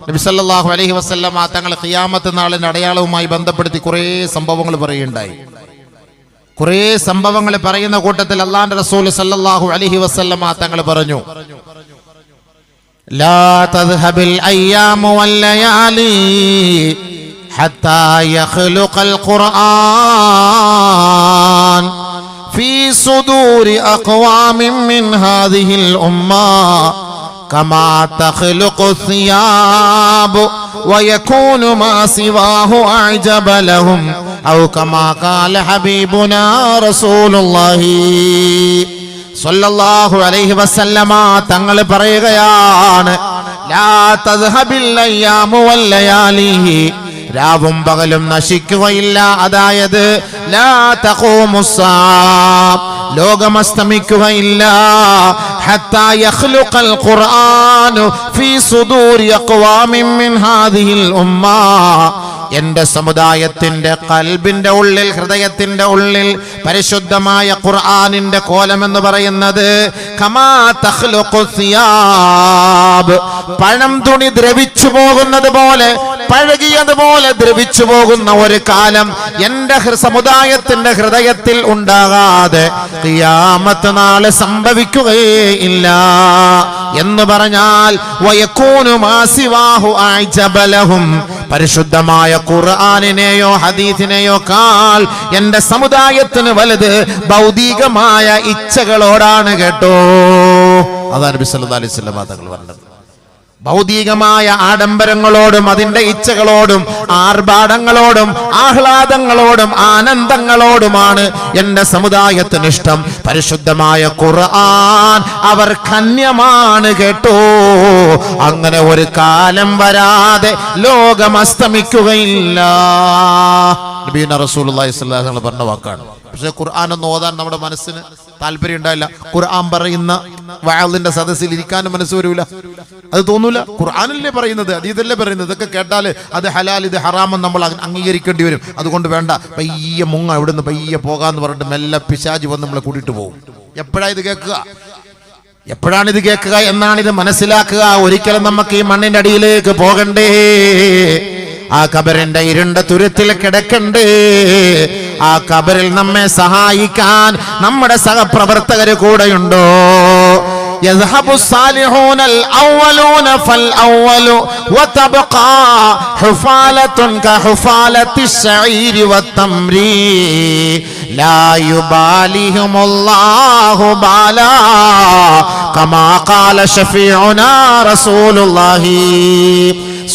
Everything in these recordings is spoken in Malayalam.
നബി സല്ലല്ലാഹു അലൈഹി വസല്ലമ തങ്ങൾ ഖിയാമത്ത് നാളിന്റെ അടയാളവുമായി ബന്ധപ്പെടുത്തി കുറേ സംഭവങ്ങൾ പറയുകയുണ്ടായി. കുറേ സംഭവങ്ങൾ പറയുന്ന കൂട്ടത്തിൽ അല്ലാഹുവിന്റെ റസൂൽ സല്ലല്ലാഹു അലൈഹി വസല്ലമ തങ്ങൾ പറഞ്ഞു, ലാ തദ്ഹബിൽ അയ്യാമു വൽ ലയാലി ഹത്താ യഖ്ലുഖൽ ഖുർആൻ ഫീ സുദൂരി അഖ്വാമിൻ മിൻ ഹാദിഹിൽ ഉമ്മ കമാ തഖ്ലുഖു الثياب ويكون ما سواه أعجب لهم أو كما قال حبيبنا رسول الله സല്ലല്ലാഹു അലൈഹി വസല്ലമ തങ്ങൾ പറയുകയാണ്, ലാ തദ്ഹബിൽ അയ്യാമു വൽ ലയാലി, രാവും പകലും നശിക്കുകയില്ല. അതായത് ലാ തഖൂമുസ്സാ, ലോകം അസ്തമിക്കുകയില്ല. ഹത്താ യഖ്ലുഖൽ ഖുർആനു ഫീ സുദൂരി അഖ്വാമിൻ മിൻ ഹാദിഹിൽ ഉമ്മ, എന്റെ സമുദായത്തിന്റെ ഖൽബിന്റെ ഉള്ളിൽ, ഹൃദയത്തിന്റെ ഉള്ളിൽ പരിശുദ്ധമായ ഖുർആനിന്റെ കോലം എന്ന് പറയുന്നത് കമാ തഖ്ലുഖു സിയാബ്, പഴം തുണി ദ്രവിച്ചു പോകുന്നത് പോലെ, പഴകിയതുപോലെ ദ്രവിച്ചു പോകുന്ന ഒരു കാലം എന്റെ സമുദായത്തിന്റെ ഹൃദയത്തിൽ ഉണ്ടാകാതെ ഖിയാമത്ത് നാൾ സംഭവിക്കുകയില്ല എന്ന് പറഞ്ഞാൽ വയകൂനു മാ സിവാഹു അഅജബ ലഹും, പരിശുദ്ധമായ ഖുർആനിനെയോ ഹദീസിനെയോ കാൾ എന്റെ സമുദായത്തിന് വലുത് ഭൗതികമായ ഇച്ഛകളോടാണ് കേട്ടോ. അതാണ് നബി സല്ലല്ലാഹു അലൈഹി വസല്ലം തങ്ങൾ പറഞ്ഞത്. ഭൗതികമായ ആഡംബരങ്ങളോടും അതിന്റെ ഇച്ഛകളോടും ആർഭാടങ്ങളോടും ആഹ്ലാദങ്ങളോടും ആനന്ദങ്ങളോടുമാണ് എന്റെ സമുദായത്തിന് ഇഷ്ടം. പരിശുദ്ധമായ ഖുർആൻ അവർ ഖന്യമാണ് കേട്ടോ. അങ്ങനെ ഒരു കാലം വരാതെ ലോകം അസ്തമിക്കുകയില്ല. നബിയുനാ റസൂലുള്ളാഹി സ്വല്ലല്ലാഹു അലൈഹി വസല്ലം പറഞ്ഞ വാക്കാണ്. പക്ഷെ ഖുർആൻ ഒന്ന് ഓതാൻ നമ്മുടെ മനസ്സിന് താല്പര്യം ഉണ്ടായില്ല. ഖുർആൻ പറയുന്ന വഅലിന്റെ സദസ്സിൽ ഇരിക്കാനും മനസ്സ് വരൂല, അത് തോന്നൂല. ഖുർആനല്ലേ പറയുന്നത്, അതീതല്ലേ പറയുന്നത്. ഇതൊക്കെ കേട്ടാൽ അത് ഹലാൽ ഇത് ഹറാമെന്ന് നമ്മൾ അംഗീകരിക്കേണ്ടി വരും. അതുകൊണ്ട് വേണ്ട, പയ്യെ മുങ്ങ, ഇവിടുന്ന് പയ്യെ പോകാന്ന് പറഞ്ഞിട്ട് മെല്ലെ പിശാച് വന്ന് നമ്മളെ കൂട്ടിയിട്ട് പോകും. എപ്പോഴാണ് ഇത് കേൾക്കുക എന്നാണിത് മനസ്സിലാക്കുക. ഒരിക്കലും നമുക്ക് ഈ മണ്ണിന്റെ അടിയിലേക്ക് പോകണ്ടേ, ആ ഖബറിന്റെ ഇരുണ്ട തുരുത്തിൽ കിടക്കണ്ടേ. ആ ഖബറിൽ നമ്മെ സഹായിക്കാൻ നമ്മുടെ സഹപ്രവർത്തകര് കൂടെയുണ്ടോ? يذهب الصالحون الأولون فالأول وتبقى حفالة كحفالة الشعير والتمر لا يباليهم الله بالا كما قال شفيعنا رسول الله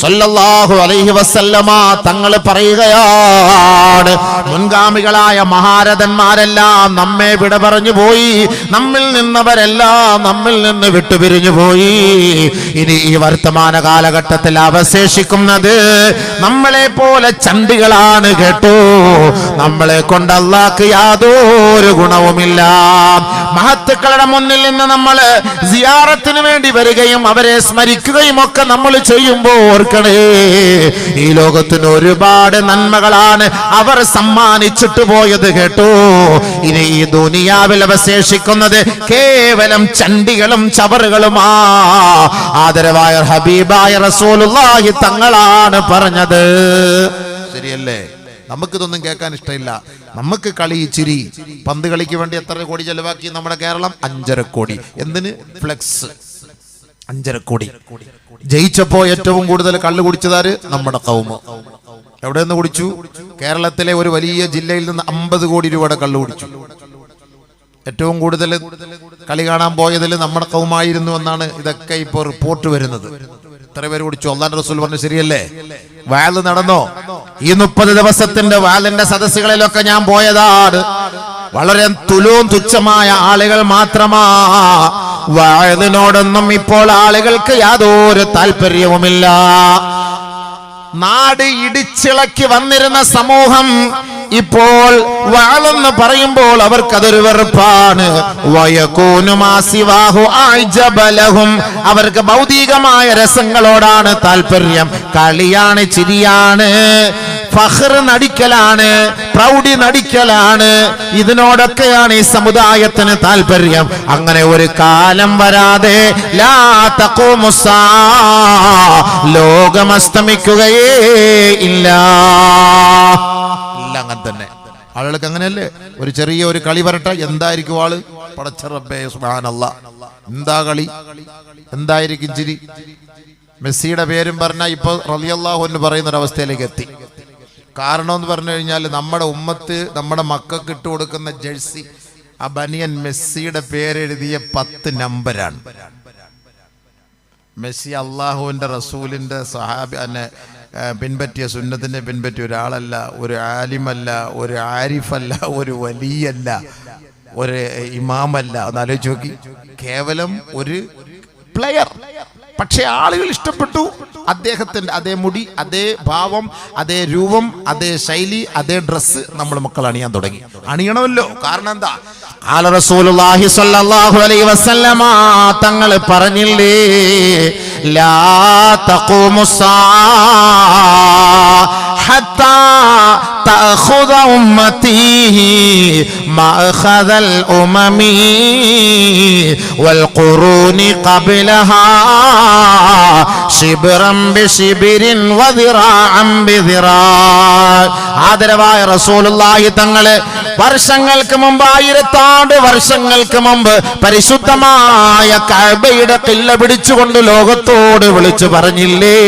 സല്ലല്ലാഹു അലൈഹി വസല്ലമ തങ്ങൾ പറയുകയാണ്, മുൻഗാമികളായ മഹാരഥന്മാരെല്ലാം നമ്മെ വിട പറഞ്ഞു പോയി, നമ്മിൽ നിന്നവരെല്ലാം നമ്മിൽ നിന്ന് വിട്ടുപിരിഞ്ഞു പോയി. ഇനി ഈ വർത്തമാന കാലഘട്ടത്തിൽ അവശേഷിക്കുന്നത് നമ്മളെ പോലെ ചണ്ടികളാണ് കേട്ടോ. നമ്മളെ കൊണ്ട് അല്ലാഹ്ക്ക് യാതൊരു ഗുണവുമില്ല. മഹത്തുക്കളുടെ മുന്നിൽ നിന്ന് നമ്മൾ സിയാറത്തിന് വേണ്ടി വരികയും അവരെ സ്മരിക്കുകയും ഒക്കെ നമ്മൾ ചെയ്യുമ്പോൾ ഈ ലോകത്തിന് ഒരുപാട് നന്മകളാണ് അവർ സമ്മാനിച്ചിട്ട് പോയത് കേട്ടോ. ഇനി ഈ ദുനിയാവിൽ അവശേഷിക്കുന്നത് കേവലം ചണ്ടികളും ചവറുകളുമാ. ആദരവായ ഹബീബായ റസൂലുള്ളാഹി തങ്ങളാണ് പറഞ്ഞത്. ശരിയല്ലേ? നമുക്കിതൊന്നും കേൾക്കാൻ ഇഷ്ടമില്ല. നമുക്ക് കളി ചിരി. പന്ത് കളിക്ക് വേണ്ടി എത്ര കോടി ചെലവാക്കി നമ്മുടെ കേരളം? 5.5 കോടി. എന്തിന്? ഫ്ലെക്സ്. 5.5 കോടി. ജയിച്ചപ്പോ ഏറ്റവും കൂടുതൽ കള്ളു കുടിച്ചതാര്? നമ്മുടെ കൗമ. എവിടെ നിന്ന് കുടിച്ചു? കേരളത്തിലെ ഒരു വലിയ ജില്ലയിൽ നിന്ന് 50 കോടി രൂപയുടെ കള്ളു കുടിച്ചു. ഏറ്റവും കൂടുതൽ കളി കാണാൻ പോയതിൽ നമ്മുടെ കൗമായിരുന്നു എന്നാണ് ഇതൊക്കെ ഇപ്പോൾ റിപ്പോർട്ട് വരുന്നത്. എത്ര പേര് കുടിച്ചു? അല്ലാഹുവിന്റെ റസൂൽ പറഞ്ഞു, ശരിയല്ലേ? വഅല് നടന്നോ? ഈ 30 ദിവസത്തിന്റെ വഅലിന്റെ സദസ്സുകളിലൊക്കെ ഞാൻ പോയതാണ്. വളരെ തുച്ഛമായ ആളുകൾ മാത്രമാ. വഅലിനോടൊന്നും ഇപ്പോൾ ആളുകൾക്ക് യാതൊരു താല്പര്യവുമില്ല. നാട് ഇടിച്ചിളക്കി വന്നിരുന്ന സമൂഹം ഇപ്പോൾ വഅലെന്ന് പറയുമ്പോൾ അവർക്കതൊരു വെറുപ്പാണ്. അവർക്ക് ഭൗതികമായ രസങ്ങളോടാണ് താല്പര്യം. കളിയാണ്, ചിരിയാണ്. ഫഖർ നടിക്കലാണ്, പ്രൗഢി നടിക്കലാണ്. ഇതിനോടൊക്കെയാണ് ഈ സമുദായത്തിന് താല്പര്യം. അങ്ങനെ ഒരു കാലം വരാതെ ലാ തഖൂമുസ്സാ, ലോകം അസ്തമിക്കുകയേ ഇല്ല. അങ്ങനെ തന്നെ ആളുകൾക്ക് അങ്ങനെയല്ലേ. ഒരു ചെറിയ ഒരു കളി വരട്ടെ, എന്തായിരിക്കും ആള്? പടച്ച റബ്ബേ സുബ്ഹാനല്ലാഹ്, എന്താ കളി, എന്തായിരിക്കും ചിരി. മെസ്സിയുടെ പേരും പറഞ്ഞാൽ ഇപ്പൊ റളിയല്ലാഹു അൻഹു പറയുന്ന ഒരു അവസ്ഥയിലേക്ക് എത്തി. കാരണം എന്ന് പറഞ്ഞു കഴിഞ്ഞാൽ നമ്മുടെ ഉമ്മത്ത് നമ്മുടെ മക്കൾക്ക് ഇട്ട് കൊടുക്കുന്ന ജേഴ്സി, ആ ബനിയൻ മെസ്സിയുടെ പേരെഴുതിയ 10 നമ്പരാണ്. മെസ്സി അള്ളാഹുവിന്റെ റസൂലിന്റെ സഹാബി പിൻപറ്റിയ സുന്നത്തിനെ പിൻപറ്റിയ ഒരാളല്ല, ഒരു ആലിമല്ല, ഒരു ആരിഫല്ല, ഒരു വലിയല്ല, ഒരു ഇമാമല്ല. ഒന്ന് ആലോചിച്ച് നോക്കി, കേവലം ഒരു പ്ലെയർ. പക്ഷെ ആളുകൾ ഇഷ്ടപ്പെട്ടു. അദ്ദേഹത്തിന്റെ അതേ മുടി, അതേ ഭാവം, അതേ രൂപം, അതേ ശൈലി, അതേ ഡ്രസ്സ് നമ്മൾ മക്കൾ അണിയാൻ തുടങ്ങി. അണിയണമല്ലോ. കാരണം എന്താ? ഖാല റസൂലുള്ളാഹി സ്വല്ലല്ലാഹു അലൈഹി വസല്ലമ തങ്ങൾ പറഞ്ഞില്ലേ, ലാ തഖൂമുസ്സാ ഹത്താ തഅഖുദ ഉമ്മത്തി മഅഖദൽ ഉമമി വൽ ഖുറൂനി ഖബ്ലഹാ ശിബ്റൻ ബിശിബ്രിൻ വദിറാഅൻ ബിദിറാ. ആദരവായ റസൂലുള്ളാഹി തങ്ങളെ വർഷങ്ങൾക്ക് മുമ്പ്, 1000 വർഷങ്ങൾക്ക് മുമ്പ് പരിശുദ്ധമായ കഅബയുടെ ഖില്ല പിടിച്ചുകൊണ്ട് ലോകത്തോട് വിളിച്ചു പറഞ്ഞില്ലേ,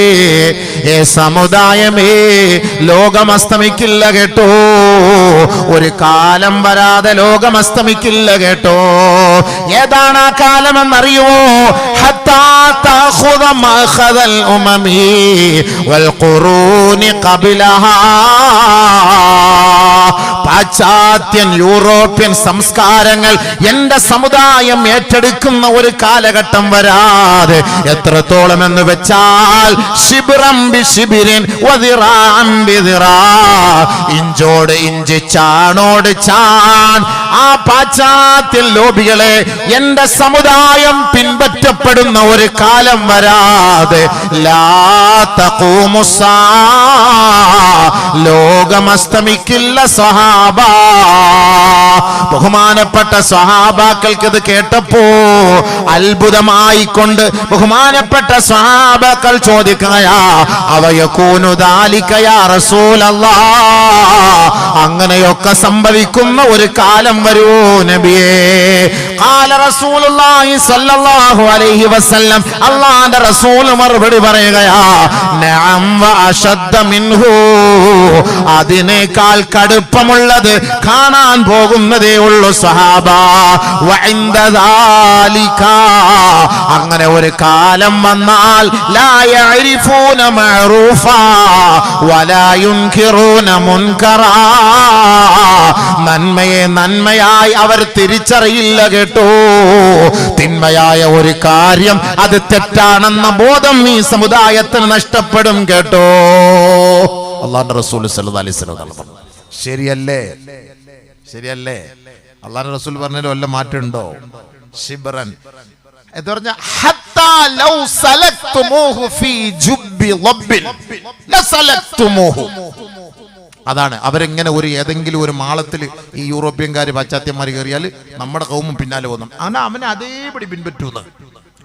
ഏ സമുദായമേ, ലോകം അസ്തമിക്കില്ല കേട്ടോ, ഒരു കാലം വരാതെ ലോകം അസ്തമിക്കില്ല കേട്ടോ. ഏതാണ് ആ കാലമെന്നറിയുമോ? ഹത്താ തഅഖുദ മഅഖദൽ ഉമമി വൽ ഖുറൂനി ഖബ്ലഹാ. പാശ്ചാത്യൻ യൂറോപ്യൻ സംസ്കാരങ്ങൾ എന്റെ സമുദായം ഏറ്റെടുക്കുന്ന ഒരു കാലഘട്ടം വരാതെ, എത്രത്തോളം എന്ന് വെച്ചാൽ ശിബ്റൻ ബിശിബ്രിൻ വദിറാഅൻ ബിദിറാ, ഇഞ്ചോട് ഇഞ്ച്, ചാണോട് ചാൺ. ആ പാശ്ചാത്യ ലോബികളെ എന്റെ സമുദായം പിൻപറ്റപ്പെടുന്ന ഒരു കാലം വരാതെ ലാ തഖൂമുസ്സാ, ലോകം അസ്തമിക്കില്ല സഹാബ. ബഹുമാനപ്പെട്ട സ്വഹാബാക്കൾക്ക് ഇത് കേട്ടപ്പോ അത്ഭുതമായിക്കൊണ്ട് ബഹുമാനപ്പെട്ട സ്വഹാബാക്കൾ ചോദിക്കുകയാ, അവയകൂനു ദാലിക യാ റസൂലല്ലാഹ്, അങ്ങനെയൊക്കെ സംഭവിക്കുന്ന ഒരു കാലം വരുമോ നബിയേ? ഖാല റസൂലുള്ളാഹി സ്വല്ലല്ലാഹു അലൈഹി വസല്ലം, അല്ലാഹുവിന്റെ റസൂൽ മറുപടി പറയുകയാ, നഅം വ അശദ്ദ മിൻഹു, അതിനേക്കാൾ കടുപ്പമുള്ളത് കാണാൻ പോകുന്നതേ ഉള്ളൂ സഹാബ. വ ഇൻദ ദാലിക, അങ്ങനെ ഒരു കാലം വന്നാൽ ലാ യഅരിഫൂന മഅറൂഫാ വലാ യുൻകിറൂന മുൻകറാ, നന്മയെ നന്മയായി അവർ തിരിച്ചറിയില്ല കേട്ടോ. തിന്മയായ ഒരു കാര്യം അത് തെറ്റാണെന്ന ബോധം ഈ സമുദായത്തിന് നഷ്ടപ്പെടും കേട്ടോ. അല്ലാഹുവിന്റെ റസൂൽ സല്ലല്ലാഹു അലൈഹി വസല്ലം ശരിയല്ലേ? ശരിയല്ലേ? അല്ലാഹുവിന്റെ റസൂൽ പറഞ്ഞതിൽ വല്ല മാറ്റമുണ്ടോ? ശിബ്റൻ എന്ന് പറഞ്ഞ ഹത്താ ലൗ സലക്തുമൂഹു ഫീ ജുബ്ബി ളബ്ബിൻ ലസലക്തുമൂഹു. അതാണ് അവരെങ്ങനെ ഒരു ഏതെങ്കിലും ഒരു മാളത്തിൽ ഈ യൂറോപ്യൻകാര് പാശ്ചാത്യന്മാർ കയറിയാൽ നമ്മുടെ കൗമും പിന്നാലെ പോകുന്നു. അവനെ അതേപടി പിൻപറ്റുന്നു,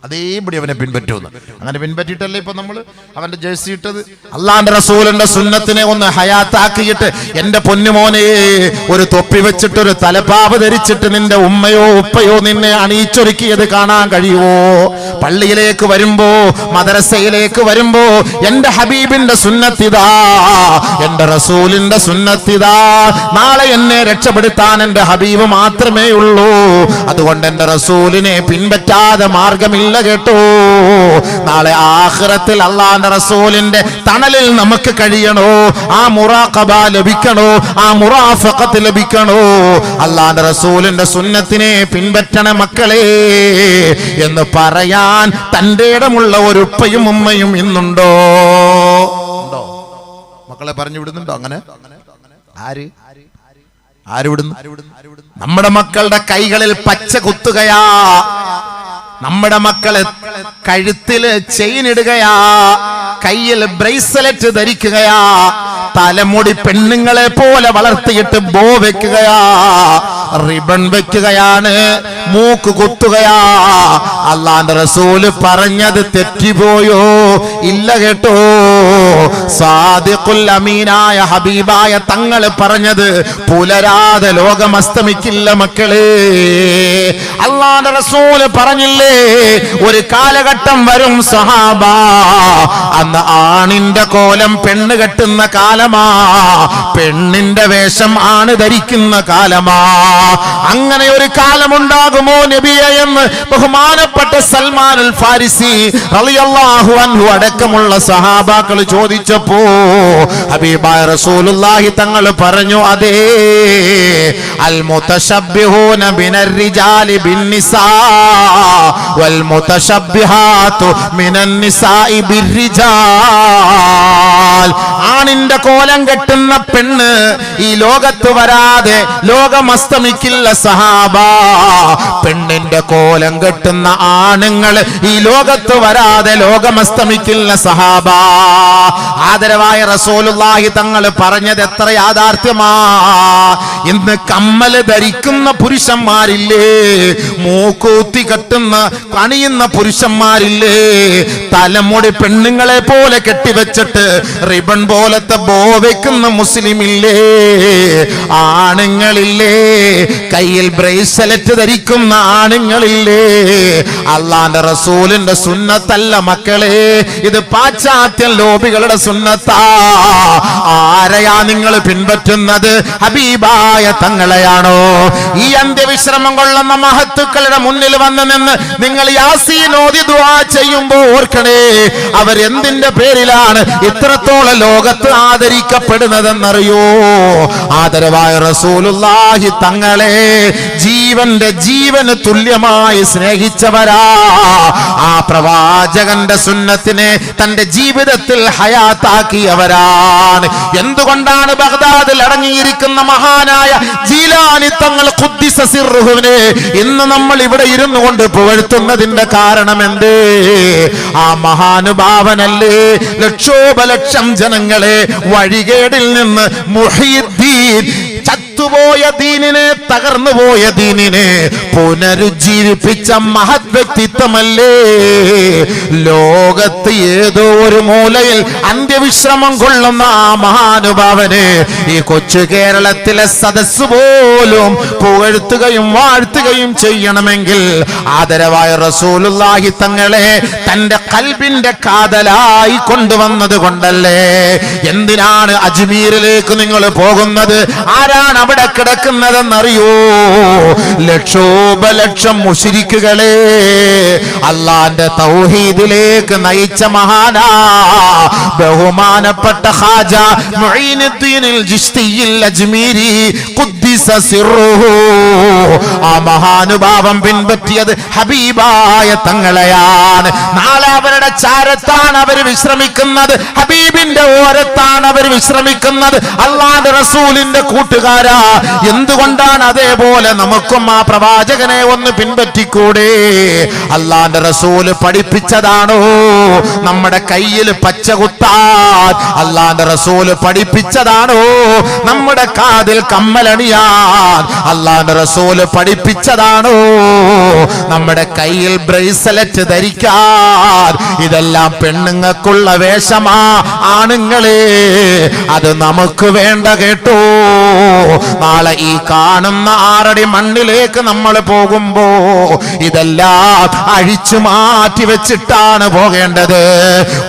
അതേപടി അവനെ പിൻപറ്റുന്നു. അങ്ങനെ പിൻപറ്റിയിട്ടല്ലേ ഇപ്പൊ നമ്മൾ അവന്റെ ജേഴ്സി ഇട്ടത്. അള്ളാന്റെ റസൂലിന്റെ സുന്നത്തിനെ ഒന്ന് ഹയാത്താക്കിയിട്ട്, എന്റെ പൊന്നുമോനെ, ഒരു തൊപ്പി വെച്ചിട്ട് ഒരു തലപ്പാവ് ധരിച്ചിട്ട് നിന്റെ ഉമ്മയോ ഉപ്പയോ നിന്നെ അണിയിച്ചൊരുക്കിയത് കാണാൻ കഴിയുമോ? പള്ളിയിലേക്ക് വരുമ്പോ, മദ്രസയിലേക്ക് വരുമ്പോ എന്റെ ഹബീബിന്റെ സുന്നത്തിതാ, എന്റെ റസൂലിന്റെ സുന്നത്തിതാ. നാളെ എന്നെ രക്ഷപ്പെടുത്താൻ എന്റെ ഹബീബ് മാത്രമേ ഉള്ളൂ. അതുകൊണ്ട് എന്റെ റസൂലിനെ പിൻപറ്റാതെ മാർഗമില്ല കേട്ടോ. നാളെ ആഖിറത്തിൽ അല്ലാഹുവിന്റെ റസൂലിന്റെ തണലിൽ നമുക്ക് കഴിയണോ? ആ മുറാഖബ ലഭിക്കണോ? ആ മുറാഫഖത്ത് ലഭിക്കണോ? അല്ലാഹുവിന്റെ റസൂലിന്റെ സുന്നത്തിനെ പിൻപറ്റണ മക്കളെ എന്ന് പറയാൻ തന്റെ ഇടമുള്ള ഒരു ഉപ്പയും ഉമ്മയും ഇന്നുണ്ടോ? ഉണ്ടോ? മക്കളെ പറഞ്ഞു വിടുന്നുണ്ടോ? അങ്ങനെ ആര് വിടുന്നു? നമ്മുടെ മക്കളുടെ കൈകളിൽ പച്ച കുത്തുകയാ. നമ്മുടെ മക്കള് കഴുത്തില് ചെയിൻ ഇടുകയാ, കയ്യിൽ ബ്രേസ്ലെറ്റ് ധരിക്കുകയാ, തലമുടി പെണ്ണുങ്ങളെ പോലെ വളർത്തിയിട്ട് ബോ വെക്കുകയാ, റിബൺ വെക്കുകയാണ്, മൂക്ക് കുത്തുകയാ. അല്ലാഹുവിന്റെ റസൂല് പറഞ്ഞത് തെറ്റിപ്പോയോ? ഇല്ല കേട്ടോ. സാദിഖുൽ അമീനായ ഹബീബായ തങ്ങൾ പറഞ്ഞത് പുലരാതെ ലോകം അസ്തമിക്കില്ല മക്കളെ. അല്ലാഹുവിന്റെ റസൂല് പറഞ്ഞില്ലേ, ഒരു കാലഘട്ടം വരും സഹാബ, അന്ന് ആണിന്റെ കോലം പെണ്ണ് കെട്ടുന്ന കാലമാ, പെണ്ണിന്റെ വേഷം ആണ് ധരിക്കുന്ന കാലമാ. അങ്ങനെ ഒരു കാലമുണ്ടാകുമോ നബിയെ എന്ന് ബഹുമാനപ്പെട്ട സൽമാൻ അൽ ഫാരിസി റളിയല്ലാഹു അൻഹു അടക്കമുള്ള സഹാബാക്കൾ ചോദിച്ചപ്പോ ഹബീബായ റസൂലുള്ളാഹി തങ്ങൾ പറഞ്ഞു, അതേ, അൽ മുതശബ്ബിഹൂന ബിനർ റിജാലി ബിന്നിസാ വൽ മുതശബ്ബിഹാതു മിനൻ നിസാഇ ബിർരിജാൽ. ആണിന്റെ കോലം കെട്ടുന്ന പെണ്ണ് ഈ ലോകത്ത് വരാതെ ലോകം അസ്തമിക്കില്ല സഹാബ. പെണ്ണിന്റെ കോലം കെട്ടുന്ന ആണുങ്ങൾ ഈ ലോകത്ത് വരാതെ ലോകം അസ്തമിക്കില്ല സഹാബ. ആദരവായ റസൂലുള്ളാഹി തങ്ങൾ പറഞ്ഞത് എത്ര യാഥാർത്ഥ്യമാ. ഇന്ന് കമ്മല് ധരിക്കുന്ന പുരുഷന്മാരില്ലേ, മൂക്കൂത്തി കെട്ടുന്ന പണിയുന്ന പുരുഷന്മാരില്ലേ, തലമുടി പെണ്ണുങ്ങളെ പോലെ കെട്ടിവെച്ചിട്ട് റിബൺ പോലത്തെ ബോ വെക്കുന്ന മുസ്ലിമില്ലേ, ആണുങ്ങളില്ലേ, കയ്യിൽ ബ്രേസ്ലെറ്റ് ധരിക്കുന്ന ആണുങ്ങളില്ലേ. അല്ലാഹുവിന്റെ റസൂലിന്റെ സുന്നത്തല്ല മക്കളെ, ഇത് പാശ്ചാത്യ ലോബികളുടെ സുന്നത്താ. ആരെയാ നിങ്ങൾ പിൻപറ്റുന്നത്? ഹബീബായ തങ്ങളെയാണോ? ഈ അന്ത്യവിശ്രമം കൊള്ളുന്ന മഹത്തുക്കളുടെ മുന്നിൽ വന്ന് നിന്ന് നിങ്ങൾ യാസീൻ ഓതി ദുആ ചെയ്യുമ്പോൾ ഓർക്കണേ, അവരെന്തിന്റെ പേരിലാണ് ഇത്രത്തോളം ലോകത്ത് ആദരിക്കപ്പെടുന്നതെന്നറിയോ? ആദരവായ റസൂലുള്ളാഹി തങ്ങളെ ജീവന്റെ ജീവന് തുല്യമായി സ്നേഹിച്ചവരാ. ആ പ്രവാചകന്റെ സുന്നത്തിനെ തന്റെ ജീവിതത്തിൽ ഹയാത്താക്കിയവരാണ്. എന്തുകൊണ്ടാണ് ബഗ്ദാദിൽ അടങ്ങിയിരിക്കുന്ന മഹാനായ ജീലാനി തങ്ങൾ ഖുദ്ദിസ സിർറുഹുവിനെ ഇന്ന് നമ്മൾ ഇവിടെ ഇരുന്നു കൊണ്ട് പുകഴ്ത്തുന്നതിന്റെ കാരണം എന്തേ? ആ മഹാനുഭാവനല്ലേ ലക്ഷോപലക്ഷം ജനങ്ങളെ വഴികേടിൽ നിന്ന് മുഹീദ്ദീൻ, ചത്തുപോയ ദീനിനെ, തകർന്നുപോയ ദീനിനെ പുനരുജ്ജീവിപ്പിച്ച മഹത് വ്യക്തിത്വമല്ലേ. ലോകത്ത് ഏതോ ഒരു മൂലയിൽ അന്ത്യവിശ്രമം കൊള്ളുന്ന ആ മഹാനുഭാവനെ ഈ കൊച്ചു കേരളത്തിലെ സദസ് പോലും പുകഴ്ത്തുകയും വാഴ്ത്തുകയും ചെയ്യണമെങ്കിൽ ആദരവായ റസൂലുള്ളാഹി തങ്ങളെ തന്റെ ഖൽബിന്റെ കാതലായി കൊണ്ടുവന്നത് കൊണ്ടല്ലേ. എന്തിനാണ് അജ്മീറിലേക്ക് നിങ്ങൾ പോകുന്നത്? ആരാണ് അവിടെ കിടക്കുന്നതെന്നറിയോ? ലക്ഷോപലക്ഷം മുശ്രിക്കുകളെ അല്ലാഹുവിന്റെ തൗഹീദിലേക്ക് നയിച്ച മഹാനാ ബഹുമാനപ്പെട്ട ഖാജ മുഈനുദ്ദീനിൽ ജിശ്തിയിൽ അജ്മീരി ഖുദ്ദിസ സിർറുഹു. ആ മഹാനുഭാവം പിൻപറ്റിയത് ഹബീബായ തങ്ങളെയാണ്. നാളെ അവരുടെ ചാരത്താണ് അവർ വിശ്രമിക്കുന്നത്, ഹബീബിന്റെ ഓരത്താണ് അവർ വിശ്രമിക്കുന്നത്. അല്ലാഹുവിന്റെ റസൂലിന്റെ കൂട്ടുകാരാ, എന്തുകൊണ്ടാണ് അതേപോലെ നമുക്കും ആ പ്രവാചകനെ ഒന്ന് പിൻപറ്റിക്കൂടെ? അല്ലാഹുവിന്റെ റസൂല് പഠിപ്പിച്ചതാണോ നമ്മുടെ കയ്യിൽ പച്ച കുത്താൻ? അല്ലാഹുവിന്റെ റസൂല് പഠിപ്പിച്ചതാണോ നമ്മുടെ കാതിൽ കമ്മലണിയാൻ? അല്ലാഹുവിന്റെ റസൂല് പഠിപ്പിച്ചതാണോ നമ്മുടെ കയ്യിൽ ബ്രേസ്ലെറ്റ് ധരിക്കാൻ? ഇതെല്ലാം പെണ്ണുങ്ങൾക്കുള്ള വേഷമാ ആണുങ്ങളെ, അത് നമുക്ക് വേണ്ട കേട്ടോ. നാളെ ഈ കാണുന്ന 6 അടി മണ്ണിലേക്ക് നമ്മൾ പോകുമ്പോ ഇതെല്ലാം അഴിച്ചു മാറ്റി വെച്ചിട്ടാണ് പോകേണ്ടത്.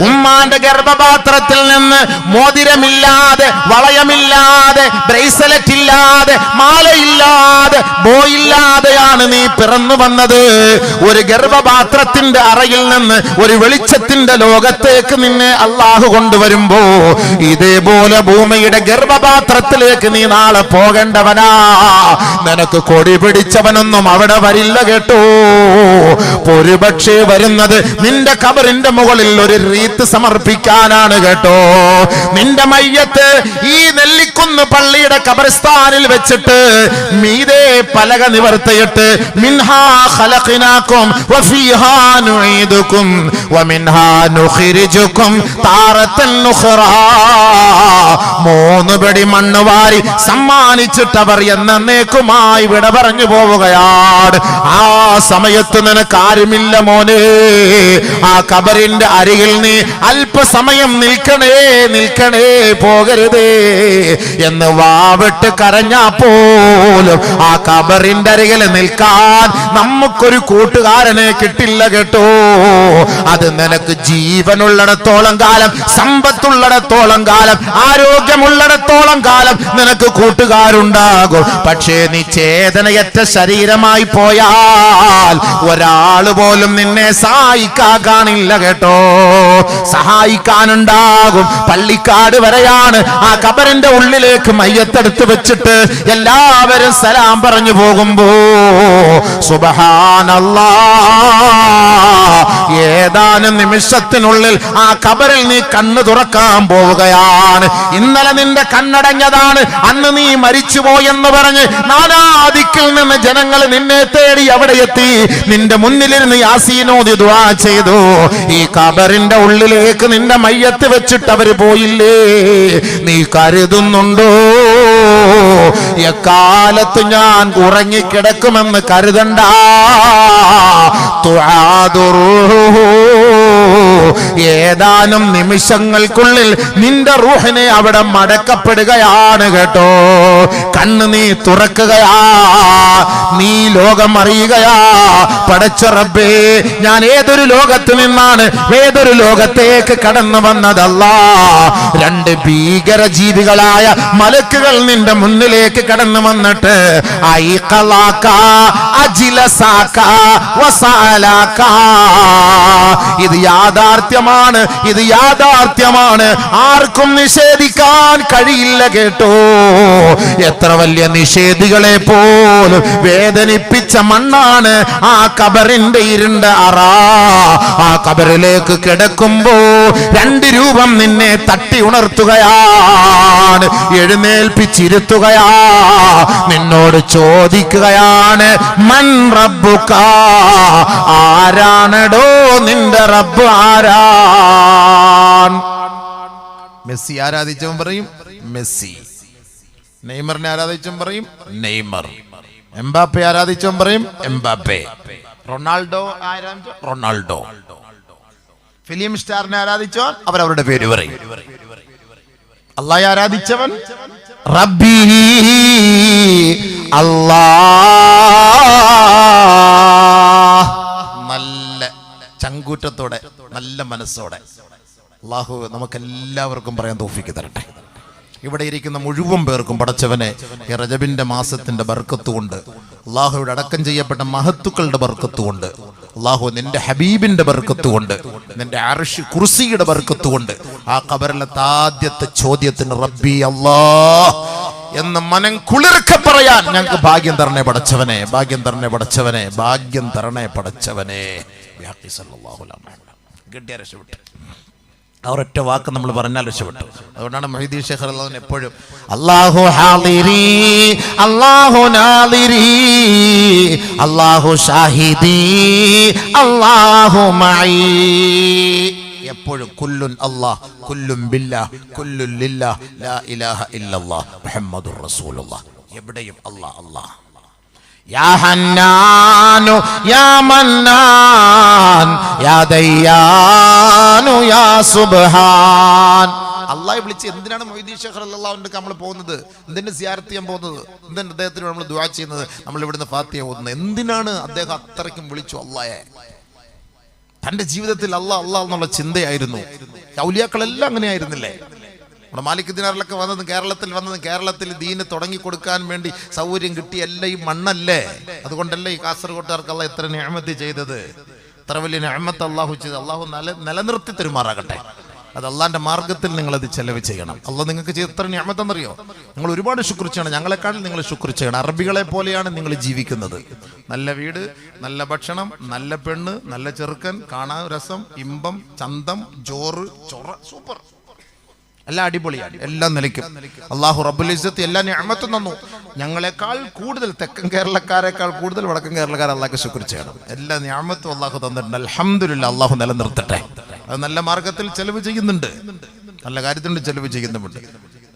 ഉമ്മാന്റെ ഗർഭപാത്രത്തിൽ നിന്ന് മോതിരമില്ലാതെ, വളയമില്ലാതെ, ബ്രേസ്ലെറ്റ് ഇല്ലാതെ, മാലയില്ലാതെ, ബോയില്ലാതെയാണ് നീ പിറന്നു വന്നത്. ഒരു ഗർഭപാത്രത്തിന്റെ അറയിൽ നിന്ന് ഒരു വെളിച്ചത്തിന്റെ ലോകത്തേക്ക് നിന്നെ അല്ലാഹു കൊണ്ടുവരുമ്പോ ഇതേപോലെ ഭൂമിയുടെ ഗർഭപാത്രത്തിലേക്ക് നീ നാളെ പോകേണ്ടവനാ. നിനക്ക് കൊടി പിടിച്ചവനൊന്നും അവിടെ വരില്ല കേട്ടോ. ഒരുപക്ഷേ വരുന്നത് നിന്റെ ഖബറിന്റെ മുകളിൽ ഒരു റീത്ത് സമർപ്പിക്കാനാണ് കേട്ടോ. നിന്റെ മയ്യത്ത് ഈ നെല്ലിക്കുന്ന് പള്ളിയുടെ ഖബർസ്ഥാനിൽ വെച്ചിട്ട് മീതെ പലക നിവർത്തിയിട്ട് മിൻഹാ ഖലഖനാകും വഫീഹാ നുഈദുകും വമിൻഹാ നുഖ്രിജുകും താറത്തൻ നുഖ്റാ, 3 പടി മണ്ണ് വാരി സമ്മാനിച്ചിട്ട് അവർ എന്നേക്കുമായി വിട പറഞ്ഞു പോവുകയാണ്. ആ സമയത്ത് നിനക്ക് ആരുമില്ല മോനെ. ആ ഖബറിന്റെ അരികിൽ നീ അല്പസമയം നിൽക്കണേ, നിൽക്കണേ, പോകരുതേ എന്ന് വാവിട്ട് കരഞ്ഞാ പോലും ആ ഖബറിന്റെ അരികിൽ നിൽക്കാൻ നമുക്കൊരു കൂട്ടുകാരനെ കിട്ടില്ല കേട്ടോ. അത് നിനക്ക് ജീവനുള്ളിടത്തോളം കാലം, സമ്പത്തുള്ളിടത്തോളം കാലം, ആരോഗ്യമുള്ളിടത്തോളം കാലം നിനക്ക് കൂട്ടുകാരുണ്ടാകും. പക്ഷേ നീ ചേതനയറ്റ ശരീരമായി പോയാൽ ഒരാൾ പോലും നിന്നെ സഹായിക്കാൻ കാണില്ല കേട്ടോ. സഹായിക്കാനുണ്ടാകും. പള്ളിക്കാട് വരെയാണ് ആ ഖബറിന്റെ ഉള്ളിലേക്ക് മയ്യത്തെടുത്ത് വെച്ചിട്ട് എല്ലാവരും സലാം പറഞ്ഞു പോകുമ്പോ സുബ്ഹാനല്ലാഹ്, ഏതാനും നിമിഷത്തിനുള്ളിൽ ആ ഖബറിൽ നീ കണ്ണ് തുറക്കാൻ പോവുകയാണ്. ഇന്നലെ നിന്റെ കണ്ണടഞ്ഞതാണ്, അന്ന് നീ മരിച്ചുപോയെന്ന് പറഞ്ഞ് നാനാദിക്കിൽ നിന്ന് ജനങ്ങൾ നിന്നെ തേടി അവിടെ എത്തി. നിന്റെ മുന്നിലിരുന്ന് യാസീനോദി ദുആ ചെയ്തു. ഈ ഖബറിന്റെ ഉള്ളിലേക്ക് നിന്റെ മയ്യത്ത് വെച്ചിട്ട് അവര് പോയില്ലേ? നീ കരുതുന്നുണ്ടോ എക്കാലത്ത് ഞാൻ ഉറങ്ങിക്കിടക്കുമെന്ന്? കരുതണ്ട. ഏതാനും നിമിഷങ്ങൾക്കുള്ളിൽ നിന്റെ റൂഹിനെ അവിടെ മടക്കപ്പെടുകയാണ് കേട്ടോ. കണ്ണ് നീ തുറക്കുകയാ, നീ ലോകം അറിയുകയാ. പടച്ച റബ്ബേ, ഞാൻ ഏതൊരു ലോകത്ത് നിന്നാണ് ഏതൊരു ലോകത്തേക്ക് കടന്നു വന്നതല്ലാ. 2 ഭീകര ജീവികളായ മലക്കുകൾ നിന്റെ മുന്നിലേക്ക് കടന്നു വന്നിട്ട് ഇത് യാഥാർത്ഥ്യമാണ്, ഇത് യാഥാർത്ഥ്യമാണ്, ആർക്കും നിഷേധിക്കാൻ കഴിയില്ല കേട്ടോ. എത്ര വലിയ നിഷേധികളെ പോലും വേദനിപ്പിച്ച മണ്ണാണ് ആ ഖബറിന്റെ ഇരുണ്ട അറ. ആ ഖബറിലേക്ക് കിടക്കുമ്പോ 2 രൂപം നിന്നെ തട്ടി ഉണർത്തുകയാണ്, എഴുന്നേൽപ്പിച്ചിരുത്തുകയാ, നിന്നോട് ചോദിക്കുകയാണ് മൻ റബ്ബുക, ആരാണടോ നിന്റെ റബ്ബ്? ആരാൻ? മെസ്സി ആരാധിച്ചവൻ പറയും മെസ്സി, നെയ്മറിനെ ആരാധിച്ചവൻ പറയും നെയ്മർ, എംബാപ്പെ ആരാധിച്ചവൻ പറയും എംബാപ്പെ, റൊണാൾഡോ ആരാധിച്ചോ റൊണാൾഡോ, ഫിലിം സ്റ്റാറിനെ ആരാധിച്ചവൻ അവരവരുടെ പേര് പറയും. അല്ലാഹയെ ആരാധിച്ചവൻ റബ്ബി അല്ലാഹ്. നല്ല ചങ്കൂറ്റത്തോടെ, നല്ല മനസ്സോടെ അല്ലാഹു നമുക്കെല്ലാവർക്കും പറയാൻ തൗഫീഖ് തരട്ടെ. ഇവിടെ ഇരിക്കുന്ന മുഴുവൻ പേർക്കും പടച്ചവനെ ഈ റജബിന്റെ മാസത്തിന്റെ ബർക്കത്ത് കൊണ്ട്, അല്ലാഹുവിടെ അടക്കം ചെയ്യപ്പെട്ട മഹത്തുക്കളുടെ ബർക്കത്ത് കൊണ്ട്, അല്ലാഹു നിന്റെ ഹബീബിന്റെ ബർക്കത്ത് കൊണ്ട്, നിന്റെ അർശ് കുർസിയുടെ ബർക്കത്ത് കൊണ്ട് ആ ഖബറിലത്തെ ആദ്യത്തെ ചോദ്യത്തിന് റബ്ബി അല്ലാഹ് എന്ന് മനം കുളിർക്കെ പറയാൻ ഞങ്ങൾക്ക് ഭാഗ്യം തരണേ പടച്ചവനെ, ഭാഗ്യം തരണേ പടച്ചവനെ, ഭാഗ്യം തരണേ പടച്ചവനെ. ഗഡ്യ രക്ഷപ്പെട്ടു. ഒരൊറ്റ വാക്ക് നമ്മൾ പറഞ്ഞാൽ രക്ഷപ്പെട്ടു. അതുകൊണ്ടാണ് മൊഹീദ്ദീൻ ശൈഖ് റളിയല്ലാഹു എപ്പോഴും അല്ലാഹു ഹാളിരി അല്ലാഹു നാളിരി അല്ലാഹു ഷാഹിദി അല്ലാഹു മഈ. എപ്പോഴും കുല്ലുൻ അല്ലാഹ്, കുല്ലുൻ ബില്ലാഹ്, കുല്ലുൻ ലില്ലാഹ്, ലാ ഇലാഹ ഇല്ലല്ലാഹ് മുഹമ്മദുർ റസൂലുള്ളാഹ്. എവിടെയും അല്ലാഹ് അല്ലാഹ്. യാ ഹന്നാനു യാ മന്നാൻ യാ ദയ്യാനു യാ സുബ്ഹാൻ. അള്ളാഹെ വിളിച്ച് എന്തിനാണ് മൊഹീദ്ദീൻ ശൈഖ് റളിയല്ലാഹുവിന്റെ നമ്മൾ പോകുന്നത്? എന്തിന്റെ സിയാറത്ത് ചെയ്യാൻ പോകുന്നത്? എന്തിന്റെ അദ്ദേഹത്തിന് നമ്മൾ ദുആ ചെയ്യുന്നത്? നമ്മൾ ഇവിടുന്ന് ഫാത്തിഹ ഓതുന്നത് എന്തിനാണ്? അദ്ദേഹം അത്രയ്ക്കും വിളിച്ചു അള്ളാഹെ. തന്റെ ജീവിതത്തിൽ അല്ലാഹ് അല്ലാഹ് എന്നുള്ള ചിന്തയായിരുന്നു. ഔലിയാക്കളെല്ലാം അങ്ങനെ ആയിരുന്നില്ലേ? നമ്മുടെ മാലിക് ദിനാറിലൊക്കെ വന്നതും കേരളത്തിൽ ദീന് തുടങ്ങി കൊടുക്കാൻ വേണ്ടി സൗകര്യം കിട്ടിയ എല്ലാം ഈ മണ്ണല്ലേ? അതുകൊണ്ടല്ലേ ഈ കാസർഗോട്ടുകാർക്ക് അല്ലാഹ് എത്ര നിഅമത്ത് ചെയ്തത്, എത്ര വലിയ നിഅമത്ത് അല്ലാഹു ചെയ്ത്. അല്ലാഹു നിലനിർത്തി തരുമാറാകട്ടെ. അത് അള്ളാന്റെ മാർഗത്തിൽ നിങ്ങൾ അത് ചെലവ് ചെയ്യണം. അള്ളാഹ് നിങ്ങൾക്ക് ചെയ്ത് എത്ര നിഅമത്തെന്നറിയോ? നിങ്ങൾ ഒരുപാട് ശുക്ർ ചെയ്യണം. ഞങ്ങളെക്കാളും നിങ്ങൾ ശുക്ർ ചെയ്യണം. അറബികളെ പോലെയാണ് നിങ്ങൾ ജീവിക്കുന്നത്. നല്ല വീട്, നല്ല ഭക്ഷണം, നല്ല പെണ്ണ്, നല്ല ചെറുക്കൻ, കാണാൻ രസം, ഇമ്പം, ചന്തം, ജോറ്, ചൊറ, സൂപ്പർ, എല്ലാം അടിപൊളിയാണ്. എല്ലാം നിലയ്ക്കും. അള്ളാഹു റബ്ബുൽ ഇസ്സത്ത് എല്ലാ നിഅമത്തും തന്നു. ഞങ്ങളെക്കാൾ കൂടുതൽ തെക്കൻ കേരളക്കാരെക്കാൾ കൂടുതൽ വടക്കൻ കേരളക്കാർ അള്ളാഹ്ക്ക് ശുക്ർ ചെയ്യണം. എല്ലാ നിഅമത്തും അള്ളാഹു തന്നിട്ടുണ്ട്. അൽഹംദുലില്ലാഹ്. അള്ളാഹു നിലനിർത്തട്ടെ. അത് നല്ല മാർഗത്തിൽ ചെലവ് ചെയ്യുന്നുണ്ട്, നല്ല കാര്യത്തിനുണ്ട് ചെലവ് ചെയ്യുന്നുമുണ്ട്.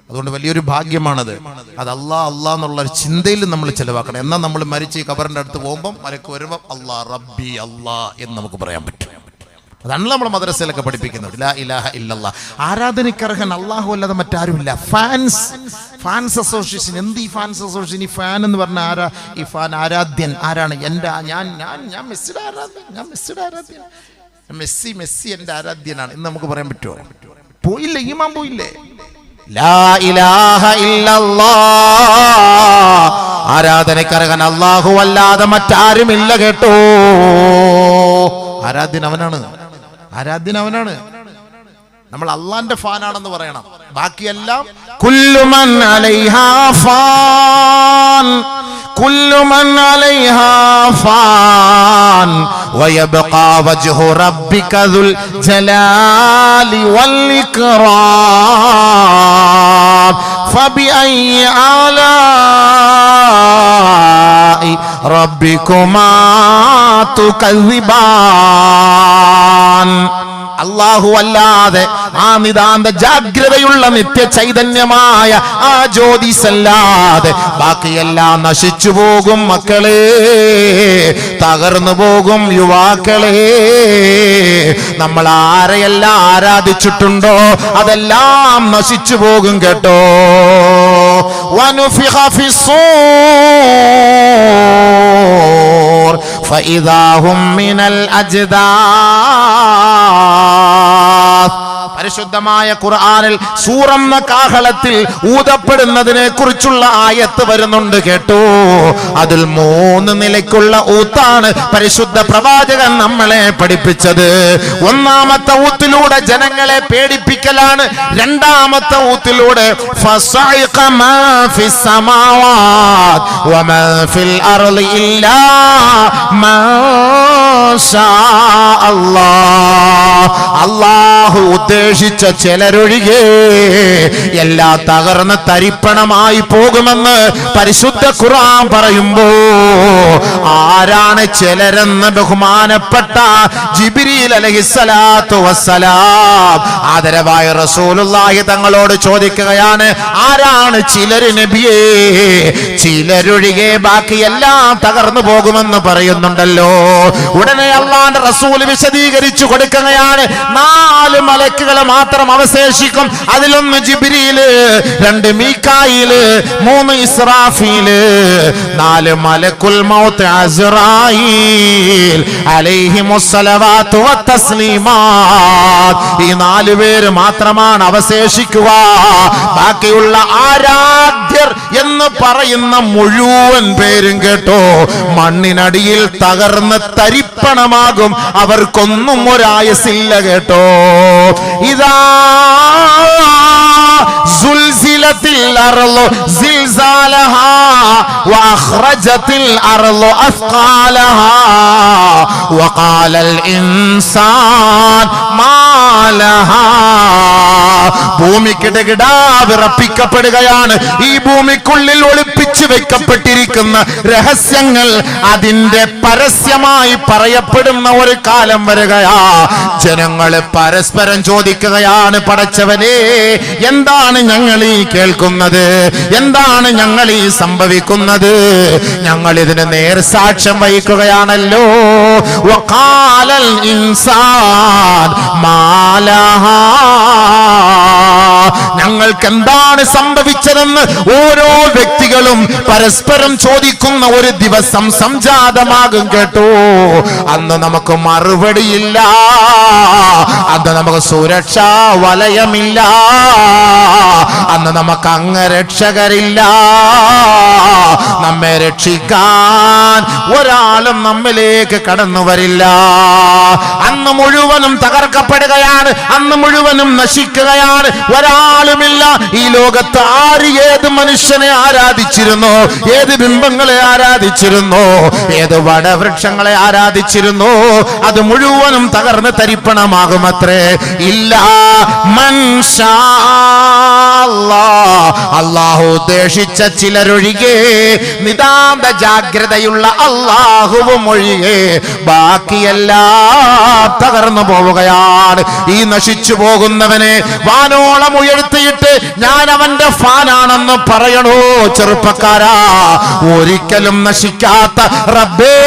അതുകൊണ്ട് വലിയൊരു ഭാഗ്യമാണത്. അത് അള്ളാഹ് എന്നുള്ള ചിന്തയിൽ നമ്മൾ ചെലവാക്കണം. എന്നാൽ നമ്മൾ മരിച്ച് ഈ ഖബറിന്റെ അടുത്ത് പോകുമ്പോൾ മലക്ക് വരുമ്പോൾ അള്ളാഹ് റബ്ബി അള്ളാഹ് എന്ന് നമുക്ക് പറയാൻ പറ്റും. അതാണ് നമ്മൾ മദ്രസയിലൊക്കെ പഠിപ്പിക്കുന്നത്. ലാ ഇലാഹ ഇല്ലല്ലാഹ്. ആരാധനയ്ക്കർഹൻ അള്ളാഹു അല്ലാതെ മറ്റാരുമില്ല. Fans association. എന്ത് ഈ ഫാൻസ് അസോസിയേഷൻ? ഈ ഫാൻ എന്ന് പറഞ്ഞ ആരാ? ഈ ഫാൻ ആരാധ്യൻ ആരാണ്? ഞാൻ മെസ്സിയുടെ ആരാധ്യൻ. മെസ്സി എന്റെ ആരാധ്യനാണ് എന്ന് നമുക്ക് പറയാൻ പറ്റുമോ? പോയില്ലേ? ഈമാൻ പോയില്ലേ? ലാ ഇലാഹ ഇല്ലല്ലാഹ്. ആരാധനയ്ക്കർഹൻ അല്ലാഹു അല്ലാതെ മറ്റാരുമില്ല കേട്ടോ. ആരാധ്യൻ അവനാണ്. നമ്മൾ അള്ളാന്റെ ഫാനാണെന്ന് പറയണം. ബാക്കിയെല്ലാം കുല്ലു മൻ അലൈഹാ ഫാൻ, കുല്ലു മൻ അലൈഹാ ഫാൻ വയബ്ഖാ വജ്ഹു റബ്ബിക ദുൽ ജലാലി വൽ ഇക്റാം ഫബിഅയ്യി ആലാഇ റബ്ബികുമാ തുകദ്ദിബാൻ. അല്ലാഹു അല്ലാതെ ആ നിതാന്ത ജാഗ്രതയുള്ള നിത്യ ചൈതന്യമായ ആ ജ്യോതിസല്ലാതെ ബാക്കിയെല്ലാം നശിച്ചു പോകും മക്കളെ, തകർന്നു പോകും യുവാക്കളെ. നമ്മൾ ആരെയെല്ലാം ആരാധിച്ചിട്ടുണ്ടോ അതെല്ലാം നശിച്ചു പോകും കേട്ടോ. വനുഫിഖ ഫിസ്സൂർ ഫഇദാ ഹും മിനൽ അജ്ദാദ്. പരിശുദ്ധമായ ഖുർആനിൽ സൂറെന്ന കാഹളത്തിൽ ഊതപ്പെടുന്നതിനെ കുറിച്ചുള്ള ആയത്ത് വരുന്നുണ്ട് കേട്ടോ. അതിൽ 3 നിലയ്ക്കുള്ള ഊത്താണ് പരിശുദ്ധ പ്രവാചകൻ നമ്മളെ പഠിപ്പിച്ചത്. ഒന്നാമത്തെ ഊത്തിലൂടെ ജനങ്ങളെ പേടിപ്പിക്കലാണ്. രണ്ടാമത്തെ ഊത്തിലൂടെ ഫസഇഖ മാ ഫിസ് സമാവാത് വമാ ഫിൽ അർളി ഇല്ലാ മാ ഷാ അല്ലാഹ്. അല്ലാഹു ഉദ്ദേശിച്ച ചിലരൊഴികെ എല്ലാ തകർന്ന് തരിപ്പണമായി പോകുമെന്ന് പരിശുദ്ധ ഖുർആൻ പറയുമ്പോ ആരാണ് ചിലരെന്ന് ബഹുമാനപ്പെട്ട ജിബ്രീൽ അലൈഹിസ്സലാത്തു വസ്സലാം ആദരവായ റസൂലുള്ളാഹി തങ്ങളോട് ചോദിക്കുകയാണ്, ആരാണ് ചിലര് നബിയേ? ചിലരൊഴികെ ബാക്കി എല്ലാം തകർന്നു പോകുമെന്ന് പറയുന്നുണ്ടല്ലോ. ഉടനെ അല്ലാഹുവിന്റെ റസൂൽ വിശദീകരിച്ചു കൊടുക്കുകയാണ്, 4 മലക്കുകളെ മാത്രം അവശേഷിക്കും. അതിലൊന്ന് ജിബ്രീല്, 2 മീകായില്, 3 ഇസ്രാഫീല്, 4 മലക്കുൽ മൗത്ത് അസ്റായീൽ അലൈഹിമുസ്സലവാത്തു വത്തസ്ലീമാത്ത്. ഈ 4 പേര് മാത്രമാണ് അവശേഷിക്കുക. ബാക്കിയുള്ള ആരാധ്യർ എന്ന് പറയുന്ന മുഴുവൻ പേരും കേട്ടോ മണ്ണിനടിയിൽ തകർന്ന് തരിപ്പണമാകും. അവർക്കൊന്നും ഒരായസില്ല കേട്ടോ. ഇതാ സുൽസിലത്തിൽ അർളു സിൽസാലഹാ വഅഖ്റജത്തിൽ അർളു അസ്ഖാലഹാ വഖാലൽ ഇൻസാൻ മാലഹാ. ഭൂമി കിടകിടാ വിറപ്പിക്കപ്പെടുകയാണ്. ഈ ഭൂമിക്കുള്ളിൽ ഒളിപ്പിച്ചു വെക്കപ്പെട്ടിരിക്കുന്ന രഹസ്യങ്ങൾ അതിന്റെ പരസ്യമായി പറയപ്പെടുന്ന ഒരു കാലം വരികയാ. ജനങ്ങൾ പരസ്പരം ചോദിക്കുകയാണ്, പടച്ചവനെ എന്താണ് ഞങ്ങൾ ഈ കേൾക്കുന്നത്? എന്താണ് ഞങ്ങൾ ഈ സംഭവിക്കുന്നത്? ഞങ്ങൾ ഇതിന് നേർസാക്ഷ്യം വഹിക്കുകയാണല്ലോ. വഖാലൽ ഇൻസാൻ മാലഹാ. ഞങ്ങൾക്ക് എന്താണ് സംഭവിച്ചതെന്ന് ഓരോ വ്യക്തികളും പരസ്പരം ചോദിക്കുന്ന ഒരു ദിവസം സംജാതമാകും കേട്ടോ. അന്ന് നമുക്ക് മറുപടിയില്ല, അന്ന് നമുക്ക് സുരക്ഷാ വലയമില്ല, അന്ന് നമുക്ക് അങ്ങ് രക്ഷകരില്ല. നമ്മെ രക്ഷിക്കാൻ ഒരാളും നമ്മിലേക്ക് കടന്നു വരില്ല. അന്ന് മുഴുവനും തകർക്കപ്പെടുകയാണ്, അന്ന് മുഴുവനും നശിക്കുകയാണ്. ഒരാളുമില്ല ഈ ലോകത്ത്. ആര് ഏത് മനുഷ്യനെ ആരാധിച്ചിരുന്നോ, ഏത് ബിംബങ്ങളെ ആരാധിച്ചിരുന്നോ, ഏത് വടവൃക്ഷങ്ങളെ ആരാധിച്ചിരുന്നോ, അത് മുഴുവനും തകർന്ന് തരിപ്പണമാകുമത്രേ. ഇല്ല മൻഷാ അല്ലാഹു ഉദ്ദേശിച്ച ചിലരൊഴികെ, നിതാന്ത ജാഗ്രതയുള്ള അല്ലാഹുവും ഒഴികെ ബാക്കിയെല്ലാം തകർന്നു പോവുകയാണ്. ഈ നശിച്ചു പോകുന്നവനെ വാനോളം ഉയർത്തിയിട്ട് ഞാൻ അവന്റെ ഫാനാണെന്ന് പറയണോ ചെറുപ്പക്കാരാ? ഒരിക്കലും നശിക്കാത്ത റബ്ബേ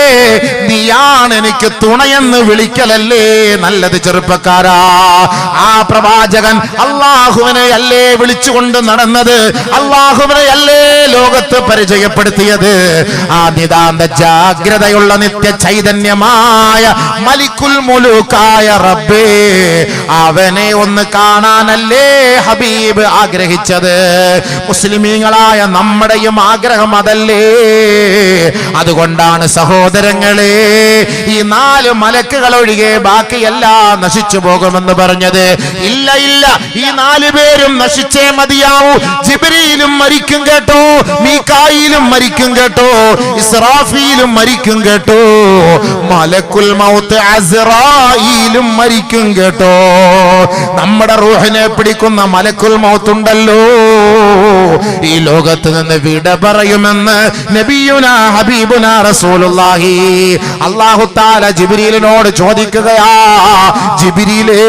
നീയാണ് എനിക്ക് തുണയെന്ന് വിളിക്കലല്ലേ നല്ലത് ചെറുപ്പക്കാരാ. ആ പ്രവാചകൻ അല്ലാഹുവിനെ അല്ലേ വിളിച്ചുകൊണ്ട് നടന്നത്, അല്ലാഹുവിനെ അല്ലേ ലോകത്ത് പരിചയപ്പെടുത്തിയത്. ആ നിതാന്ത ജാഗ്രതയുള്ള നിത്യ ചൈതന്യമായ മലിക്കുൽ മുലൂക്കായ റബ്ബേ, അവനെ ഒന്ന് കാണാനല്ലേ ഹബീബ് ആഗ്രഹിച്ചത്. മുസ്ലിമീങ്ങളായ നമ്മുടെയും ആഗ്രഹം അതല്ലേ? അതുകൊണ്ടാണ് സഹോദരങ്ങളെ ഈ 4 മലക്കുകൾ ഒഴികെ ബാക്കിയെല്ലാം നശിച്ചു പോകുമെന്ന് പറഞ്ഞത്. ഇല്ല ഇല്ല, ഈ 4 പേരും നശിച്ചേ മതിയാവൂ. ജിബ്രീലും മരിക്കും കേട്ടോ, മീകായിലും മരിക്കും കേട്ടോ, ഇസ്രാഫീലും മരിക്കും കേട്ടോ, മലക്കുൽ മൗത്ത് അസ്റായീലും മരിക്കും കേട്ടോ. നമ്മുടെ റൂഹിനെ പിടിക്കുന്ന മലക്കുൽ മൗത്ത് ഉണ്ടല്ലോ, ഈ ലോകത്ത് നിന്ന് വിട പറയുമെന്ന് നബിയുനാ ഹബീബുനാ റസൂലുള്ളാഹി. അല്ലാഹു തആല ജിബ്രീലിനോട് ചോദിക്കുകയാ, ജിബ്രീലേ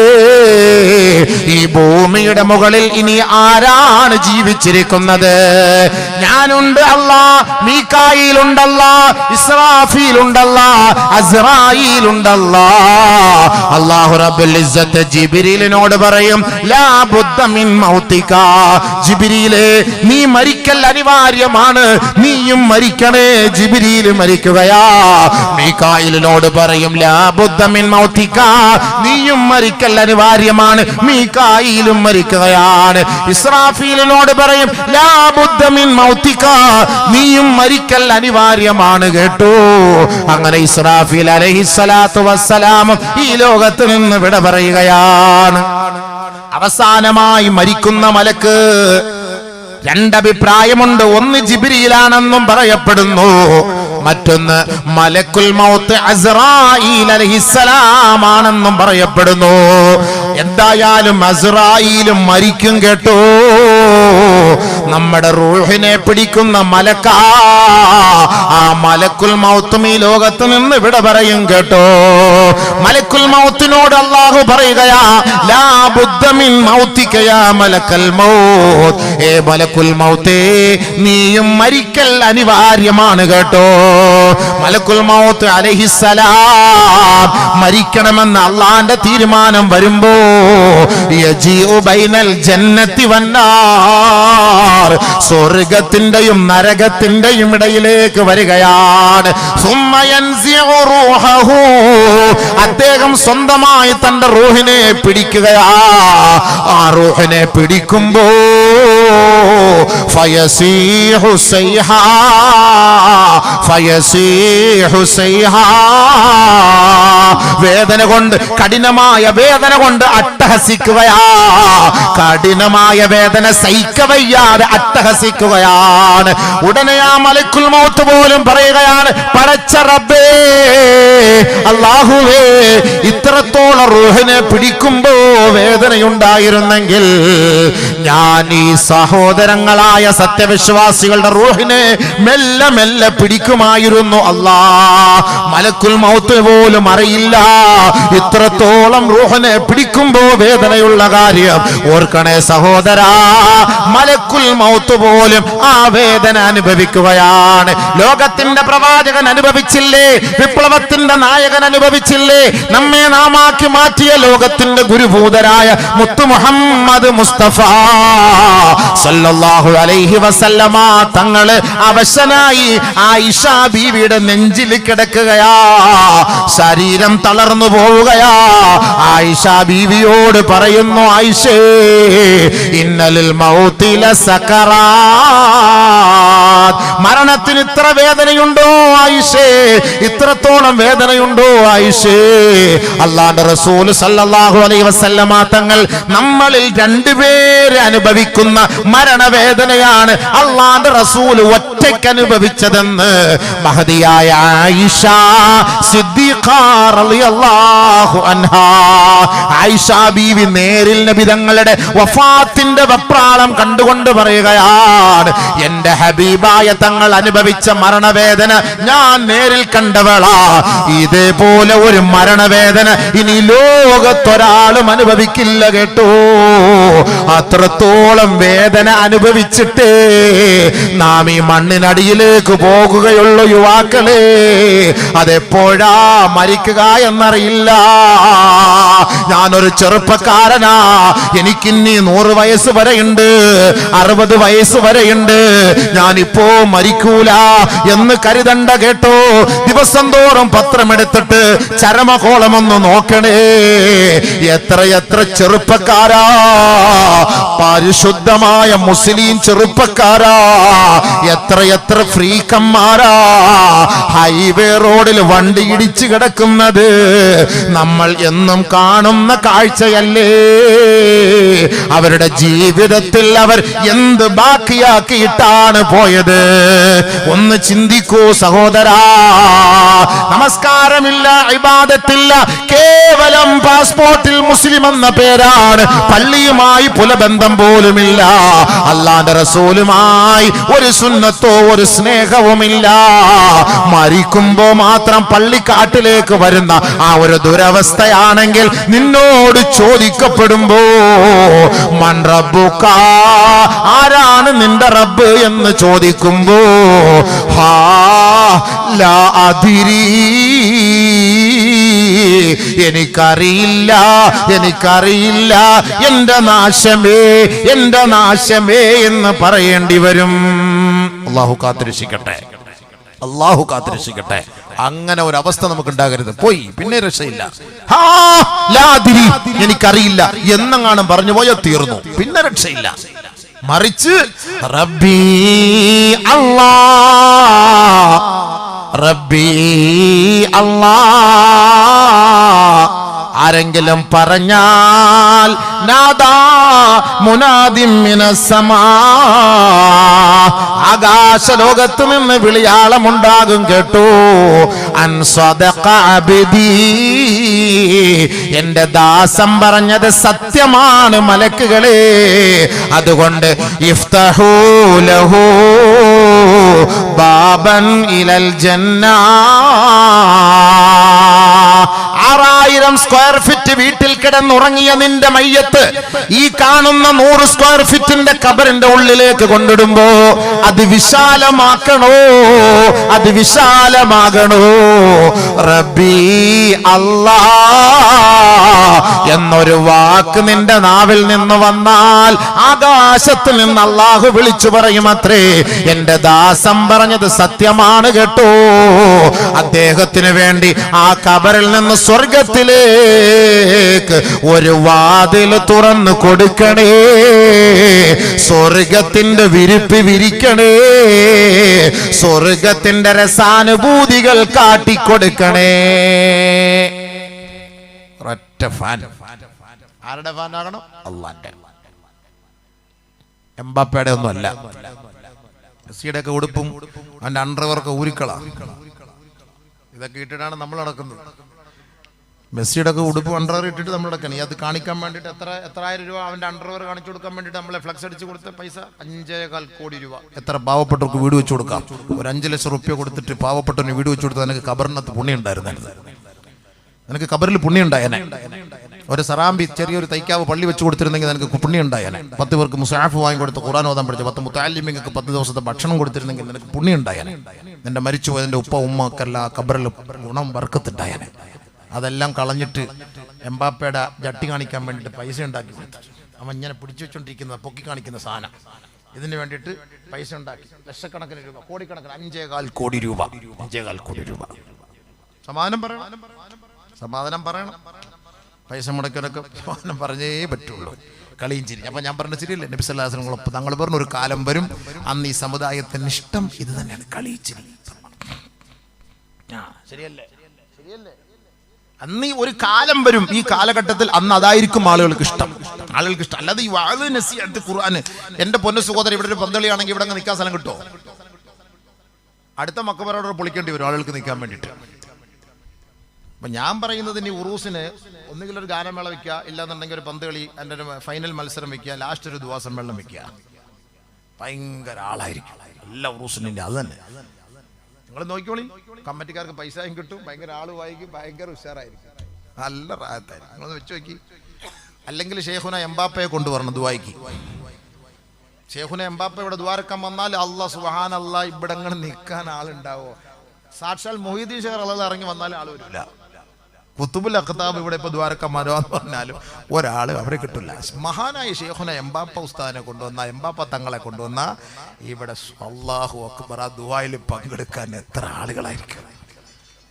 ഈ ഭൂമിയുടെ മുകളിൽ ഇനി ആരാണ് ജീവിച്ചിരിക്കുന്നത്? ഞാനുണ്ട് അല്ലാ, മീകായിലുണ്ടല്ലാ, ഇസ്രാഫീലുണ്ടല്ലാ, അസ്റായീലുണ്ടല്ലാ. അല്ലാഹു റബ്ബുൽ ഇസ്സത്ത് ജിബ്രീലിനോട് പറയും, ലാ ബുദ്ദ മിൻ മൗതിക. ജിബ്രീലേ നീ മരിക്കൽ അനിവാര്യമാണ്, നീയും മരിക്കണേ. ജിബ്രീൽ മരിക്കുകയാ. മീകായിലിനോട് പറയും, ലാ ബുദ്ദ മിൻ മൗതിക, നീയും മരിക്കൽ അനിവാര്യമാണ്, മീകായിലും മരിക്കുകയാണ്. ഇസ്രാഫീലിനോട് പറയും, ലാ ബുദ്ദ മിൻ മൗതിക, നീയും മരിക്കൽ അനിവാര്യമാണ് കേട്ടോ. അങ്ങനെ ഇസ്രാഫീൽ അലൈഹിസ്സലാത്തു വസ്സലാം ഈ ലോകത്ത് നിന്ന് വിട പറയുകയാണ്. അവസാനമായി മരിക്കുന്ന മലക്ക് രണ്ടഭിപ്രായമുണ്ട്. ഒന്ന് ജിബ്രീലാണെന്നും പറയപ്പെടുന്നു, മറ്റൊന്ന് മലക്കുൽ മൗത്ത് അസ്റായീൽ അലൈഹിസ്സലാം ആണെന്നും പറയപ്പെടുന്നു. എന്തായാലും അസ്റായീലും മരിക്കും കേട്ടോ. നമ്മുടെ റൂഹിനെ പിടിക്കുന്ന മലക്ക, ആ മലക്കുൽ മൗത്തും ഈ ലോകത്ത് നിന്ന് വിട പറയും കേട്ടോ. മലക്കുൽ മൗത്തിനോട് അല്ലാഹു പറയുകയാ, ലാ ബുദ്ദ മിൻ മൗതിക യാ മലക്കൽ മൗത്ത്. ഏ മലക്കുൽ മൗത്തേ നീയും മരിക്കൽ അനിവാര്യമാണ് കേട്ടോ. മലക്കുൽ മൗത്ത് അലൈഹിസ്സലാം മരിക്കണമെന്ന് അള്ളാന്റെ തീരുമാനം വരുമ്പോ യജീഉ ബൈനൽ ജന്നത്തി വന്നാർ, സ്വർഗത്തിന്റെയും നരകത്തിന്റെയും ഇടയിലേക്ക് വരികയാണ്. സുമ്മ യൻസിഉ റൂഹഹു, അദ്ദേഹം സ്വന്തമായി തന്റെ റൂഹിനെ പിടിക്കുകയാ. ആ റൂഹിനെ പിടിക്കുമ്പോ ഫയസീഹു സൈഹാ, ഫയസീഹു സൈഹാ, വേദന കൊണ്ട്, കഠിനമായ വേദന കൊണ്ട് അട്ടഹസിക്കുകയാ. കഠിനമായ വേദന സഹിക്കവയ്യാതെ അട്ടഹസിക്കുകയാണ്. ഉടനെ ആ മലക്കുൽ മൗത്ത് പോലും പറയുകയാണ്, പടച്ച റബ്ബേ അല്ലാഹുവേ, ഇത്രത്തോളം റൂഹിനെ പിടിക്കുമ്പോ വേദനയുണ്ടായിരുന്നെങ്കിൽ ഞാൻ ഈ സഹോദരങ്ങളായ സത്യവിശ്വാസികളുടെ റൂഹിനെ മെല്ലെ മെല്ലെ പിടിക്കുമായിരുന്നു. അല്ലാ, മലക്കുൽ മൗത്ത് പോലും അറിയില്ല ഇത്രത്തോളം റൂഹിനെ പിടിക്കുമ്പോ വേദനയുള്ള കാര്യം. ഓർക്കണേ സഹോദരാ, മലക്കുൽ മൗത്ത് പോലും ആ വേദന അനുഭവിക്കുകയാണ്. ലോകത്തിന്റെ പ്രവാചകൻ അനുഭവിച്ചില്ലേ? വിപ്ലവത്തിന്റെ നായകൻ അനുഭവിച്ചില്ലേ? നമ്മെ നാമാക്കി മാറ്റിയ ലോകത്തിന്റെ ഗുരുഭൂതരായ മുത്തു മുഹമ്മദ് മുസ്തഫ സല്ലല്ലാഹു സല്ലല്ലാഹു അലൈഹി വസല്ലമ തങ്ങള് അവശനായി ആയിഷ ബീവിയുടെ നെഞ്ചിൽ കിടക്കുകയാ. ശരീരം തളർന്നു പോവുകയാ. ആയിഷ ബീവിയോട് പറയുന്നു, ആയിഷേ ഇന്നലിൽ മൗതി ലസകറാത്ത്, മരണത്തിന് ഇത്ര വേദനയുണ്ടോ ആയിഷേ? ഇത്രത്തോളം വേദനയുണ്ടോ ആയിഷേ? അല്ലാഹുവിന്റെ റസൂൽ സല്ലല്ലാഹു അലൈഹി വസല്ലമ തങ്ങൾ നമ്മളിൽ രണ്ടുപേരെ അനുഭവിക്കുന്ന മരണവേദനയാണ് അല്ലാഹുവിന്റെ റസൂൽ ഒറ്റയ്ക്ക് അനുഭവിച്ചതെന്ന് മഹദിയായ ആയിഷ സിദ്ദീഖ റളിയല്ലാഹു അൻഹാ, ആയിഷ ബീവി നേരിൽ നബി തങ്ങളുടെ വഫാത്തിന്റെ വെപ്രാളം കണ്ടുകൊണ്ട് പറയുകയാണ്, എന്റെ ഹബീബായ തങ്ങൾ അനുഭവിച്ച മരണവേദന ഞാൻ നേരിൽ കണ്ടവളാ. ഇതേപോലെ ഒരു മരണവേദന ഇനി ലോകത്തൊരാളും അനുഭവിക്കില്ല കേട്ടോ. അത്രത്തോളം വേദന അനുഭവിച്ചിട്ടേ നാം ഈ മണ്ണിനടിയിലേക്ക് പോകുകയുള്ളൂ യുവാക്കളെ. അതെപ്പോഴാ മരിക്കുക എന്നറിയില്ല. ഞാനൊരു ചെറുപ്പക്കാരനാ, എനിക്കിന്നി 100 വയസ്സ് വരെയുണ്ട്, 60 വയസ്സ് വരെയുണ്ട്. ഞാനിപ്പോ മരിക്കൂല എന്ന് കരുതണ്ട കേട്ടോ. ദിവസം തോറും പത്രമെടുത്തിട്ട് ചരമകോളമൊന്ന് നോക്കണേ. എത്ര ചെറുപ്പക്കാരാ, പരിശുദ്ധമായ മുസ്ലിം ചെറുപ്പക്കാരാ, എത്ര ഫ്രീക്കന്മാരാ ഹൈവേ റോഡിൽ വണ്ടി ഇടിച്ചു കിടക്കുന്നത് നമ്മൾ എന്നും കാണുന്ന കാഴ്ചയല്ലേ. അവരുടെ ജീവിതത്തിൽ അവർ എന്ത് ബാക്കിയാക്കിയിട്ടാണ് പോയത്? ഒന്ന് ചിന്തിക്കൂ സഹോദരാ. നമസ്കാരമില്ല, ഇബാദത്തില്ല, കേവലം പാസ്പോർട്ടിൽ മുസ്ലിം എന്ന പേരാണ്, പള്ളിയുമായി പുലബന്ധം പോലുമില്ല, അല്ലാഹുവിന്റെ റസൂലുമായി ഒരു സുന്നത്തോ ഒരു സ്നേഹവുമില്ല. മരിക്കുമ്പോ മാത്രം പള്ളിക്കാട്ടിലേക്ക് വരുന്ന ആ ഒരു ദുരവസ്ഥയാണെങ്കിൽ നിന്നോട് ചോദിക്കപ്പെടുമ്പോ മൻ റബ്ബുക, ആരാണ് നിന്റെ റബ്ബ് എന്ന് ചോദിക്കുമ്പോ ഹാ ലാ അദ്രി, എനിക്കറിയില്ല എന്റെ നാശമേ എന്ന് പറയേണ്ടി വരും. അല്ലാഹു കാത്തിരക്ഷിക്കട്ടെ, അല്ലാഹു കാത്തിരക്ഷിക്കട്ടെ. അങ്ങനെ ഒരു അവസ്ഥ നമുക്ക് ഉണ്ടാകരുത്. പോയി പിന്നെ രക്ഷയില്ല. എനിക്കറിയില്ല എന്നെങ്ങാനും പറഞ്ഞു പോയാൽ തീർന്നു, പിന്നെ രക്ഷയില്ല. മറിച്ച് റബ്ബി അല്ലാ, റബ്ബി അല്ലാ ആരെങ്കിലും പറഞ്ഞാൽ നാദാ മുനാദിം മിനസ്സമാ, ആകാശലോകത്ത് നിന്ന് വിളിയാളമുണ്ടാകും കേട്ടോ. അൻ സദഖ അബ്ദി, എന്റെ ദാസം പറഞ്ഞത് സത്യമാണ് മലക്കുകളെ. അതുകൊണ്ട് ഇഫ്തഹൂ ലഹു ബാബൻ ഇലൽ ജന്ന. 6000 സ്ക്വയർ ഫീറ്റ് വീട്ടിൽ കിടന്നുറങ്ങിയ നിന്റെ മയ്യത്ത് ഈ കാണുന്ന 100 സ്ക്വയർ ഫീറ്റിന്റെ ഖബറിന്റെ ഉള്ളിലേക്ക് കൊണ്ടിടുമ്പോ അത് വിശാലമാക്കണോ, അത് വിശാലമാകണോ. റബ്ബി അല്ലാ എന്നൊരു വാക്ക് നിന്റെ നാവിൽ നിന്ന് വന്നാൽ ആകാശത്ത് നിന്ന് അല്ലാഹു വിളിച്ചു പറയും അത്രേ, എന്റെ ദാസം പറഞ്ഞത് സത്യമാണ് കേട്ടോ. അദ്ദേഹത്തിന് വേണ്ടി ആ ഖബറിൽ നിന്ന് സ്വർഗത്തിലേക്ക് ഒരു വാതിൽ തുറന്നു കൊടുക്കണേ, സ്വർഗത്തിന്റെ വിരിപ്പ് വിരിക്കണേ, സ്വർഗത്തിന്റെ രസാനുഭൂതികൾ കാട്ടിക്കൊടുക്കണേ. ഒറ്റ ഫാൻ. ആരുടെ ഫാൻ ആകണം? അല്ലാഹുവിന്റെ. എംബാപ്പയുടെ ഒന്നും അല്ല. മെസ്സിയുടെ ഒക്കെ ഉടുപ്പും അവന്റെ അണ്ടർവെയറൊക്കെ ഊരിക്കളാ. ഇതൊക്കെ ഇട്ടിട്ടാണ് നമ്മൾ നടക്കുന്നത്. മെസ്സിയുടെ ഒക്കെ ഉടുപ്പ് അണ്ടർവെയർ ഇട്ടിട്ട് നമ്മൾ നടക്കണം. അത് കാണിക്കാൻ വേണ്ടിയിട്ട് എത്ര ആയിരം രൂപ അവന്റെ അണ്ടർവെയർ കാണിച്ചു കൊടുക്കാൻ വേണ്ടിയിട്ട് നമ്മളെ ഫ്ലക്സ് അടിച്ച് കൊടുത്ത പൈസ 5.25 കോടി രൂപ. എത്ര പാവപ്പെട്ടവർക്ക് വീട് വെച്ച് കൊടുക്കാം? ഒരു 5 ലക്ഷം റുപ്യ കൊടുത്തിട്ട് പാവപ്പെട്ടവന് വീട് വെച്ച് കൊടുത്താൽ നിനക്ക് ഖബറിനകത്ത് പുണ്യം ഉണ്ടായിരുന്നു. നിനക്ക് ഖബറിൽ പുണ്യം ഉണ്ടായേനെ. ഒരു സറാമ്പി ചെറിയൊരു തൈക്കാവ് പള്ളി വെച്ച് കൊടുത്തിരുന്നെങ്കിൽ നിനക്ക് പുണ്യം ഉണ്ടായേനെ. 10 പേർക്ക് മുസാഫ് വാങ്ങി കൊടുത്ത് ഖുർആൻ ഓതാൻ പഠിച്ച 10 മുത്തഅല്ലിമീങ്ങൾക്ക് 10 ദിവസത്തെ ഭക്ഷണം കൊടുത്തിരുന്നെങ്കിൽ നിനക്ക് പുണ്യം ഉണ്ടായേനെ. നിന്റെ മരിച്ചുപോയതിന്റെ ഉപ്പ ഉമ്മക്കെല്ലാം ഖബറിൽ ഗുണം ബർക്കത്തുണ്ടായേനെ. അതെല്ലാം കളഞ്ഞിട്ട് എംബാപ്പയുടെ ജട്ടി കാണിക്കാൻ വേണ്ടിയിട്ട് പൈസ ഉണ്ടാക്കി കൊടുത്തു. അവൻ ഇങ്ങനെ പിടിച്ചു വെച്ചോണ്ടിരിക്കുന്ന പൊക്കി കാണിക്കുന്ന സാധനം ഇതിന് വേണ്ടിയിട്ട് പൈസ ഉണ്ടാക്കി ലക്ഷക്കണക്കിന് രൂപ, കോടിക്കണക്കിന്, 5,4 കോടി രൂപ, 5,4 കോടി രൂപ. സമാധാനം പറയണം. പൈസ മുടക്കിയവരൊക്കെ സമാധാനം പറഞ്ഞേ പറ്റുള്ളൂ. കളിയും ചിരി. അപ്പൊ ഞാൻ പറഞ്ഞ ശരിയല്ലേ, നബി സല്ലല്ലാഹു അലൈഹി വസല്ലം തങ്ങൾ പറഞ്ഞ ഒരു കാലം വരും, അന്ന് ഈ സമുദായത്തിന് ഇഷ്ടം ഇത് തന്നെയാണ്, കളിയും ചിരി. ശരിയല്ലേ? അന്ന് ഒരു കാലം വരും, ഈ കാലഘട്ടത്തിൽ അന്ന് അതായിരിക്കും ആളുകൾക്ക് ഇഷ്ടം. അല്ലാതെ ഈ വഅദ് നസീഹത്ത് ഖുർആൻ, എന്റെ പൊന്നു സഹോദരൻ, ഇവിടെ ഒരു പന്തളിയാണെങ്കിൽ ഇവിടെ നിൽക്കാൻ സ്ഥലം കിട്ടുമോ? അടുത്ത മക്കബറോട് പൊളിക്കേണ്ടി വരും ആളുകൾക്ക് നിൽക്കാൻ വേണ്ടിയിട്ട്. അപ്പൊ ഞാൻ പറയുന്നത്, ഇനി ഉറൂസിന് ഒന്നുകിൽ ഒരു ഗാനമേള വെക്കുക, ഇല്ലാന്നുണ്ടെങ്കിൽ ഒരു പന്തളി, എൻ്റെ ഒരു ഫൈനൽ മത്സരം വെക്കുക, ലാസ്റ്റ് ഒരു ദുആ സമ്മേളനം വെക്കുക. ഭയങ്കര ആളായിരിക്കും എല്ലാ ഉറൂസിനില്ല. അത് തന്നെ നിങ്ങൾ നോക്കിക്കോളി, കമ്മിറ്റിക്കാർക്ക് പൈസയും കിട്ടും, ഭയങ്കര ആള് വായിക്കും, ഭയങ്കര ഉഷാറായിരിക്കും, നല്ല റാഹത്തായിരിക്കും. നിങ്ങളൊന്ന് വെച്ച് നോക്കി. അല്ലെങ്കിൽ ഷെയ്ഖുന എംബാപ്പയെ കൊണ്ടുവരണം ദുആയ്ക്ക്. ഷെയ്ഖുന എംബാപ്പ ഇവിടെ ദ്വാരക്കാൻ വന്നാൽ അല്ലാഹ് സുബ്ഹാനല്ലാഹ് ഇവിടെ അങ്ങനെ നിൽക്കാൻ ആളുണ്ടാവോ? സാക്ഷാൽ മൊഹീദ്ദീൻ ഷേഖ് റളിയല്ലാഹു ഇറങ്ങി വന്നാലും ആൾ വരില്ല. കുത്തുബുൽ അഖ്താബ് ഇവിടെ ഇപ്പൊ ദ്വാരക്കാൻ വരാന്ന് പറഞ്ഞാലും ഒരാൾ അവിടെ കിട്ടില്ല. മഹാനായ ഷെയ്ഖുന എംബാപ്പ ഉസ്താദിനെ കൊണ്ടുവന്ന, എംബാപ്പ തങ്ങളെ കൊണ്ടുവന്ന ഇവിടെ അല്ലാഹു അക്ബർ ആ ദുആയിൽ പങ്കെടുക്കാൻ എത്ര ആളുകളായിരിക്കും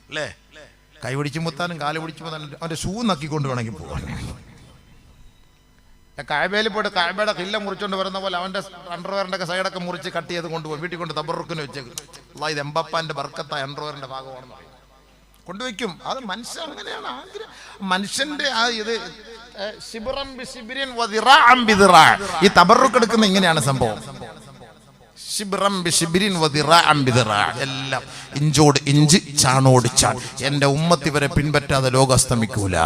അല്ലേ? കൈ പിടിച്ചു മുത്താനും കാല് പിടിച്ചു മുത്താനും അവന്റെ ഷൂ നക്കിക്കൊണ്ട് വേണമെങ്കിൽ പോകാൻ. കഅബയിൽ പോയിട്ട് കഅബയുടെ ഖില്ല മുറിച്ചുകൊണ്ട് വരുന്ന പോലെ അവന്റെ അണ്ടർവെയറിന്റെ ഒക്കെ സൈഡൊക്കെ മുറിച്ച് കട്ട് ചെയ്ത് കൊണ്ടുപോകും, വീട്ടിൽ കൊണ്ട് തബറുക്കിന് വെച്ചേക്കും. അല്ലാഹ് ഇത് എംബാപ്പാന്റെ ബർക്കത്തായ അണ്ടർവെയറിന്റെ ഭാഗമാണെന്ന് പറയും, കൊണ്ടുവയ്ക്കും. അത് മനുഷ്യൻ അങ്ങനെയാണ് ആഗ്രഹം. മനുഷ്യന്റെ ആ ഇത് ഈ തബറുക്ക് എടുക്കുന്ന ഇങ്ങനെയാണ് സംഭവം. എല്ലാം ഇഞ്ചോട് ഇഞ്ച്, ചാണോട് ചാൺ. എന്റെ ഉമ്മത്ത് ഇവരെ പിൻപറ്റാതെ ലോകം അസ്തമിക്കൂല.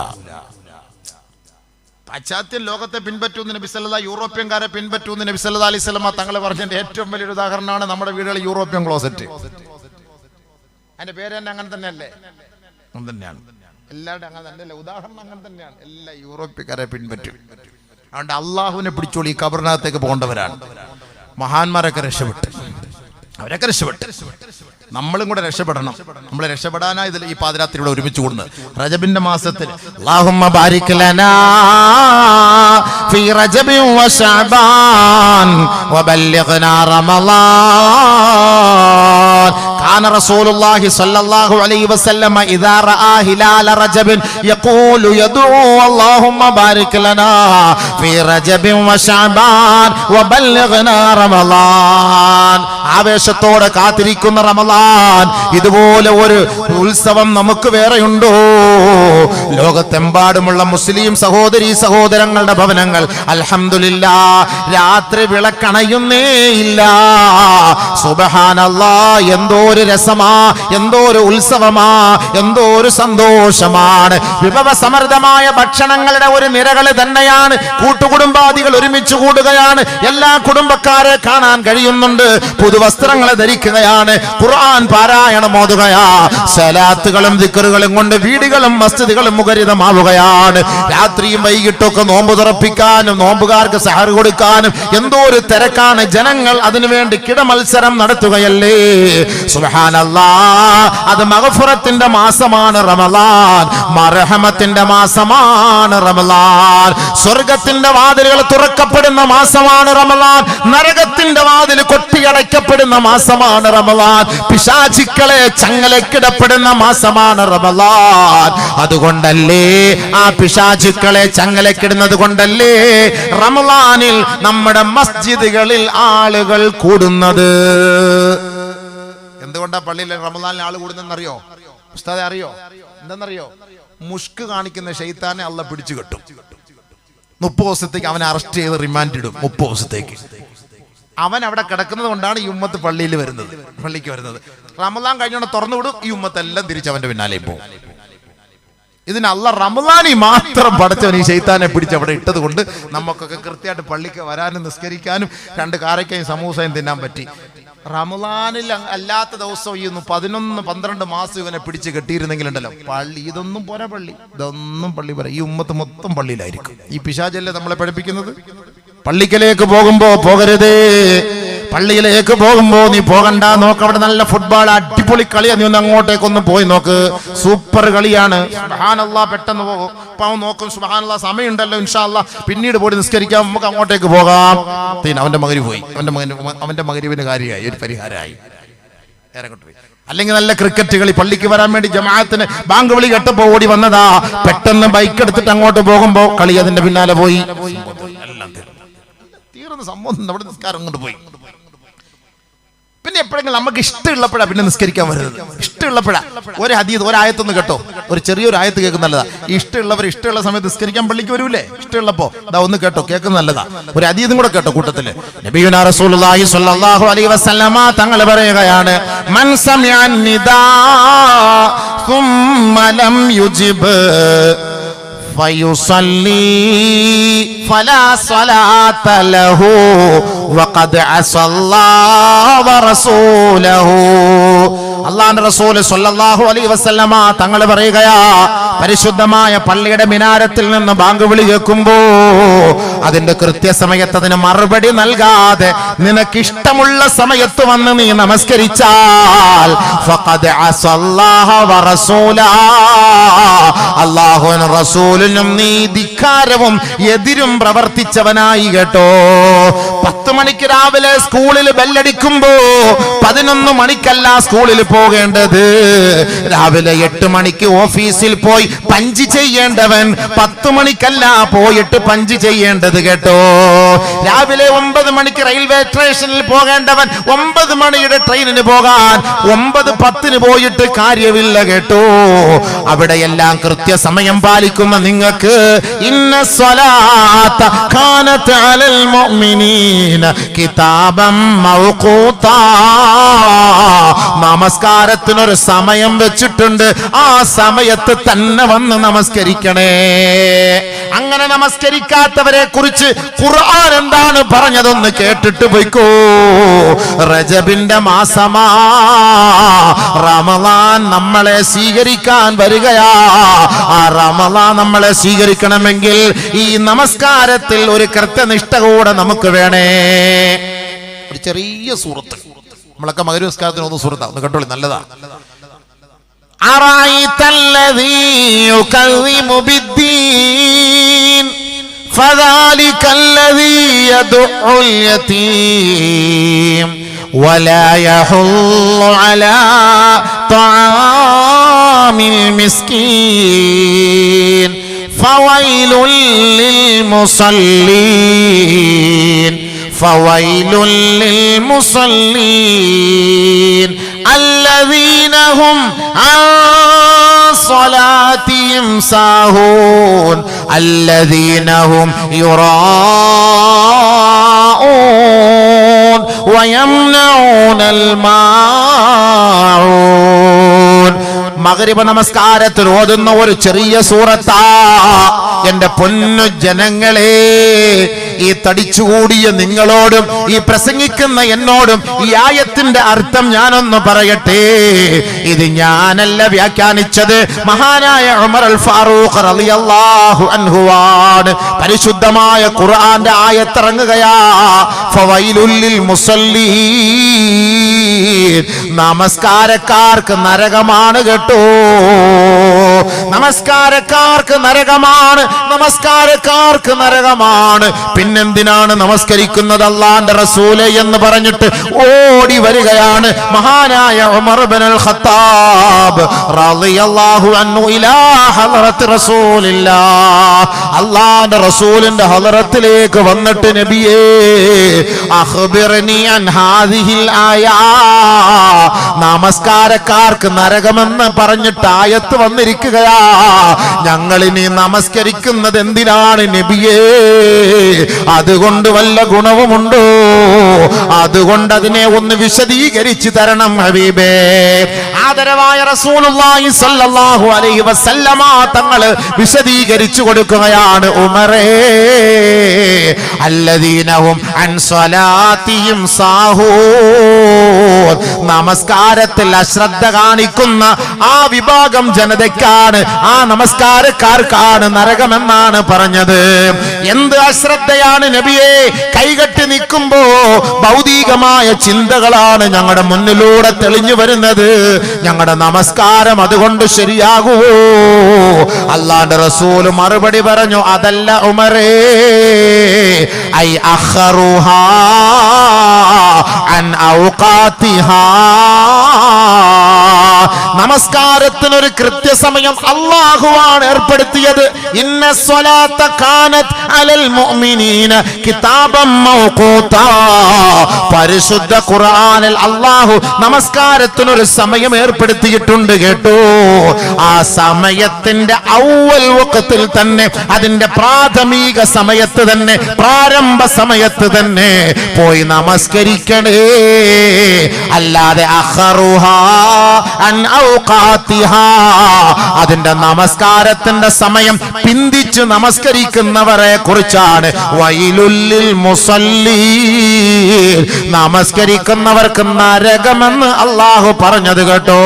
പാശ്ചാത്യ ലോകത്തെ പിൻപറ്റൂന്ന് നബി സല്ലല്ലാഹു, യൂറോപ്യൻകാരെ പിൻപറ്റൂന്ന് നബി സല്ലല്ലാഹു അലൈഹി വസല്ലം തങ്ങൾ പറഞ്ഞതിന്റെ ഏറ്റവും വലിയൊരു ഉദാഹരണമാണ് നമ്മുടെ വീടുകളിൽ യൂറോപ്യൻ ക്ലോസറ്റ്. അതിന്റെ പേര് തന്നെ അങ്ങനെ തന്നെയല്ലേ? അങ്ങനെ തന്നെയാണ്, എല്ലാവരുടെ അങ്ങനെ തന്നെയല്ലേ? ഉദാഹരണം അങ്ങനെ തന്നെയാണ്. എല്ലാ യൂറോപ്യക്കാരെ പിൻപറ്റും. അതുകൊണ്ട് അള്ളാഹുവിനെ പിടിച്ചോളി. ഈ കബറിനകത്തേക്ക് പോകേണ്ടവരാണ് മഹാന്മാരൊക്കെ രക്ഷപ്പെട്ടു, അവരൊക്കെ രക്ഷപ്പെട്ടു. നമ്മളും കൂടെ രക്ഷപ്പെടണം. നമ്മൾ രക്ഷപ്പെടാനായി ഇതിൽ ഈ പാതിരാത്രി ഇവിടെ ഒരുമിച്ച് കൂടുന്നത് റജബിന്റെ മാസത്തിൽ. അല്ലാഹുമ്മ ബാരിക് ലനാ ഫീ റജബി വ ശഅബാൻ വബല്ലിഗ്നാ റമളാൻ. കാന റസൂലുള്ളാഹി സ്വല്ലല്ലാഹു അലൈഹി വസല്ലം ഇദാ റആ ഹിലാല റജബിൻ യഖൂലു യദഉ അല്ലാഹുമ്മ ബാരിക് ലനാ ഫീ റജബി വ ശഅബാൻ വബല്ലിഗ്നാ റമളാൻ. ആവേശത്തോടെ കാത്തിരിക്കുന്ന റമളാൻ. ഇതുപോലെ ഒരു ഉത്സവം നമുക്ക് വേറെയുണ്ടോ? ലോകത്തെമ്പാടുമുള്ള മുസ്ലിം സഹോദരീ സഹോദരങ്ങളുടെ ഭവനങ്ങൾ അൽഹംദുലില്ലാഹ് രാത്രി വിളക്കണയുന്നേ ഇല്ല. സുബ്ഹാനല്ലാഹ്, എന്തോ ഒരു രസമാ, എന്തോ ഒരു ഉത്സവമാ, എന്തോ ഒരു സന്തോഷമാണ്. വിഭവസമൃദ്ധമായ ഭക്ഷണങ്ങളുടെ ഒരു നിരകള് തന്നെയാണ്. കൂട്ടുകുടുംബാദികൾ ഒരുമിച്ച് കൂടുകയാണ്. എല്ലാ കുടുംബക്കാരെ കാണാൻ കഴിയുന്നുണ്ട്. പുതുവസ്ത്രങ്ങളെ ധരിക്കുകയാണ്. ഖുർആൻ പാരായണം ഓതുകയാ. സലാത്തുകളും ദിക്റുകളും കൊണ്ട് വീടുകളും മസ്ജിദുകളും മുഖരിതമാവുകയാണ്. രാത്രിയും വൈകിട്ടൊക്കെ നോമ്പ് തുറപ്പിക്കാനും നോമ്പുകാർക്ക് സഹർ കൊടുക്കാനും എന്തോ ഒരു തിരക്കാണ്. ജനങ്ങൾ അതിനുവേണ്ടി കിടമത്സരം നടത്തുകയല്ലേ. സുബ്ഹാനല്ലാഹ്, അത് മഗ്ഫിറത്തിന്റെ മാസമാണ് റമളാൻ. മർഹമത്തിന്റെ മാസമാണ് റമളാൻ. സ്വർഗത്തിന്റെ വാതിലുകൾ തുറക്കപ്പെടുന്ന മാസമാണ് റമളാൻ. നരകത്തിന്റെ വാതിൽ കൊട്ടിയടയ്ക്കപ്പെടുന്ന മാസമാണ് റമളാൻ. പിശാചിക്കളെ ചങ്ങലക്കിടപ്പെടുന്ന മാസമാണ് റമളാൻ. അതുകൊണ്ടല്ലേ ആ പിശാചുക്കളെ ചങ്ങലക്കിടുന്നത് കൊണ്ടല്ലേ റമളാനിൽ നമ്മുടെ മസ്ജിദുകളിൽ ആളുകൾ കൂടുന്നത്. എന്തുകൊണ്ടാ പള്ളിയിൽ റമളാനിൽ ആൾ കൂടുന്നറിയോ? ഉസ്താദെ അറിയോ? എന്തെന്നറിയോ? മുഷ്ക് കാണിക്കുന്ന ശൈത്താനെ അള്ളാഹ് പിടിച്ചു കെട്ടും. 30 ദിവസത്തേക്ക് അവനെ അറസ്റ്റ് ചെയ്ത് റിമാൻഡ് ഇടും. 30 ദിവസത്തേക്ക് അവൻ അവിടെ കിടക്കുന്നത് കൊണ്ടാണ് ഈ ഉമ്മത്ത് പള്ളിയിൽ വരുന്നത്, പള്ളിക്ക് വരുന്നത്. റമളാൻ കഴിഞ്ഞോണ്ട് തുറന്നു വിടും. ഈ ഉമ്മത്തെല്ലാം തിരിച്ച് അവന്റെ പിന്നാലെ പോകും. ഇതിന് അള്ളാഹ് റമളാനി മാത്രം പടച്ചവൻ ഈ ശൈത്താനെ പിടിച്ച് അവിടെ ഇട്ടത് കൊണ്ട് നമുക്കൊക്കെ കൃത്യമായിട്ട് പള്ളിക്ക് വരാനും നിസ്കരിക്കാനും 2 കാരക്കയും സമൂസയും തിന്നാൻ പറ്റി. റമളാനിൽ അല്ലാത്ത ദിവസം ഈ 11-12 മാസം ഇവനെ പിടിച്ച് കെട്ടിയിരുന്നെങ്കിലുണ്ടല്ലോ പള്ളി ഇതൊന്നും പോരാ. പള്ളി ഇതൊന്നും പള്ളി പോരാ. ഈ ഉമ്മത്ത് മൊത്തം പള്ളിയിലായിരിക്കും. ഈ പിശാചല്ലേ നമ്മളെ പഠിപ്പിക്കുന്നത്? പള്ളിക്കലേക്ക് പോകുമ്പോ പോകരുതേ, പള്ളിയിലേക്ക് പോകുമ്പോ നീ പോകണ്ട, നോക്ക് അവിടെ നല്ല ഫുട്ബോൾ അടിപൊളി കളിയാണ്, നീ ഒന്ന് അങ്ങോട്ടേക്കൊന്ന് പോയി നോക്ക്, സൂപ്പർ കളിയാണ്. സുബ്ഹാനല്ലാഹ് പെട്ടെന്ന് പോകും, പാവം നോക്കും, സുബ്ഹാനല്ലാഹ് സമയമുണ്ടല്ലോ, ഇൻഷാ അല്ലാഹ് പിന്നീട് പോയി നിസ്കരിക്കാം, നമുക്ക് അങ്ങോട്ടേക്ക് പോകാം. അവന്റെ മകന് പോയി, അവന്റെ മകരിവിന് കാര്യമായി, ഒരു പരിഹാരമായി. അല്ലെങ്കിൽ നല്ല ക്രിക്കറ്റ് കളി, പള്ളിക്ക് വരാൻ വേണ്ടി ജമാഅത്തിന് ബാങ്ക് വിളി കേട്ടപ്പോ ഓടി വന്നതാ, പെട്ടെന്ന് ബൈക്ക് എടുത്തിട്ട് അങ്ങോട്ട് പോകുമ്പോ കളി അതിന്റെ പിന്നാലെ പോയി, എല്ലാം തീർന്ന സംഭവം, നമ്മുടെ നിസ്കാരം കൊണ്ട് പോയി. പിന്നെ എപ്പോഴെങ്കിലും നമുക്ക് ഇഷ്ടമുള്ളപ്പോഴാ പിന്നെ നിസ്കരിക്കാൻ വരുന്നത്, ഇഷ്ടമുള്ളപ്പോഴാ. ഒരു ഹദീസ്, ഒരായത്തൊന്ന് കേട്ടോ, ഒരു ചെറിയൊരു ആയത്ത് കേൾക്കുന്ന നല്ലതാ. ഈ ഇഷ്ടമുള്ളവർ ഇഷ്ടമുള്ള സമയത്ത് നിസ്കരിക്കാൻ പള്ളിക്ക് വരൂലേ, ഇഷ്ടമുള്ളപ്പോ ഇതാ ഒന്ന് കേട്ടോ, കേൾക്കുന്ന നല്ലതാ. ഒരു ഹദീസും കൂടെ കേട്ടോ കൂട്ടത്തില്. നബിയുനാ റസൂലുള്ളാഹി സ്വല്ലല്ലാഹു അലൈഹി വസല്ലമ തങ്ങൾ പറയുകയാണ്, മൻ സമിഅൻ നിദാ സുമ്മ ലം യുജിബ് ഫയുസല്ലി ഫലാ സ്വലാത ലഹു വഖദ് അസല്ലാഹു വറസൂലഹു. അല്ലാഹുവിന്റെ റസൂൽ സ്വല്ലല്ലാഹു അലൈഹി വസല്ലമ തങ്ങൾ പറയുകയാ, പരിശുദ്ധമായ പള്ളിയുടെ മിനാരത്തിൽ നിന്ന് ബാങ്ക് വിളി കേൾക്കുമ്പോ അതിന്റെ കൃത്യസമയത്ത് അതിന് മറുപടി നൽകാതെ നിനക്കിഷ്ടമുള്ള സമയത്ത് വന്ന് നീ നമസ്കരിച്ചാൽ ഫഖദ് അസല്ലാഹു വറസൂലഹു, അല്ലാഹുവിനും റസൂലിനും നീ ധിക്കാരവും എതിരും പ്രവർത്തിച്ചവനായി കേട്ടോ. 10 മണിക്ക് രാവിലെ സ്കൂളിൽ ബെല്ലടിക്കുമ്പോ 11 മണിക്കല്ല സ്കൂളിൽ പോകേണ്ടത്, രാവിലെ 8 മണിക്ക് ഓഫീസിൽ പോയി പഞ്ച് ചെയ്യേണ്ടവൻ 10 മണിക്കല്ല പോയിട്ട് പഞ്ച് ചെയ്യേണ്ടത് കേട്ടോ. രാവിലെ 9 മണിക്ക് റെയിൽവേ സ്റ്റേഷനിൽ പോകേണ്ടവൻ 9 മണിയുടെ ട്രെയിനിന് പോകാൻ 9:10 പോയിട്ട് കാര്യമില്ല കേട്ടോ. അവിടെയെല്ലാം കൃത്യസമയം പാലിക്കുന്ന നിങ്ങൾക്ക് ഇന്ന സ്വലാത്ത കാനത് അലൽ മുഅ്മിനീന കിതാബം മൗഖൂതാ, നമസ്കാരത്തിനൊരു സമയം വെച്ചിട്ടുണ്ട്, ആ സമയത്ത് തന്നെ വന്ന് നമസ്കരിക്കണേ. അങ്ങനെ നമസ്കരിക്കാത്തവരെ കുറിച്ച് ഖുർആൻ എന്താണ് പറഞ്ഞതൊന്ന് കേട്ടിട്ട് പോയിക്കോ. റജബിന്റെ മാസമാ, റമളാൻ നമ്മളെ സ്വീകരിക്കാൻ വരികയാ. ആ റമളാൻ നമ്മളെ സ്വീകരിക്കണമെങ്കിൽ ഈ നമസ്കാരത്തിൽ ഒരു കൃത്യനിഷ്ഠ കൂടെ നമുക്ക് വേണേ. ഒരു ചെറിയ സൂറത്ത്, നമ്മളൊക്കെ മഗ്‌രിബ് നിസ്കാരത്തിന് ഒന്ന് സൂറത്താ, ഒന്ന് കേട്ടോളി, നല്ലതാ. അറഅയ്തല്ലദീ യുകദ്ദിമു ബിദ്ദീൻ ഫദാലികല്ലദീ യദ്ഉൽ യതീം വലാ യഹുല്ലു അലാ തആമിൽ മിസ്കീൻ ഫവൈലുൽ ലിൽ മുസല്ലീൻ ഫവൈലുൽ ലിൽ മുസല്ലീൻ الذين هم عن صلاتهم ساهون الذين هم يراءون ويمنعون الماعون. മഗ്‌രിബ് നമസ്കാരത്തിൽ ഓതുന്ന ഒരു ചെറിയ സൂറത്താ. എന്റെ പൊന്നു ജനങ്ങളെ, ഈ തടിച്ചുകൂടിയ നിങ്ങളോടും ഈ പ്രസംഗിക്കുന്ന എന്നോടും ഈ ആയത്തിന്റെ അർത്ഥം ഞാനൊന്ന് പറയട്ടെ. ഇത് ഞാനല്ല വ്യാഖ്യാനിച്ചത്, മഹാനായ ഉമർ അൽ ഫാറൂഖ് റളിയല്ലാഹു അൻഹുവാണ്. പരിശുദ്ധമായ ഖുർആന്റെ ആയത്തിറങ്ങുകയാ, ഫവൈലുൽ ലിൽ മുസല്ലീൻ, നമസ്കാരക്കാർക്ക് നരകമാണ് കേട്ടോ. നമസ്കാരക്കാർക്ക് നരകമാണ്, നമസ്കാരക്കാർക്ക് നരകമാണ്. പിന്നെന്തിനാണ് നമസ്കരിക്കുന്നത് അല്ലാഹുവിന്റെ റസൂലേ എന്ന് പറഞ്ഞിട്ട് ഓടി വരികയാണ് മഹാനായ ഉമർ ഇബ്നുൽ ഖത്താബ് റളിയല്ലാഹു അൻഹു ഇലാ ഹളറത്ത് റസൂലില്ലാഹ്, അല്ലാഹുവിന്റെ റസൂലിന്റെ ഹളറത്തിലേക്ക് വന്നിട്ട്, നബിയേ അഖ്ബിർനി അൻ ഹാദിഹിൽ ആയ, നമസ്കാരക്കാർക്ക് നരകമെന്ന് പറഞ്ഞിട്ട് ആയത്ത് വന്നിരിക്കുകയാ. ഞങ്ങളിനി നമസ്കരിക്കുന്നത് എന്തിനാണ് നബിയേ? അതുകൊണ്ട് വല്ല ഗുണവുമുണ്ടോ? അതുകൊണ്ട് അതിനെ ഒന്ന് വിശദീകരിച്ചു തരണം ഹബീബേ. ആദരവായ റസൂലുള്ളാഹി സ്വല്ലല്ലാഹു അലൈഹി വസല്ലമ തങ്ങൾ വിശദീകരിച്ചു കൊടുക്കുകയാണ്. ഉമറേ, അല്ലദീനഹും അൻ സ്വലാത്തിഹിം സാഹൂൻ, നമസ്കാരത്തിൽ അശ്രദ്ധ കാണിക്കുന്ന ആ വിഭാഗം ജനതയ്ക്കാണ്, ആ നമസ്കാരക്കാർക്കാണ് നരകമെന്നാണ് പറഞ്ഞത്. എന്ത് അശ്രദ്ധയാണ് നബിയെ? കൈകെട്ടി ഇരിക്കുമ്പോ ഭൗതികമായ ചിന്തകളാണ് ഞങ്ങളുടെ മുന്നിലൂടെ തെളിഞ്ഞു വരുന്നത്. ഞങ്ങളുടെ നമസ്കാരം അതുകൊണ്ട് ശരിയാകുവോ? അല്ലാഹുവിന്റെ റസൂൽ മറുപടി പറഞ്ഞു, അതല്ല ഉമറേ, ഐ അഖറുഹാ അൻ ഔഖാതിഹാ. നമസ്കാരത്തിനൊരു കൃത്യസമയം അല്ലാഹുവാണ് ഏർപ്പെടുത്തിയത്. ഇന്ന സ്വലാത്ത കാനത് അലൽ മുഅ്മിനീന കിതാബൻ മൗഖൂതാ. പരിശുദ്ധ ഖുർആനിൽ അല്ലാഹു നമസ്കാരത്തിനൊരു സമയം ഏർപ്പെടുത്തിയിട്ടുണ്ട് കേട്ടോ. ആ സമയത്തിന്റെ ഔവൽ വഖത്തിൽ തന്നെ, അതിന്റെ പ്രാഥമിക സമയത്ത് തന്നെ, പ്രാരംഭ സമയത്ത് തന്നെ പോയി നമസ്കരിക്കണേ. അല്ലാതെ അഖറുഹാ അൻ ഔഖാതിഹാ, അതിന്റെ നമസ്കാരത്തിന്റെ സമയം പിന്തിച്ചു നമസ്കരിക്കുന്നവരെ കുറിച്ചാണ് വൈലുല്ലിൽ മുസല്ലീൻ, നമസ്കരിക്കുന്നവർക്ക് നരകമെന്ന് അല്ലാഹു പറഞ്ഞത് കേട്ടോ.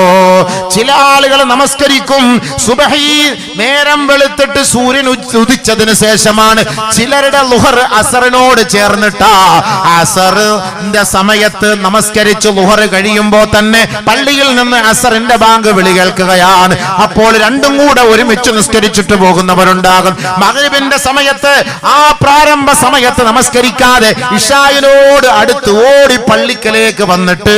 ചില ആളുകൾ നമസ്കരിക്കും, സുബഹി നേരം വെളുത്തിട്ട് സൂര്യൻ ഉദിച്ചതിന് ശേഷമാണ്. ചിലരുടെ ളുഹർ അസറിനോട് ചേർന്നിട്ടാ. അസറിന്റെ സമയത്ത് നമസ്കരിച്ച് ളുഹർ കഴിയുമ്പോ തന്നെ പള്ളിയിൽ നിന്ന് അസറിന്റെ ബാങ്ക് വിളി കേൾക്കുകയാണ്. അപ്പോൾ രണ്ടും കൂടെ ഒരുമിച്ച് നിസ്കരിച്ചിട്ട് പോകുന്നവരുണ്ടാകും. മഗ്രിബിന്റെ സമയത്ത്, ആ പ്രാരംഭ സമയത്ത് നമസ്കരിക്കാതെ ഇശായിനോട് അടുത്ത് ഓടി പള്ളിക്കലേക്ക് വന്നിട്ട്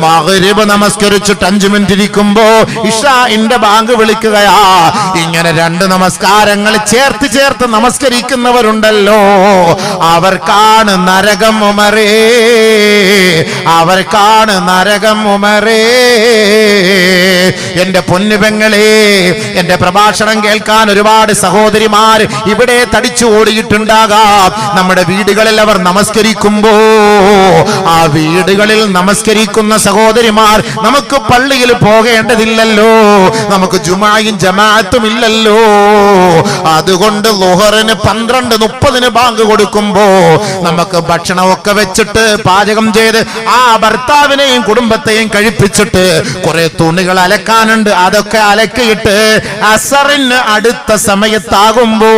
മഗ്രിബ് നമസ്കരിച്ചിട്ട് 5 മിനിറ്റ് ഇരിക്കുമ്പോ ഇശാഇന്റെ ബാങ്ക് വിളിക്കുകയാ. ഇങ്ങനെ രണ്ട് നമസ്കാരങ്ങൾ ചേർത്ത് ചേർത്ത് നമസ്കരിക്കുന്നവരുണ്ടല്ലോ, അവർക്കാണ് നരകം ഉമറേ, അവർക്കാണ് നരകം ഉമറേ. എന്റെ പൊന്നുപെങ്ങളെ, എന്റെ പ്രഭാഷണം കേൾക്കാൻ ഒരുപാട് സഹോദരിമാർ ഇവിടെ തടിച്ചു ഓടിയിട്ടുണ്ടാകാം. നമ്മുടെ വീടുകളിൽ അവർ നമസ്കരിക്കുമ്പോ, ആ വീടുകളിൽ നമസ്കരിക്കുന്ന സഹോദരിമാർ, നമുക്ക് പള്ളിയിൽ പോകേണ്ടതില്ലല്ലോ, നമുക്ക് ജുമായും ജമാഅത്തും ഇല്ലല്ലോ. അതുകൊണ്ട് ളുഹറിന് 12:30 ബാങ്ക് കൊടുക്കുമ്പോ നമുക്ക് ഭക്ഷണമൊക്കെ വെച്ചിട്ട് പാചകം ചെയ്ത് ആ ഭർത്താവിനെയും കുടുംബത്തെയും കഴിപ്പിച്ചിട്ട് കുറെ തുണികൾ അലക്കാനുണ്ട്, അതൊക്കെ അലക്കിയിട്ട് അസറിന് അടുത്ത സമയത്താകുമ്പോ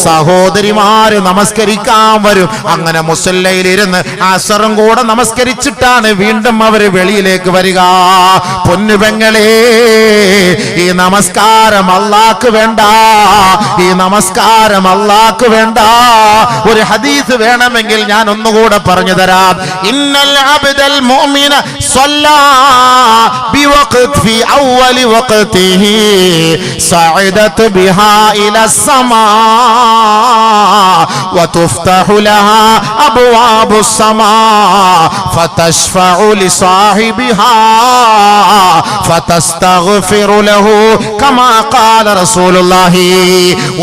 സഹോദരിമാര് നമസ്കരിക്കാൻ വരും. അങ്ങനെ മുസല്ലയിലിരുന്ന് അസറും കൂടെ നമസ്കരിച്ചിട്ടാണ് വീണ്ടും അവര് വെളിയിലേക്ക് വരിക. പൊന്നുപെങ്ങളെ, ഈ നമസ്കാരം അല്ലാഹ്ക്ക് വേണ്ട, ഈ നമസ്കാരം അല്ലാഹ്ക്ക് വേണ്ട. ഒരു ഹദീസ് വേണമെങ്കിൽ ഞാൻ ഒന്നുകൂടെ പറഞ്ഞു തരാം. ഇന്നൽ അബ്ദൽ മുഅ്മിന സ്വല്ലാ ബിവഖത് ഫി അവ്വലി വഖതിഹി സഅദത് ബിഹാ ഇലസ് സമാ വതുഫ്തഹു ലഹാ അബ്വാബുസ് സമാ ഫതശ്ഫഉ ലിസാഹിബിഹാ ഫതസ്തഗ്ഫിറു ലഹു കമാ ഖാല റസൂലുള്ളാഹി.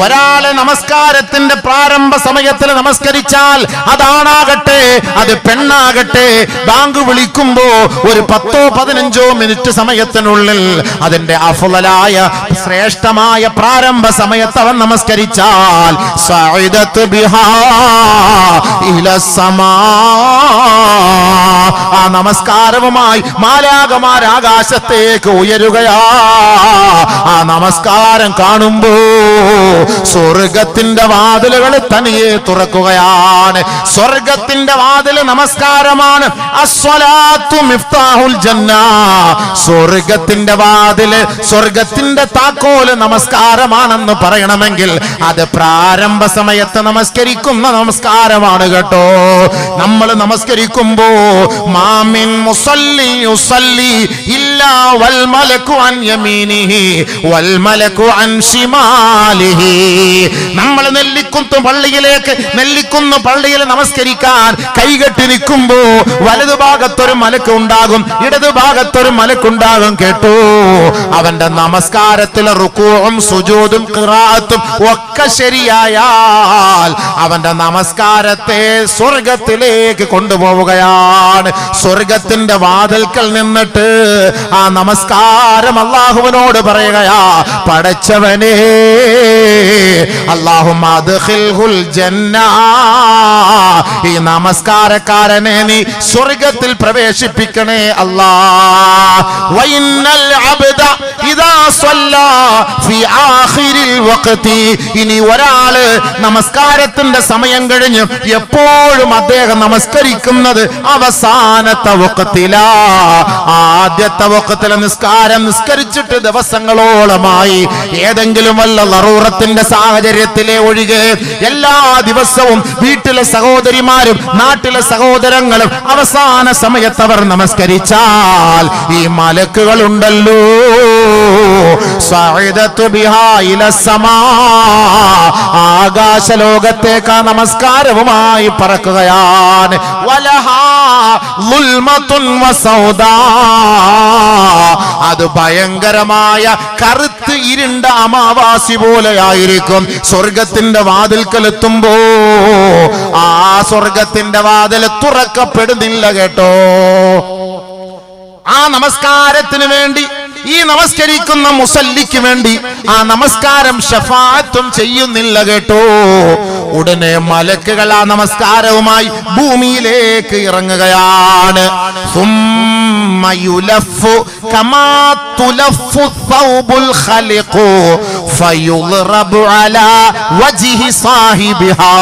ഒരാളെ നമസ്കാരത്തിന്റെ പ്രാരംഭ സമയത്തിൽ നമസ്കരിച്ചാൽ, അതാണാകട്ടെ അത് പെണ്ണാകട്ടെ, ബാങ്ക് വിളിക്കുമ്പോ ഒരു 10-15 മിനിറ്റ് സമയത്തിനുള്ളിൽ അതിന്റെ അഫ്ളലായ ശ്രേഷ്ഠമായ പ്രാരംഭ സമയത്ത് അവൻ നമസ്കരിച്ചാൽ സഅദത് ബിഹാ ഇലസ് സമാ, ആ നമസ്കാരവുമായി മാലാഖമാർ ആകാശത്തേക്ക് ഉയരുകയാ. ആ നമസ്കാരം കാണുമ്പോ സ്വർഗത്തിന്റെ വാതിലുകൾ തനിയെ തുറക്കുകയാണ്. സ്വർഗത്തിന്റെ വാതിൽ നമസ്കാരമാണ്. അസ്സലാത്തു മിഫ്താഹുൽ ജന്ന, സ്വർഗത്തിന്റെ വാതില്, സ്വർഗത്തിന്റെ താക്കോല് നമസ്കാരമാണെന്ന് പറയണമെങ്കിൽ അത് പ്രാരംഭ സമയത്ത് നമസ്കരിക്കുന്ന നമസ്കാരമാണ് കേട്ടോ. നമ്മൾ നമസ്കരിക്കുമ്പോ മാമിൻ മുസല്ലി യുസല്ലി ഇല്ലാ വൽ മലകു അൻ യമീനിഹി വൽ മലകു അൻ ശിമാലിഹി. നമ്മൾ നെല്ലിക്കുന്ന പള്ളിയിൽ നമസ്കരിക്കാൻ കൈകെട്ടി നിൽക്കുമ്പോ വലതുഭാഗത്തൊരു മലക്ക് ഉണ്ടാകും, ഇടതുഭാഗത്തൊരു മലക്കുണ്ടാകും കേട്ടോ. അവന്റെ നമസ്കാരത്തിലെ റുകൂഉം സുജൂദും ഖിറാഅത്തും ഒക്കെ ശരിയായാൽ അവന്റെ നമസ്കാരത്തെ സ്വർഗത്തിലേക്ക് കൊണ്ടുപോവുകയാണ്. സ്വർഗത്തിന്റെ വാതിൽക്കൽ നിന്നിട്ട് ആ നമസ്കാരം അല്ലാഹുവിനോട് പറയുകയാ, പടച്ചവനേ അല്ലാഹുമ്മ അദ്ഖിൽഹുൽ ജന്ന, ഈ നമസ്കാരക്കാരനെ നീ സ്വർഗ്ഗത്തിൽ പ്രവേശിപ്പിക്കണേ അല്ലാഹ്. വഇന്നൽ അബ്ദ ഇദാ സ്വല്ലാ ഫി ആഖിരിൽ വഖതി, ഇനി ഒരാള് നമസ്കാരത്തിന്റെ സമയം കഴിഞ്ഞ് എപ്പോഴും അദ്ദേഹം നമസ്കരിക്കുന്നത് അവസാനത്തെ വഖത്തിലാ. ആദ്യത്തെ വഖത്തിലെ നിസ്കാരം നിസ്കരിച്ചിട്ട് ദിവസങ്ങളോളമായി ഏതെങ്കിലും വല്ല ലറൂറത്തിന്റെ സാഹചര്യത്തിലെ ഒഴികെ എല്ലാ ദിവസവും വീട്ടിലെ സഹോദരിമാരും നാട്ടിലെ സഹോദരങ്ങളും അവസാന സമയത്ത് അവർ നമസ്കരിച്ചാൽ ഈ മലക്കുകളുണ്ടല്ലോ സഅദതു ബിഹാ ഇലസ്സമാ, ആകാശലോകത്തേക്ക് ആ നമസ്കാരവുമായി പറക്കുകയാണ്. വലഹാ ളുൽമത്തുൻ വസൗദാ, അത് ഭയങ്കരമായ കറുത്ത് ഇരുണ്ട അമാവാസി പോലെയായിരിക്കും. സ്വർഗത്തിന്റെ വാതിൽക്കലെത്തുമ്പോ ആ സ്വർഗത്തിന്റെ വാതിൽ തുറക്കപ്പെടുന്നില്ല കേട്ടോ. ആ നമസ്കാരത്തിന് വേണ്ടി, ഈ നമസ്കരിക്കുന്ന മുസല്ലിക്ക് വേണ്ടി ആ നമസ്കാരം ശഫാഅത്തും ചെയ്യുന്നില്ല കേട്ടോ. ഉടനെ മലക്കുകൾ ആ നമസ്കാരവുമായി ഭൂമിയിലേക്ക് ഇറങ്ങുകയാണ്. ثم يلف كما تلف الثوب الخلق فيضرب على وجه صاحبها.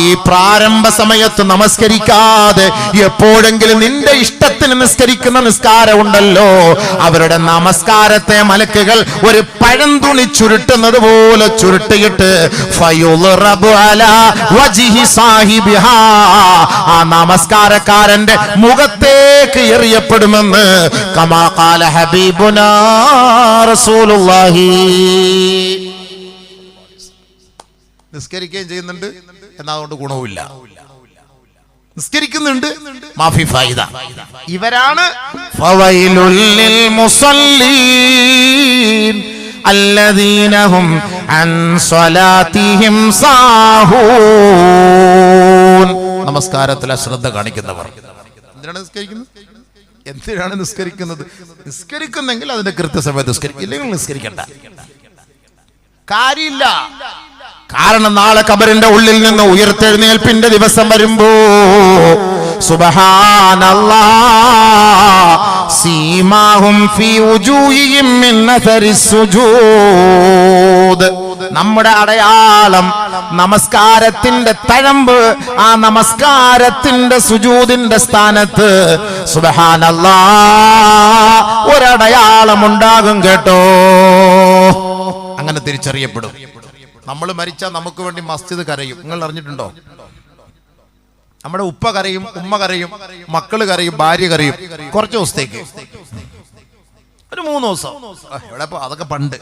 ഈ പ്രാരംഭ സമയത്ത് നമസ്കരിക്കാതെ എപ്പോഴെങ്കിലും നിന്റെ ഇഷ്ടത്തിന് നിസ്കരിക്കുന്ന നിസ്കാരം ഉണ്ടല്ലോ, അവരുടെ നമസ്കാരത്തെ മലക്കുകൾ ഒരു പഴന്തുണി ചുരുട്ടുന്നത് പോലെ ചുരുട്ടിയിട്ട് ഫയുളറബു അലാ വജ്ഹി സാഹിബിഹാ, ആ നമസ്കാരക്കാരന്റെ മുഖത്തേക്ക് എറിയപ്പെടുമെന്ന് കമാ ഖാല ഹബീബുനാ റസൂലുള്ളാഹി. നിസ്കരിക്കുകയും ചെയ്യുന്നുണ്ട്, എന്നാൽ അതുകൊണ്ട് ഗുണവുമില്ല. നിസ്കരിക്കുന്നുണ്ട്, മാഫി ഫായിദ. ഇവരാണ് ഫവൈലുൽ ലിൽ മുസല്ലീൻ അല്ലദീന ഹും അൻ സ്വലാത്തിഹിം സാഹൂൻ. നമസ്കാരത്തിൽ അശ്രദ്ധ കാണിക്കുന്നവർ. എന്തിനാണ് നിസ്കരിക്കുന്നത്? എന്തിനാണ് നിസ്കരിക്കുന്നത്? നിസ്കരിക്കുന്നെങ്കിൽ അതിന്റെ കൃത്യസമയത്ത് നിസ്കരിക്കും, ഇല്ലെങ്കിൽ നിസ്കരിക്കണ്ട, കാര്യമില്ല. കാരണം നാളെ ഖബറിന്റെ ഉള്ളിൽ നിന്ന് ഉയർത്തെഴുന്നേൽപ്പിന്റെ ദിവസം വരുമ്പോ സുബ്ഹാനല്ലാഹ് സീമാഹും ഫീ വുജൂഹിഹിം മിൻ അഥരിസ് സുജൂദ്, നമ്മുടെ അടയാളം നമസ്കാരത്തിന്റെ തഴമ്പ്, ആ നമസ്കാരത്തിന്റെ സുജൂദിന്റെ സ്ഥാനത്ത് സുബ്ഹാനല്ലാഹ് ഒരടയാളം ഉണ്ടാകും കേട്ടോ. അങ്ങനെ തിരിച്ചറിയപ്പെടും. നമ്മൾ മരിച്ചാൽ നമുക്ക് വേണ്ടി മസ്ജിദ് കരയും. നിങ്ങൾ അറിഞ്ഞിട്ടുണ്ടോ? നമ്മുടെ ഉപ്പ കരയും, ഉമ്മ കരയും, മക്കള് കരയും, ഭാര്യ കരയും. കുറച്ച് ദിവസത്തേക്ക്, ഒരു 3 ദിവസം. ഇവിടെ അതൊക്കെ പണ്ട്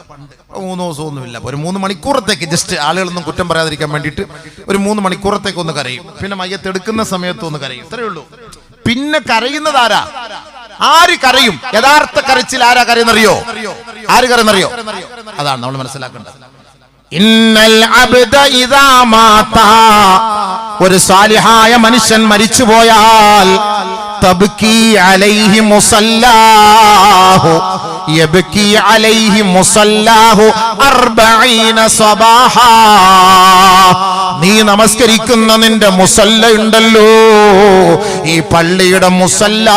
3 ദിവസമൊന്നുമില്ല, ഒരു 3 മണിക്കൂറത്തേക്ക് ജസ്റ്റ് ആളുകളൊന്നും കുറ്റം പറയാതിരിക്കാൻ വേണ്ടിയിട്ട് ഒരു 3 മണിക്കൂറത്തേക്ക് ഒന്ന് കരയും. പിന്നെ മയ്യത്തെടുക്കുന്ന സമയത്ത് ഒന്ന് കരയും, ഇത്രയേ ഉള്ളൂ. പിന്നെ കരയുന്നത് ആരാ? ആര് കരയും? യഥാർത്ഥ കരച്ചിൽ ആരാ കരയുന്നറിയോ? ആര് കരയുന്നറിയോ? അതാണ് നമ്മൾ മനസ്സിലാക്കേണ്ടത്. ഇന്നൽ അബ്ദ ഇദാ മാത, ഒരു സാലിഹായ മനുഷ്യൻ മരിച്ചുപോയാൽ തബ്കി അലൈഹി മുസല്ലാഹു യബ്കി അലൈഹി മുസല്ലാഹു 40 സബാഹാ. നീ നമസ്കരിക്കുന്ന നിന്റെ മുസല്ല ഉണ്ടല്ലോ, ഈ പള്ളിയുടെ മുസല്ല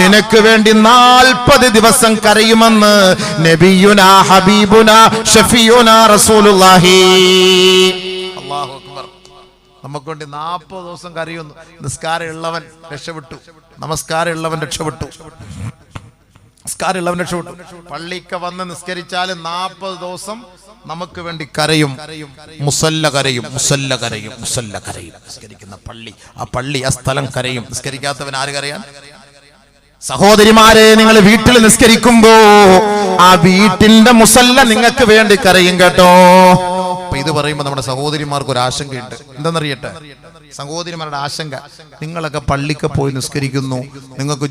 നിനക്ക് വേണ്ടി 40 ദിവസം കരയുമെന്ന് നബിയുനാ ഹബീബുനാ ഷഫീഉനാ റസൂലുള്ളാഹി. അല്ലാഹു അക്ബർ. നമുക്ക് വേണ്ടി 40 ദിവസം കരയുന്നു. നിസ്കാരം ഉള്ളവൻ രക്ഷപ്പെട്ടു, നമസ്കാരം ഉള്ളവൻ രക്ഷപ്പെട്ടു, നിസ്കാരം ഉള്ളവൻ രക്ഷപ്പെട്ടു. പള്ളിക്ക് വന്ന് നിസ്കരിച്ചാൽ 40 ദിവസം നമുക്ക് വേണ്ടി കരയും. മുസല്ല കരയും, മുസല്ല കരയും, മുസല്ല കരയും. നിസ്കരിക്കുന്ന പള്ളി, ആ പള്ളി, ആ സ്ഥലം കരയും. നിസ്കരിക്കാത്തവൻ ആര് കരയാൻ? സഹോദരിമാരെ, നിങ്ങൾ വീട്ടിൽ നിസ്കരിക്കുമ്പോ ആ വീട്ടിന്റെ മുസല്ല നിങ്ങൾക്ക് വേണ്ടി കരയും കേട്ടോ. അപ്പൊ ഇത് പറയുമ്പോ നമ്മുടെ സഹോദരിമാർക്ക് ഒരു ആശങ്കയുണ്ട്. എന്താണെന്നറിയട്ടെ? സഹോദരിമാരുടെ ആശങ്ക, നിങ്ങളൊക്കെ പള്ളിക്ക് പോയി നിസ്കരിക്കുന്നു, നിങ്ങൾക്ക്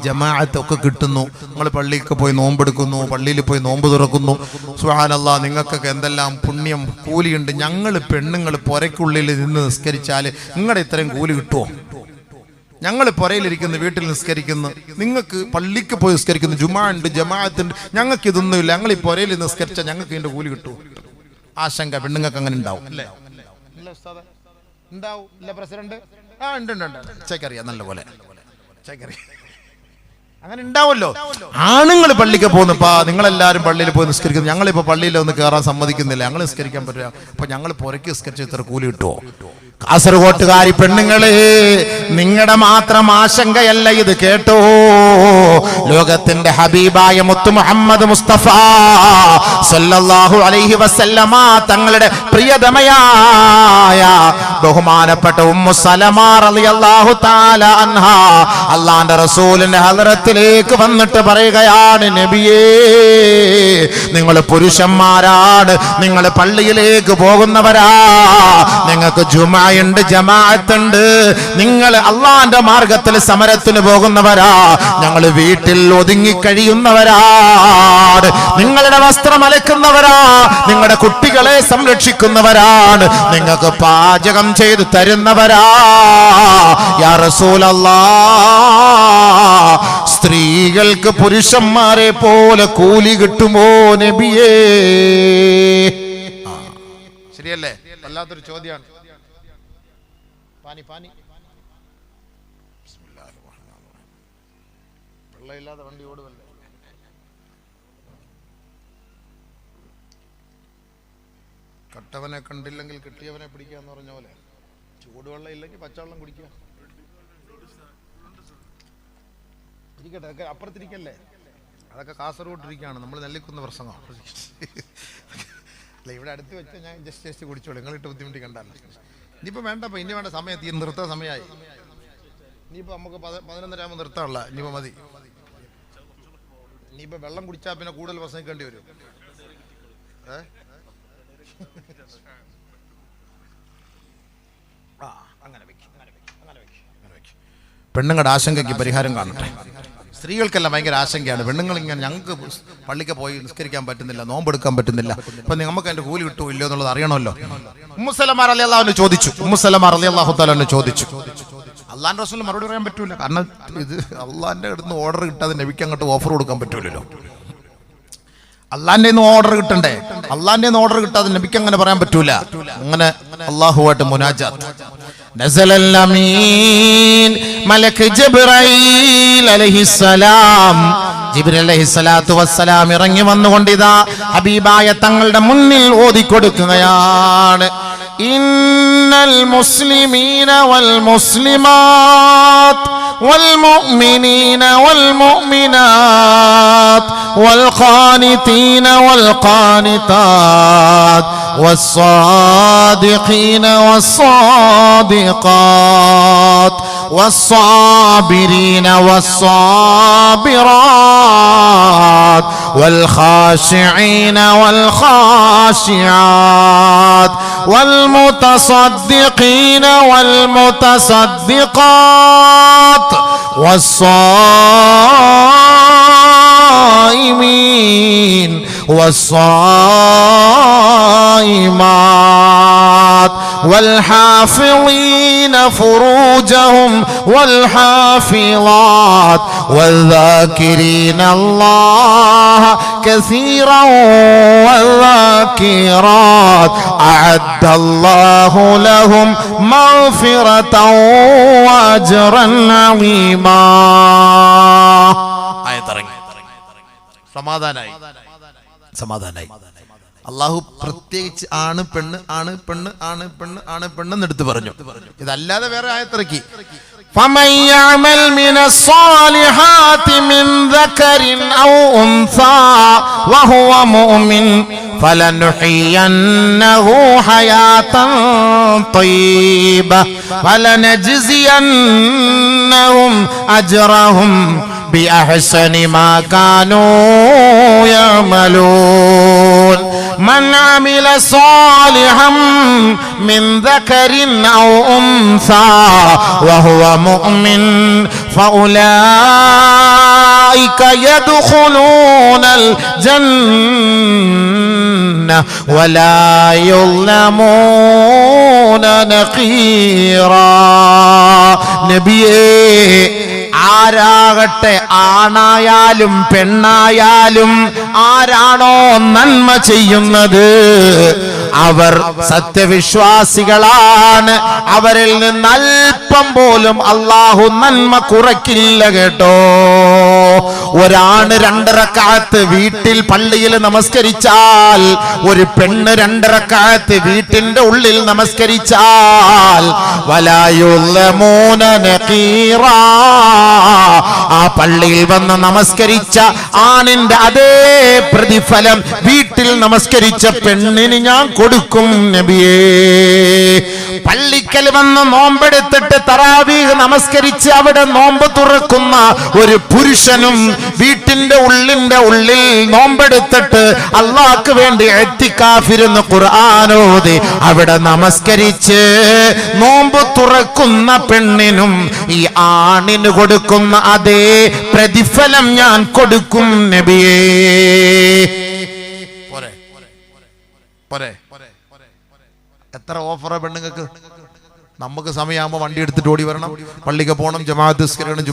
ജമാഅത്ത് ഒക്കെ കിട്ടുന്നു, നിങ്ങൾ പള്ളിക്ക് പോയി നോമ്പെടുക്കുന്നു, പള്ളിയിൽ പോയി നോമ്പ് തുറക്കുന്നു, സുബ്ഹാനല്ലാഹ്, നിങ്ങൾക്കൊക്കെ എന്തെല്ലാം പുണ്യം കൂലിയുണ്ട്. ഞങ്ങൾ പെണ്ണുങ്ങൾ പുരയ്ക്കുള്ളിൽ നിന്ന് നിസ്കരിച്ചാൽ നിങ്ങളുടെ ഇത്രയും കൂലി കിട്ടുമോ? ഞങ്ങൾ പുരയിലിരിക്കുന്നു, വീട്ടിൽ നിസ്കരിക്കുന്നു, നിങ്ങൾക്ക് പള്ളിക്ക് പോയി നിസ്കരിക്കുന്നു, ജുമാ ഉണ്ട്, ജമാഅത്തുണ്ട്, ഞങ്ങൾക്ക് ഇതൊന്നുമില്ല, ഞങ്ങൾ ഈ പുരയിൽ നിസ്കരിച്ചാൽ ഞങ്ങൾക്ക് ഇതിന്റെ കൂലി കിട്ടുമോ? ആശങ്ക പെണ്ണുങ്ങൾക്ക് അങ്ങനെ ഉണ്ടാവും അല്ലേ? ഉണ്ടാവും ഇല്ല പ്രസിഡന്റ്? ഉണ്ട് ചേക്കറിയാം നല്ലപോലെ ചേക്കറിയാം. അങ്ങനെ ഉണ്ടാവല്ലോ. ആണുങ്ങൾ പള്ളിക്ക് പോകുന്നപ്പാ നിങ്ങളെല്ലാവരും പള്ളിയിൽ പോയി നിസ്കരിക്കുന്നു. ഞങ്ങളിപ്പോ പള്ളിയിൽ ഒന്ന് കയറാൻ സമ്മതിക്കുന്നില്ല, ഞങ്ങൾ നിസ്കരിക്കാൻ പറ്റില്ല. അപ്പൊ ഞങ്ങൾ പുറയ്ക്ക് നിസ്കരിച്ച് ഇത്ര കൂലി കിട്ടുമോ? കാസർഗോട്ടുകാരി പെണ്ണുങ്ങളെ, നിങ്ങളുടെ മാത്രം ആശങ്കയല്ല ഇത്, കേട്ടോ. ലോകത്തിന്റെ ഹബീബായ മുത്തു മുഹമ്മദ് മുസ്തഫ സല്ലല്ലാഹു അലൈഹി വസല്ലമ തങ്ങളുടെ പ്രിയതമയായ ബഹുമാനപ്പെട്ട ഉമ്മു സലമ റളിയല്ലാഹു തആല അൻഹ അല്ലാഹുവിന്റെ റസൂലിന്റെ ഹദ്റത്തിലേക്ക് വന്നിട്ട് പറയുകയാണ്, നബിയേ, നിങ്ങൾ പുരുഷന്മാരാണ്, നിങ്ങൾ പള്ളിയിലേക്ക് പോകുന്നവരാ, നിങ്ങൾക്ക് ജുമായുണ്ട്, ജമാഅത്തുണ്ട്, നിങ്ങൾ അള്ളാന്റെ മാർഗത്തിൽ സമരത്തിന് പോകുന്നവരാ, ഞങ്ങൾ വീട്ടിൽ ഒതുങ്ങിക്കഴിയുന്നവരാണ്, നിങ്ങളുടെ വസ്ത്രം അലക്കുന്നവരാ, നിങ്ങളുടെ കുട്ടികളെ സംരക്ഷിക്കുന്നവരാണ്, നിങ്ങൾക്ക് പാചകം ചെയ്തു തരുന്നവരാ. യാ റസൂലല്ലാഹ്, സ്ത്രീകൾക്ക് പുരുഷന്മാരെ പോലെ കൂലി കിട്ടുമോ നബിയേ? ശരിയല്ലേ? വല്ലാത്തൊരു ചോദ്യമാണ്. വെള്ളമില്ലാതെ വണ്ടി ഓടുവല്ലേ? കട്ടവനെ കണ്ടില്ലെങ്കിൽ കിട്ടിയവനെ പിടിക്കാന്ന് പറഞ്ഞ പോലെ ചൂടുവെള്ളം ഇല്ലെങ്കിൽ പച്ചവെള്ളം കുടിക്കുക. ഇരിക്കട്ടെ, അതൊക്കെ അപ്പുറത്തിരിക്കല്ലേ, അതൊക്കെ കാസർഗോട്ടിരിക്കുകയാണ്, നമ്മൾ നെല്ലിക്കുന്ന പ്രസംഗം അല്ല. ഇവിടെ അടുത്ത് വെച്ചാൽ ഞാൻ ജസ്റ്റ് കുടിച്ചോളൂ, നിങ്ങളിട്ട് ബുദ്ധിമുട്ടി കണ്ടല്ലോ. ഇനിയിപ്പോൾ വേണ്ടപ്പോൾ ഇനി വേണ്ട, സമയം നിർത്താൻ സമയമായി. ഇനിയിപ്പോൾ നമുക്ക് 11:30 ആകുമ്പോൾ നിർത്താനുള്ള, ഇനിയിപ്പോൾ മതി. ഇനിയിപ്പോൾ വെള്ളം കുടിച്ചാൽ പിന്നെ കൂടുതൽ പ്രസംഗിക്കേണ്ടി വരും. പെണ്ണുങ്ങളുടെ ആശങ്കയ്ക്ക് പരിഹാരം കാണട്ടെ. സ്ത്രീകൾക്കെല്ലാം ഭയങ്കര ആശങ്കയാണ്. പെണ്ണുങ്ങൾ ഇങ്ങനെ, ഞങ്ങൾക്ക് പള്ളിക്ക് പോയി നിസ്കരിക്കാൻ പറ്റുന്നില്ല, നോമ്പെടുക്കാൻ പറ്റുന്നില്ല, ഇപ്പൊ നമുക്ക് അതിന്റെ കൂലി കിട്ടുമോ ഇല്ലയോ എന്നുള്ളത് അറിയണമല്ലോ. ഉമ്മു സലമ റളിയല്ലാഹു ചോദിച്ചു, ഉമ്മു സലമ റളിയല്ലാഹു തആല ചോദിച്ചു. അള്ളാന്റെ റസൂൽ മറുപടി പറയാൻ പറ്റൂല, കാരണം ഇത് അള്ളാന്റെ അടുത്ത് ഓർഡർ കിട്ടാതെ നബിക്ക് അങ്ങോട്ട് ഓഫർ കൊടുക്കാൻ പറ്റൂലല്ലോ. അള്ളാന്റെ ഓർഡർ കിട്ടണ്ടേ, അള്ളാന്റെ ഓർഡർ കിട്ടാതെ നബിക്ക് അങ്ങനെ പറയാൻ പറ്റൂല. അങ്ങനെ അള്ളാഹുവായിട്ട് മുനാജാത്ത്. നസലൽ അമീൻ മലക്ക് ജിബ്രീൽ അലൈഹിസ്സലാം, ജിബ്രീൽ അലൈഹിസ്സലാത്തു വസ്സലാം ഇറങ്ങി വന്നുകൊണ്ട് ഇതാ ഹബീബായ തങ്ങളുടെ മുന്നിൽ ഓതിക്കൊടുക്കുകയാണ്. ഇന്നൽ മുസ്ലിമീന വൽ മുസ്ലിമാത്ത് വൽ മുഅ്മിനീന വൽ മുഅ്മിനാത്ത് വൽ ഖാനിതീന വൽ ഖാനിതാത്ത് والصادقين والصادقات والصابرين والصابرات والخاشعين والخاشعات والمتصدقين والمتصدقات والصائمين والصائمات والحافظين فروجهم والحافظات والذاكرين الله كثيرا والذاكرات أعد الله لهم مغفرة وأجرا عظيما. സമാധാനായി. അള്ളാഹു പ്രത്യേകിച്ച് ആണ് പെണ്ണ് ആണ് പെണ്ണ് ആണ് പെണ്ണ് ആണ് പെണ്ണെന്ന് എടുത്തു പറഞ്ഞു. ഇതല്ലാതെ വേറെ ആയത്തിറക്കി. فمن يعمل من الصالحات من ذكر أو أنثى وهو مؤمن فلنحيينه حياة طيبة ولنجزينهم أجرهم بأحسن ما كانوا يعملون. من عمل صالحا من ذكر أو أنثى وهو مؤمن فأولئك يدخلون الجنة ولا يظلمون نقيرا. നബിയേ, ആരാകട്ടെ, ആണായാലും പെണ്ണായാലും ആരാണോ നന്മ ചെയ്യുന്നത് അവർ സത്യവിശ്വാസികളാണ്. അവരിൽ നിന്ന് അല്പം പോലും അല്ലാഹു നന്മ കുറയ്ക്കില്ല കേട്ടോ. ഒരാണ് 2 റക്അത്ത് വീട്ടിൽ പള്ളിയിൽ നമസ്കരിച്ചാൽ, ഒരു പെണ്ണ് 2 റക്അത്ത് വീട്ടിന്റെ ഉള്ളിൽ നമസ്കരിച്ചാൽ വലാ യുളമൂന നഖീറാ, ആ പള്ളിയിൽ വന്ന് നമസ്കരിച്ച ആണിന്റെ അതേ പ്രതിഫലം വീട്ടിൽ നമസ്കരിച്ച പെണ്ണിന് ഞാൻ കൊടുക്കും നബിയേ. പള്ളിക്കൽ വന്ന് നോമ്പെടുത്തിട്ട് തറാവീഹ് നമസ്കരിച്ച് അവിടെ നോമ്പ് തുറക്കുന്ന ഒരു പുരുഷനും വീട്ടിന്റെ ഉള്ളിൽ നോമ്പെടുത്തിട്ട് അള്ളാഹ്ക്ക് വേണ്ടി ഇഅ്തികാഫിരുന്ന് ഖുർആനോദി അവിടെ നമസ്കരിച്ച് നോമ്പ് തുറക്കുന്ന പെണ്ണിനും ഈ ആണിന് കൊടുക്കുന്ന അതേ പ്രതിഫലം ഞാൻ കൊടുക്കും നബിയേ. എത്ര ഓഫറാ പെണ്ണുങ്ങൾക്ക്? നമുക്ക് സമയമാകുമ്പോൾ വണ്ടി എടുത്തിട്ട് ഓടി വരണം, പള്ളിക്ക് പോകണം, ജമാഅത്ത് നിസ്കരിക്കണം.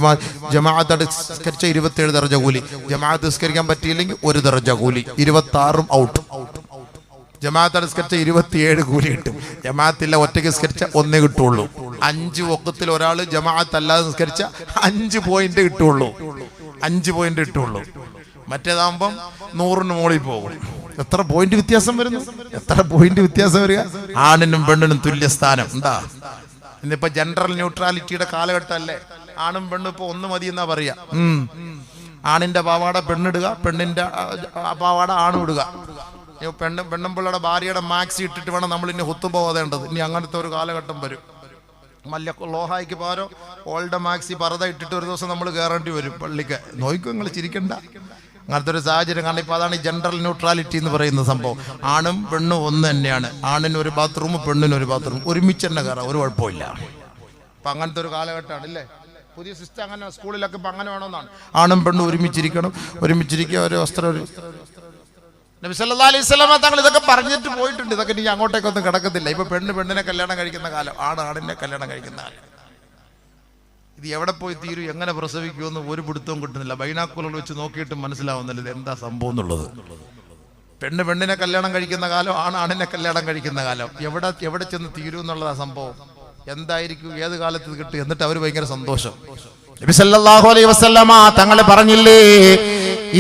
ജമാഅത്ത് നിസ്കരിച്ച 27 ദർജ കൂലി, ജമാഅത്ത് നിസ്കരിക്കാൻ പറ്റിയില്ലെങ്കിൽ 1 ദർജ കൂലി, 26 ഔട്ട്. ജമാഅത്ത് നിസ്കരിച്ച 27 കൂലി കിട്ടും. ജമാഅത്തില്ല ഒറ്റയ്ക്ക് നിസ്കരിച്ച 1 കിട്ടുള്ളൂ. 5 വഖത്തിൽ ഒരാൾ ജമാഅത്ത് അല്ലാതെ നിസ്കരിച്ച 5 പോയിന്റ് കിട്ടുള്ളൂ. 5 പോയിന്റ് കിട്ടുള്ളൂ. മറ്റേതാകുമ്പം 100ന് മുകളിൽ പോകും. എത്ര പോയിന്റ് വ്യത്യാസം വരുന്നു? എത്ര പോയിന്റ് വ്യത്യാസം വരിക? ആണിനും പെണ്ണിനും തുല്യ സ്ഥാനം എന്താ? ഇന്നിപ്പോ ജെൻഡർ ന്യൂട്രാലിറ്റിയുടെ കാലഘട്ടം അല്ലേ? ആണും പെണ്ണും ഇപ്പൊ ഒന്ന് മതി എന്നാ പറയാ. ആണിന്റെ പാവാട പെണ്ണിടുക, പെണ്ണിന്റെ പാവാട ആണിടുക. പെണ്ണും പിള്ളയുടെ ഭാര്യയുടെ മാക്സി ഇട്ടിട്ട് വേണം നമ്മൾ ഇനി ഹുത്തുബ ഓതേണ്ടത്. ഇനി അങ്ങനത്തെ ഒരു കാലഘട്ടം വരും. ലോഹായിക്ക് പകരം ഓൾഡ് മാക്സി പർദ്ദ ഇട്ടിട്ട് ഒരു ദിവസം നമ്മൾ കയറേണ്ടി വരും പള്ളിക്ക്. നോക്കൂ, നിങ്ങൾ ചിരിക്കണ്ട. അങ്ങനത്തെ ഒരു സാഹചര്യം. കാരണം ഇപ്പൊ അതാണ് ഈ ജെൻഡർ ന്യൂട്രാലിറ്റി എന്ന് പറയുന്ന സംഭവം. ആണും പെണ്ണും ഒന്ന് തന്നെയാണ്. ആണിന് ഒരു ബാത്റൂം, പെണ്ണിന് ഒരു ബാത്റൂം, ഒരുമിച്ച് തന്നെ കയറാം, ഒരു കുഴപ്പമില്ല. അപ്പൊ അങ്ങനത്തെ ഒരു കാലഘട്ടമാണ് അല്ലേ? പുതിയ സിസ്റ്റം അങ്ങനെ. സ്കൂളിലൊക്കെ ഇപ്പൊ അങ്ങനെ വേണമെന്നാണ്. ആണും പെണ്ണും ഒരുമിച്ചിരിക്കണം, ഒരുമിച്ചിരിക്കുക, ഒരു വസ്ത്രം. നബി സല്ലല്ലാഹു അലൈഹി വസല്ലം തങ്ങൾ ഇതൊക്കെ പറഞ്ഞിട്ട് പോയിട്ടുണ്ട്. ഇതൊക്കെ ഇനി അങ്ങോട്ടേക്കൊന്നും കിടക്കത്തില്ല. ഇപ്പൊ പെണ്ണിനെ കല്യാണം കഴിക്കുന്ന കാലം, ആണിനെ കല്യാണം കഴിക്കുന്ന കാലം. ഇത് എവിടെ പോയി തീരും, എങ്ങനെ പ്രസവിക്കുമെന്ന് ഒരു പിടുത്തവും കിട്ടുന്നില്ല. ബൈനാക്കുലർ വെച്ച് നോക്കിയിട്ട് മനസ്സിലാവുന്നില്ല ഇത് എന്താ സംഭവം എന്നുള്ളത്. പെണ്ണിനെ കല്യാണം കഴിക്കുന്ന കാലം, ആണിനെ കല്യാണം കഴിക്കുന്ന കാലം. എവിടെ ചെന്ന് തീരും എന്നുള്ളതാ സംഭവം. എന്തായിരിക്കും, ഏത് കാലത്ത് കിട്ടും? എന്നിട്ട് അവർ ഭയങ്കര സന്തോഷം. നബി സല്ലല്ലാഹു അലൈഹി വസല്ലമ തങ്ങൾ പറഞ്ഞില്ലേ,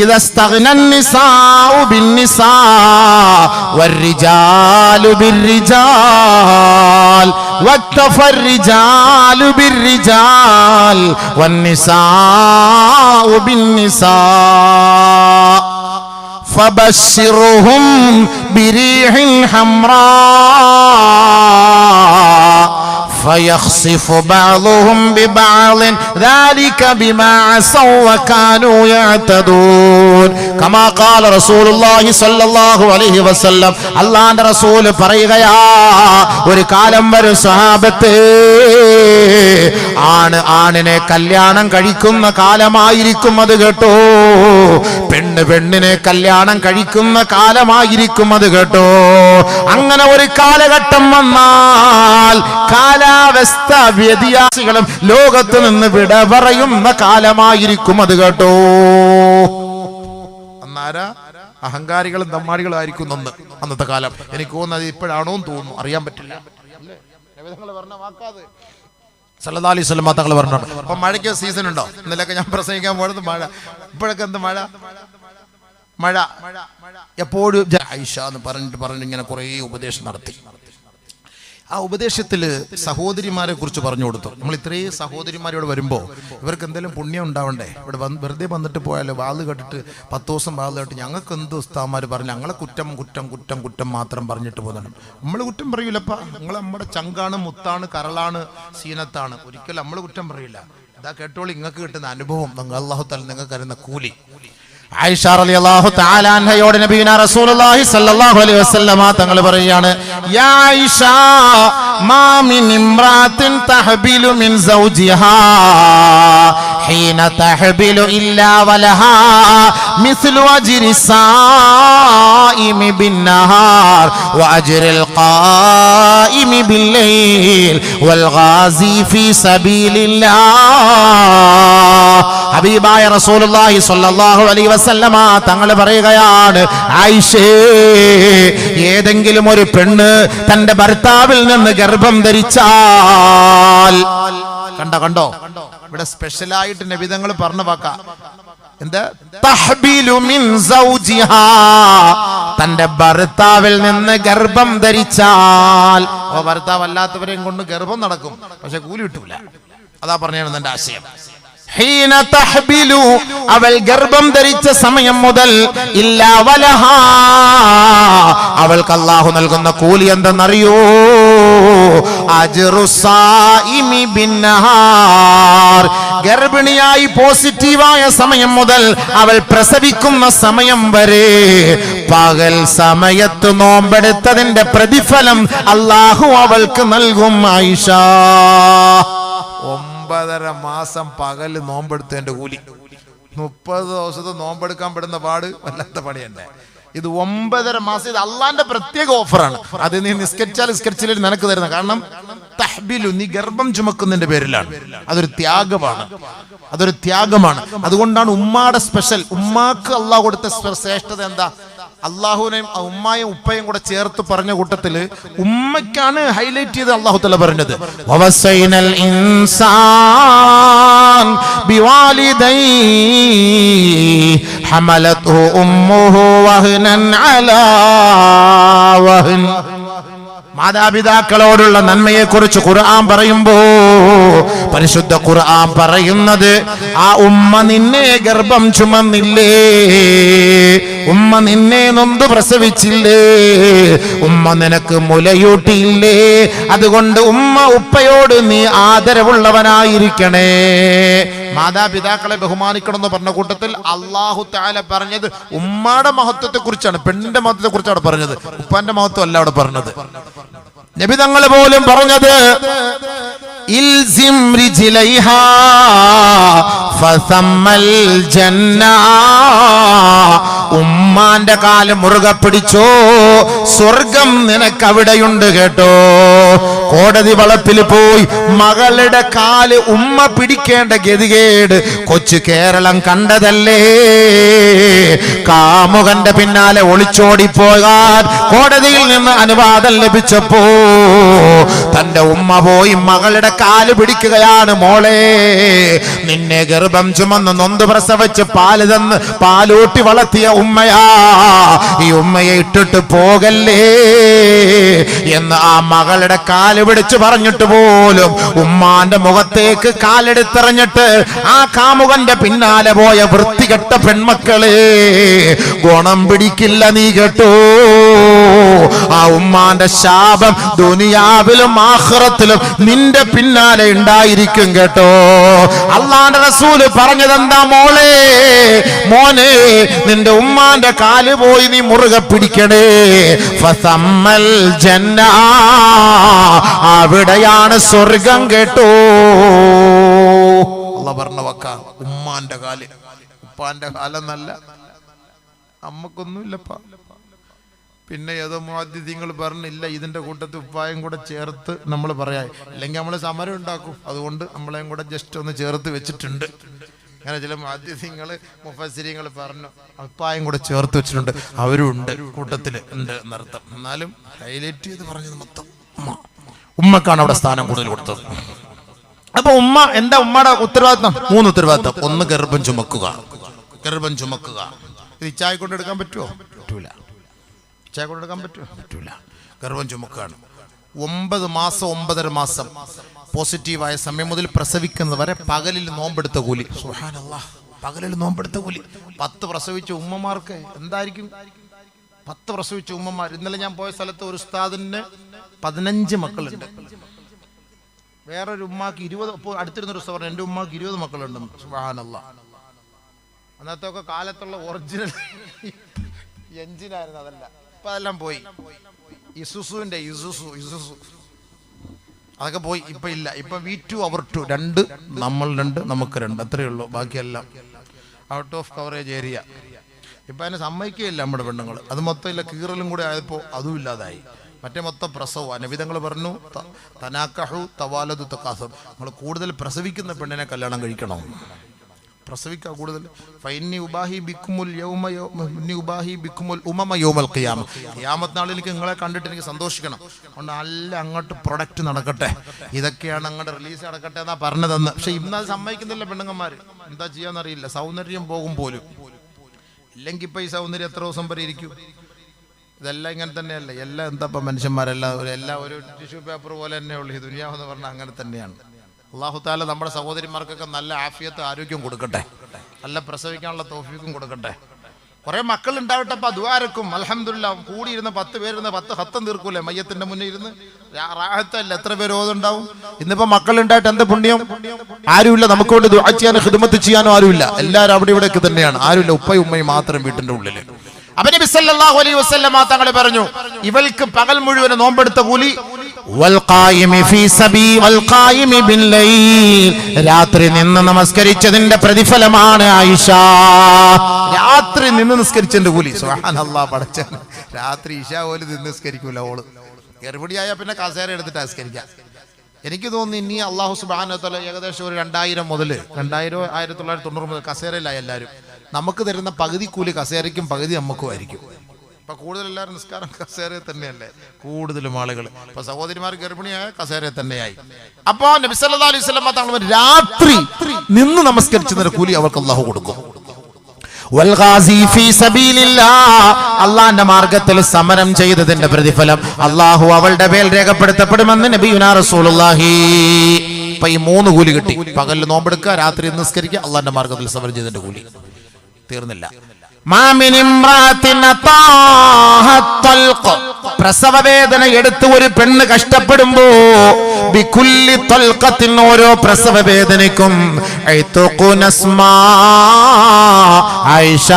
ഇദസ്തഗ്നൻ നിസാഉ ബിന്നിസാ വർരിജാലു ബിർരിജാൽ വക്തഫർ റിജാലു ബിർരിജാൽ വന്നിസാഉ ബിന്നിസാ ഫബശ്ശിർഹും ബിരീഹിൻ ഹംറാ فيخسف بعضهم ببعض ذلك بما عصوا وكانوا يعتدون كما قال رسول الله صلى الله عليه وسلم. അല്ലാഹുവിന്റെ റസൂൽ പറയുകയാ, ഒരു കാലം വരും സഹാബത്തെ, ആണിനെ കല്യാണം കഴിക്കുന്ന കാലമായിരിക്കും അത് കേട്ടോ. പെണ്ണിനെ കല്യാണം കഴിക്കുന്ന കാലമായിരിക്കും അത് കേട്ടോ. അങ്ങനെ ഒരു കാലഘട്ടം വന്നാൽ കാലാവസ്ഥ വ്യതിയാസികളും ലോകത്ത് നിന്ന് വിട പറയുന്ന കാലമായിരിക്കും അത് കേട്ടോ. അന്നാരാ അഹങ്കാരികളും തമ്മാടികളും ആയിരിക്കും അന്നത്തെ കാലം. എനിക്ക് തോന്നുന്നത് ഇപ്പോഴാണോ എന്ന് തോന്നുന്നു, അറിയാൻ പറ്റില്ല. സല്ലല്ലാഹു അലൈഹി വസല്ലം തങ്ങൾ പറഞ്ഞിട്ടുണ്ട്. അപ്പൊ മഴയ്ക്ക് സീസൺ ഉണ്ടോ? ഇന്നലൊക്കെ ഞാൻ പ്രസംഗിക്കാൻ പോയത് മഴ. ഇപ്പോഴൊക്കെ എന്ത് മഴ എപ്പോഴും ആയിഷ എന്ന് പറഞ്ഞിട്ട് ഇങ്ങനെ കുറേ ഉപദേശം നടത്തി. ആ ഉപദേശത്തിൽ സഹോദരിമാരെ കുറിച്ച് പറഞ്ഞു കൊടുത്തു. നമ്മൾ ഇത്രയും സഹോദരിമാരോട് വരുമ്പോൾ ഇവർക്ക് എന്തെങ്കിലും പുണ്യം ഉണ്ടാവണ്ടേ? ഇവിടെ വെറുതെ വന്നിട്ട് പോയാലോ, വാള് കേട്ടിട്ട് 10 ദിവസം വാള് കേട്ട് ഞങ്ങൾക്ക് എന്ത് ഉസ്താമാർ പറഞ്ഞു, ഞങ്ങളെ കുറ്റം മാത്രം പറഞ്ഞിട്ട് പോകുന്നുണ്ട്. നമ്മൾ കുറ്റം പറയൂലപ്പാ. നിങ്ങൾ നമ്മുടെ ചങ്കാണ്, മുത്താണ്, കരളാണ്, സീനത്താണ്. ഒരിക്കലും നമ്മൾ കുറ്റം പറയില്ല. ഇതാ കേട്ടോളൂ, നിങ്ങൾക്ക് കിട്ടുന്ന അനുഭവം, അല്ലാഹു തആല നിങ്ങൾക്ക് തരുന്ന കൂലി. ആയിഷ റളിയല്ലാഹു തആല അൻഹയോട് നബിയുനാ റസൂലുള്ളാഹി സ്വല്ലല്ലാഹു അലൈഹി വസല്ലമ തങ്ങൾ പറയാണ്, യാ ആയിഷ മാ മിൻ ഇംറാത്തിൻ തഹബിലു മിൻ സൗജിഹാ ഹീന തഹബിലു ഇല്ലാ വലഹാ മിസ്ലു അജ്രി സായിമി ബിന്നഹാർ വഅജ്രിൽ ഖായിമി ബില്ലൈൽ വൽ ഗാസി ഫീ സബീലില്ലാഹ്. ഹബീബായ റസൂലുള്ളാഹി സ്വല്ലല്ലാഹു അലൈഹി വസല്ലമ തങ്ങൾ പറയുകയാണ്, ആയിഷേ, ഏതെങ്കിലും ഒരു പെണ്ണ് തന്റെ ഭർത്താവിൽ നിന്ന് ഗർഭം ധരിച്ചാൽ, കണ്ടോ ഇവിടെ സ്പെഷ്യലായിട്ട് നബി തങ്ങൾ പറഞ്ഞ വാക്ക എന്താ, തഹ്ബിലു മിൻ സൗജിഹാ, തന്റെ ഭർത്താവിൽ നിന്ന് ഗർഭം ധരിച്ചാൽ. ഭർത്താവ് അല്ലാത്തവരെയും കൊണ്ട് ഗർഭം നടക്കും, പക്ഷെ കൂലി കിട്ടൂല. അതാ പറഞ്ഞാണ് എന്റെ ആശയം. ഹീന തഹ്ബിലു, അവൾ ഗർഭം ധരിച്ച സമയം മുതൽ ഇല്ലാ വലഹാ, അവൾക്ക് അല്ലാഹു നൽകുന്ന കൂലി എന്തെന്നറിയോ? അജ്റു സായിമി ബിന്നഹാർ, ഗർഭിണിയായി പോസിറ്റീവായ സമയം മുതൽ അവൾ പ്രസവിക്കുന്ന സമയം വരെ പകൽ സമയത്ത് നോമ്പെടുത്തതിന്റെ പ്രതിഫലം അല്ലാഹു അവൾക്ക് നൽകും. ആയിഷ, 9.5 മാസം പകല് നോമ്പെടുത്തതിന്റെ കൂലി. 30 ദിവസത്തെ നോമ്പെടുക്കാൻ പെടുന്ന പാട് വല്ലാത്ത പണിയല്ലേ. ഇത് 9.5 മാസം. ഇത് അള്ളാന്റെ പ്രത്യേക ഓഫറാണ്. അത് നീ നിസ്കരിച്ചാൽ നിനക്ക് തരുന്ന. കാരണം തഹ്ബിലു, നീ ഗർഭം ചുമക്കുന്നതിന്റെ പേരിലാണ്. അതൊരു ത്യാഗമാണ്. അതുകൊണ്ടാണ് ഉമ്മാടെ സ്പെഷ്യൽ. ഉമ്മാക്ക് അള്ളാഹു കൊടുത്ത ശ്രേഷ്ഠത എന്താ? അള്ളാഹുവിനെയും ഉമ്മായും ഉപ്പയും കൂടെ ചേർത്ത് പറഞ്ഞ കൂട്ടത്തില് ഉമ്മയ്ക്കാണ് ഹൈലൈറ്റ് ചെയ്ത് അള്ളാഹു തആല പറഞ്ഞത്. വവസൈനൽ ഇൻസാൻ ബിവാലിദൈഹി ഹമലത്ഹു ഉമ്മുഹു വഹ്നൻ അലാ വഹ്ൻ. മാതാപിതാക്കളോടുള്ള നന്മയെക്കുറിച്ച് ഖുർആൻ പറയുമ്പോ പരിശുദ്ധ ഖുർആൻ പറയുന്നത്, ആ ഉമ്മ നിന്നെ ഗർഭം ചുമന്നില്ലേ, ഉമ്മ നിന്നെ നൊന്ത് പ്രസവിച്ചില്ലേ, ഉമ്മ നിനക്ക് മുലയൂട്ടിയില്ലേ, അതുകൊണ്ട് ഉമ്മ ഉപ്പയോട് നീ ആദരവുള്ളവനായിരിക്കണേ. മാതാപിതാക്കളെ ബഹുമാനിക്കണം എന്ന് പറഞ്ഞ കൂട്ടത്തിൽ അല്ലാഹു തആല പറഞ്ഞത് ഉമ്മയുടെ മഹത്വത്തെ കുറിച്ചാണ്, പെണ്ണിന്റെ മഹത്വത്തെ കുറിച്ചാണ് പറഞ്ഞത്. ഉപ്പാന്റെ മഹത്വം അല്ല അവിടെ പറഞ്ഞത്. നബി തങ്ങൾ പോലും പറഞ്ഞത്, ഇൽസിം റിജ്ലൈഹാ ഫസമ്മൽ ജന്ന, ഉമ്മാന്റെ കാല് മുറുകെ പിടിച്ചോ, സ്വർഗം നിനക്ക് അവിടെയുണ്ട് കേട്ടോ. കോടതി വളപ്പിൽ പോയി മകളുടെ കാല് ഉമ്മ പിടിക്കേണ്ട ഗതികേട് കൊച്ചു കേരളം കണ്ടതല്ലേ. കാമുകന്റെ പിന്നാലെ ഒളിച്ചോടിപ്പോകാൻ കോടതിയിൽ നിന്ന് അനുവാദം ലഭിച്ചപ്പോ തന്റെ ഉമ്മ പോയി മകളുടെ കാല് പിടിക്കുകയാണ്. മോളെ, നിന്നെ ഗർഭം ചുമന്ന് നൊന്ത് പ്രസവിച്ച് പാല് തന്ന് പാലൂട്ടി വളർത്തിയ ഉമ്മയാ, ഈ ഉമ്മയെ ഇട്ടിട്ട് പോകല്ലേ എന്ന് ആ മകളുടെ കാല് പിടിച്ചു പറഞ്ഞിട്ട് പോലും ഉമ്മാന്റെ മുഖത്തേക്ക് കാലെടുത്തെറിഞ്ഞിട്ട് ആ കാമുകന്റെ പിന്നാലെ പോയ വൃത്തികെട്ട പെൺമക്കളെ, ഗുണം പിടിക്കില്ല നീ കേട്ടോ. ആ ഉമ്മാന്റെ ശാപം ദുനിയാവിലും ആഖിറത്തിലും നിന്റെ പിന്നാലെ ഉണ്ടായിരിക്കും കേട്ടോ. അല്ലാഹുവിന്റെ റസൂല് പറഞ്ഞതെന്താ? മോനെ, നിന്റെ ഉമ്മാന്റെ കാല് പോയി നീ മുറുകെ പിടിക്കണേ. ഫസമ്മൽ ജന്ന, അവിടെയാണ് സ്വർഗം കേട്ടോ. അല്ലാഹു പറഞ്ഞ വാക്ക ഉമ്മാന്റെ കാല്. ഉപ്പാന്റെ കാലെന്നല്ല. അമ്മക്കൊന്നുമില്ലപ്പാ. പിന്നെ ഏതോ മുഹദ്ദിഥീങ്ങൾ പറഞ്ഞില്ല, ഇതിന്റെ കൂട്ടത്തിൽ ഉപ്പായും കൂടെ ചേർത്ത് നമ്മൾ പറയാം, അല്ലെങ്കിൽ നമ്മൾ സമരം ഉണ്ടാക്കും. അതുകൊണ്ട് നമ്മളെയും കൂടെ ജസ്റ്റ് ഒന്ന് ചേർത്ത് വെച്ചിട്ടുണ്ട്. അങ്ങനെ ചില മുഹദ്ദിഥീങ്ങൾ മുഫസ്സിരീങ്ങൾ പറഞ്ഞു ഉപ്പായും കൂടെ ചേർത്ത് വെച്ചിട്ടുണ്ട്. അവരും ഉണ്ട്, കൂട്ടത്തിൽ ഉണ്ട് എന്നർത്ഥം. എന്നാലും ഹൈലൈറ്റ് ചെയ്ത് പറഞ്ഞത് മൊത്തം ഉമ്മക്കാണ് അവിടെ സ്ഥാനം കൂടുതൽ കൊടുത്തത്. അപ്പൊ ഉമ്മ എന്താ ഉമ്മയുടെ ഉത്തരവാദിത്വം? 3 ഉത്തരവാദിത്വം. 1, ഗർഭം ചുമക്കുക. ഇത് ഇച്ചായ കൊണ്ടെടുക്കാൻ പറ്റുമോ? പറ്റൂല. ഇച്ചായ കൊണ്ടെടുക്കാൻ പറ്റൂല. ഗർഭം ചുമക്കുകയാണ്. 9 മാസം 9.5 മാസം പോസിറ്റീവായ സമയം മുതൽ പ്രസവിക്കുന്നവരെ പകലിൽ നോമ്പെടുത്ത കൂലി. സുബ്ഹാനല്ലാഹ്, പകലിൽ നോമ്പെടുത്ത കൂലി. 10 പ്രസവിച്ച ഉമ്മമാർക്ക് എന്തായിരിക്കും? 10 പ്രസവിച്ച ഉമ്മമാർ. ഇന്നലെ ഞാൻ പോയ സ്ഥലത്ത് ഒരു ഉസ്താദിന് 15 മക്കളുണ്ട്. വേറൊരു ഉമ്മാക്ക് 20. ഇപ്പോൾ അടുത്തിരുന്നൊരു ഉസ്താദ് പറഞ്ഞു എൻ്റെ ഉമ്മാക്ക് 20 മക്കളുണ്ടെന്ന്. സുബ്ഹാനല്ലാഹ്. അന്നത്തെ ഒക്കെ കാലത്തുള്ള ഒറിജിനൽ എഞ്ചിനായിരുന്നു, അതല്ല. ഇപ്പം അതെല്ലാം പോയി. ഇസുസു അതൊക്കെ പോയി. ഇപ്പം ഇല്ല. ഇപ്പം V2 അവർ 2, 2 നമ്മൾ 2 നമുക്ക് 2, അത്രയേ ഉള്ളൂ. ബാക്കിയെല്ലാം ഔട്ട് ഓഫ് കവറേജ് ഏരിയ. ഇപ്പം അതിനെ സമ്മതിക്കുകയില്ല നമ്മുടെ പെണ്ണുങ്ങൾ. അത് മൊത്തം ഇല്ല, കീറലും കൂടെ ആയപ്പോൾ അതും ഇല്ലാതായി. മറ്റേ മൊത്തം പ്രസവം. നബിതങ്ങൾ പറഞ്ഞു, തനാക്കഹു തവാലദു തകാസുർ, നമ്മൾ കൂടുതൽ പ്രസവിക്കുന്ന പെണ്ണിനെ കല്യാണം കഴിക്കണം. പ്രസവിക്കുക കൂടുതൽ. ഖിയാമത്ത് നാളിൽ എനിക്ക് നിങ്ങളെ കണ്ടിട്ട് എനിക്ക് സന്തോഷിക്കണം. അതുകൊണ്ട് നല്ല അങ്ങോട്ട് പ്രൊഡക്റ്റ് നടക്കട്ടെ, ഇതൊക്കെയാണ് അങ്ങോട്ട് റിലീസ് നടക്കട്ടെ എന്നാ പറഞ്ഞതെന്ന്. പക്ഷെ ഇന്നത് സമ്മതിക്കുന്നില്ല പെണ്ണുങ്ങന്മാർ. എന്താ ചെയ്യാന്നറിയില്ല. സൗന്ദര്യം പോകും പോലും. ഇല്ലെങ്കിൽ ഇപ്പൊ ഈ സൗന്ദര്യം എത്ര ദിവസം വരെ ഇരിക്കും? ഇതെല്ലാം ഇങ്ങനെ തന്നെയല്ലേ. എല്ലാം എന്താ ഇപ്പം മനുഷ്യന്മാരെല്ലാം ഒരു ടിഷ്യൂ പേപ്പർ പോലെ തന്നെ ഉള്ളു. ഈ ദുനിയാവെന്ന് പറഞ്ഞാൽ അങ്ങനെ തന്നെയാണ്. അല്ലാഹു തആല നമ്മുടെ സഹോദരിമാർക്കൊക്കെ നല്ല ആഫിയത്ത്, ആരോഗ്യം കൊടുക്കട്ടെ, നല്ല പ്രസവിക്കാനുള്ള തൗഫീഖും കൊടുക്കട്ടെ. കുറെ മക്കൾ ഉണ്ടാവട്ടെ. അപ്പൊ ദുആരക്കും അൽഹംദുലില്ലാഹ്. കൂടിയിരുന്ന് 10 പേരുന്ന് 10 ഹത്തം തീർക്കൂലേ മയ്യത്തിന്റെ മുന്നിൽ ഇരുന്ന്? റാഹത്തല്ല. എത്ര പേര് ഓതുണ്ടാവും. ഇന്നിപ്പോ മക്കൾ ഉണ്ടായിട്ട് എന്ത് പുണ്യം? ആരുമില്ല നമുക്ക് കൊണ്ട് ദുആ ചെയ്യാനോ ഖിദ്മത്ത് ചെയ്യാനോ ആരുമില്ല. എല്ലാവരും അവിടെ ഇവിടെയൊക്കെ തന്നെയാണ്. ആരുമില്ല. ഉപ്പയും ഉമ്മയും മാത്രം വീട്ടിന്റെ ഉള്ളില്. അപ്പൊ നബി സല്ലല്ലാഹു അലൈഹി വസല്ലം തങ്ങൾ പറഞ്ഞു, ഇവൾക്ക് പകൽ മുഴുവൻ നോമ്പെടുത്ത കൂലി, രാത്രി നിന്ന് നമസ്കരിച്ചതിന്റെ പ്രതിഫലമാണ് ആയിഷ. രാത്രി നിന്ന് നിസ്കരിച്ചതിന്റെ കൂലി. സുബ്ഹാനല്ലാഹ്. പടച്ചവൻ രാത്രി ഇശാ പോലും നിന്ന് നിസ്കരിക്കൂല ഓള്. ഗർഭിണിയായ പിന്നെ കസേര എടുത്തിട്ട് നിസ്കരിക്കാം. എനിക്ക് തോന്നുന്നു ഇനി അല്ലാഹു സുബ്ഹാനഹു വ തആല ഏകദേശം ഒരു 2000 മുതൽ 1990 മുതൽ കസേരയിലായി എല്ലാവരും. നമുക്ക് തരുന്ന പകുതി കൂലി കസേരയ്ക്കും പകുതി നമുക്കും ആയിരിക്കും. ഇപ്പൊ കൂടുതൽ എല്ലാവരും നിസ്കാരം കസേര തന്നെയല്ലേ കൂടുതലും ആളുകൾ. ഇപ്പൊ സഹോദരിമാർ ഗർഭിണിയായ കസേര തന്നെയായി. അപ്പൊ നബി സല്ലല്ലാഹു അലൈഹി വസല്ലം തങ്ങൾ രാത്രി നിന്ന് നമസ്കരിച്ചതിന്റെ കൂലി അവർക്ക് അല്ലാഹു കൊടുക്കും. അള്ളാന്റെ മാർഗത്തിൽ സമരം ചെയ്തതിന്റെ പ്രതിഫലം അല്ലാഹു അവളുടെ മേൽ രേഖപ്പെടുത്തപ്പെടുമെന്ന് നബിയുനാ റസൂലുള്ളാഹി. ഇപ്പൊ ഈ 3 കൂലി കിട്ടി. പകലിൽ നോമ്പെടുക്കുക, രാത്രി നിസ്കരിക്കുക, അള്ളാന്റെ മാർഗത്തിൽ സമരം ചെയ്തതിന്റെ കൂലി. തീർന്നില്ല. പ്രസവവേദന എടുത്ത് ഒരു പെണ്ണ് കഷ്ടപ്പെടുമ്പോ ഓരോ പ്രസവ വേദനയ്ക്കും ആയിഷ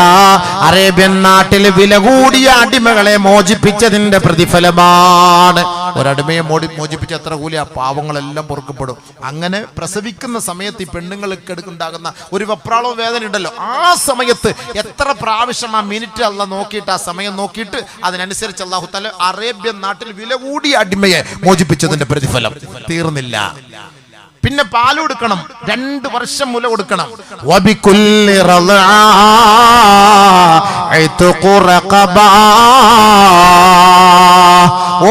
അറേബ്യൻ നാട്ടിൽ വില കൂടിയ അടിമകളെ മോചിപ്പിച്ചതിന്റെ പ്രതിഫലമാണ്. ഒരടിമയെ മോചിപ്പിച്ച എത്ര കൂലി? ആ പാവങ്ങളെല്ലാം പൊറുക്കപ്പെടും. അങ്ങനെ പ്രസവിക്കുന്ന സമയത്ത് ഈ പെണ്ണുങ്ങൾക്ക് ഉണ്ടാകുന്ന ഒരു വെപ്രാളവും വേദന ഉണ്ടല്ലോ, ആ സമയത്ത് എത്ര പ്രാവശ്യം ആ മിനിറ്റ് അല്ലാഹ് നോക്കിയിട്ട്, ആ സമയം നോക്കിയിട്ട് അതിനനുസരിച്ച് അല്ലാഹു തആല അറേബ്യൻ നാട്ടിൽ വില കൂടിയ അടിമയെ മോചിപ്പിച്ചതിന്റെ പ്രതിഫലം. തീർന്നില്ല. പിന്നെ പാല് കൊടുക്കണം, 2 വർഷം മുല കൊടുക്കണം.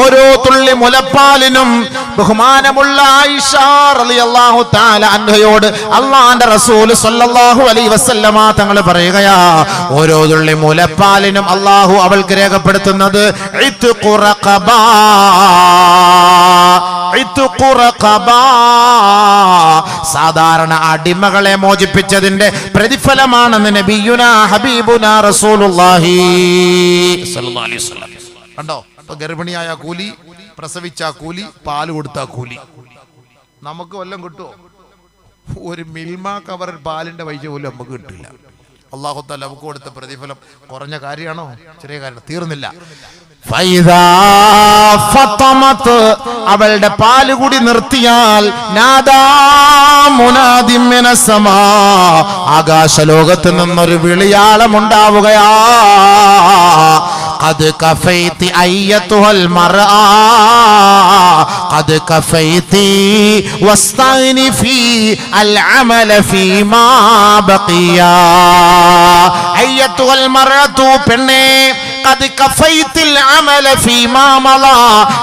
ഓരോ തുള്ളി മുലപ്പാലിനും ബഹുമാനമുള്ള ആയിഷ റളിയല്ലാഹു തആല അൻഹയോട് അല്ലാഹുവിന്റെ റസൂൽ സ്വല്ലല്ലാഹു അലൈഹി വസല്ലമ തങ്ങൾ പറയുകയാ, ഓരോ തുള്ളി മുലപ്പാലിനും അല്ലാഹു അവൾക്ക് രേഖപ്പെടുത്തുന്നത് ഇത്ഖു റഖബാ. സാധാരണ അടിമകളെ മോചിപ്പിച്ചതിന്റെ പ്രതിഫലമാണെന്ന് നബിയുനാ ഹബീബുനാ റസൂലുള്ളാഹി സ്വല്ലല്ലാഹു അലൈഹി വസല്ലം. കണ്ടോ? ഇപ്പൊ ഗർഭിണിയായ കൂലി, പ്രസവിച്ച കൂലി, പാല് കൊടുത്ത കൂലി. നമുക്ക് വല്ലതും കിട്ടുമോ? ഒരു മിൽമ കവർ പാലിന്റെ പൈസ പോലും നമുക്ക് കിട്ടില്ല. അല്ലാഹു തആല നമുക്ക് കൊടുത്ത പ്രതിഫലം കുറഞ്ഞ കാര്യമാണോ? ചെറിയ കാര്യം. തീർന്നില്ല. അവളുടെ പാലുകൂടി നിർത്തിയാൽ ആകാശലോകത്ത് നിന്നൊരു വിളിയാളമുണ്ടാവുകയാ. قد كفيت أيتها المرأة قد كفيت واستعني في العمل فيما بقي أيتها المرأة പെണ്ണേ قد كفيت العمل فيما مضى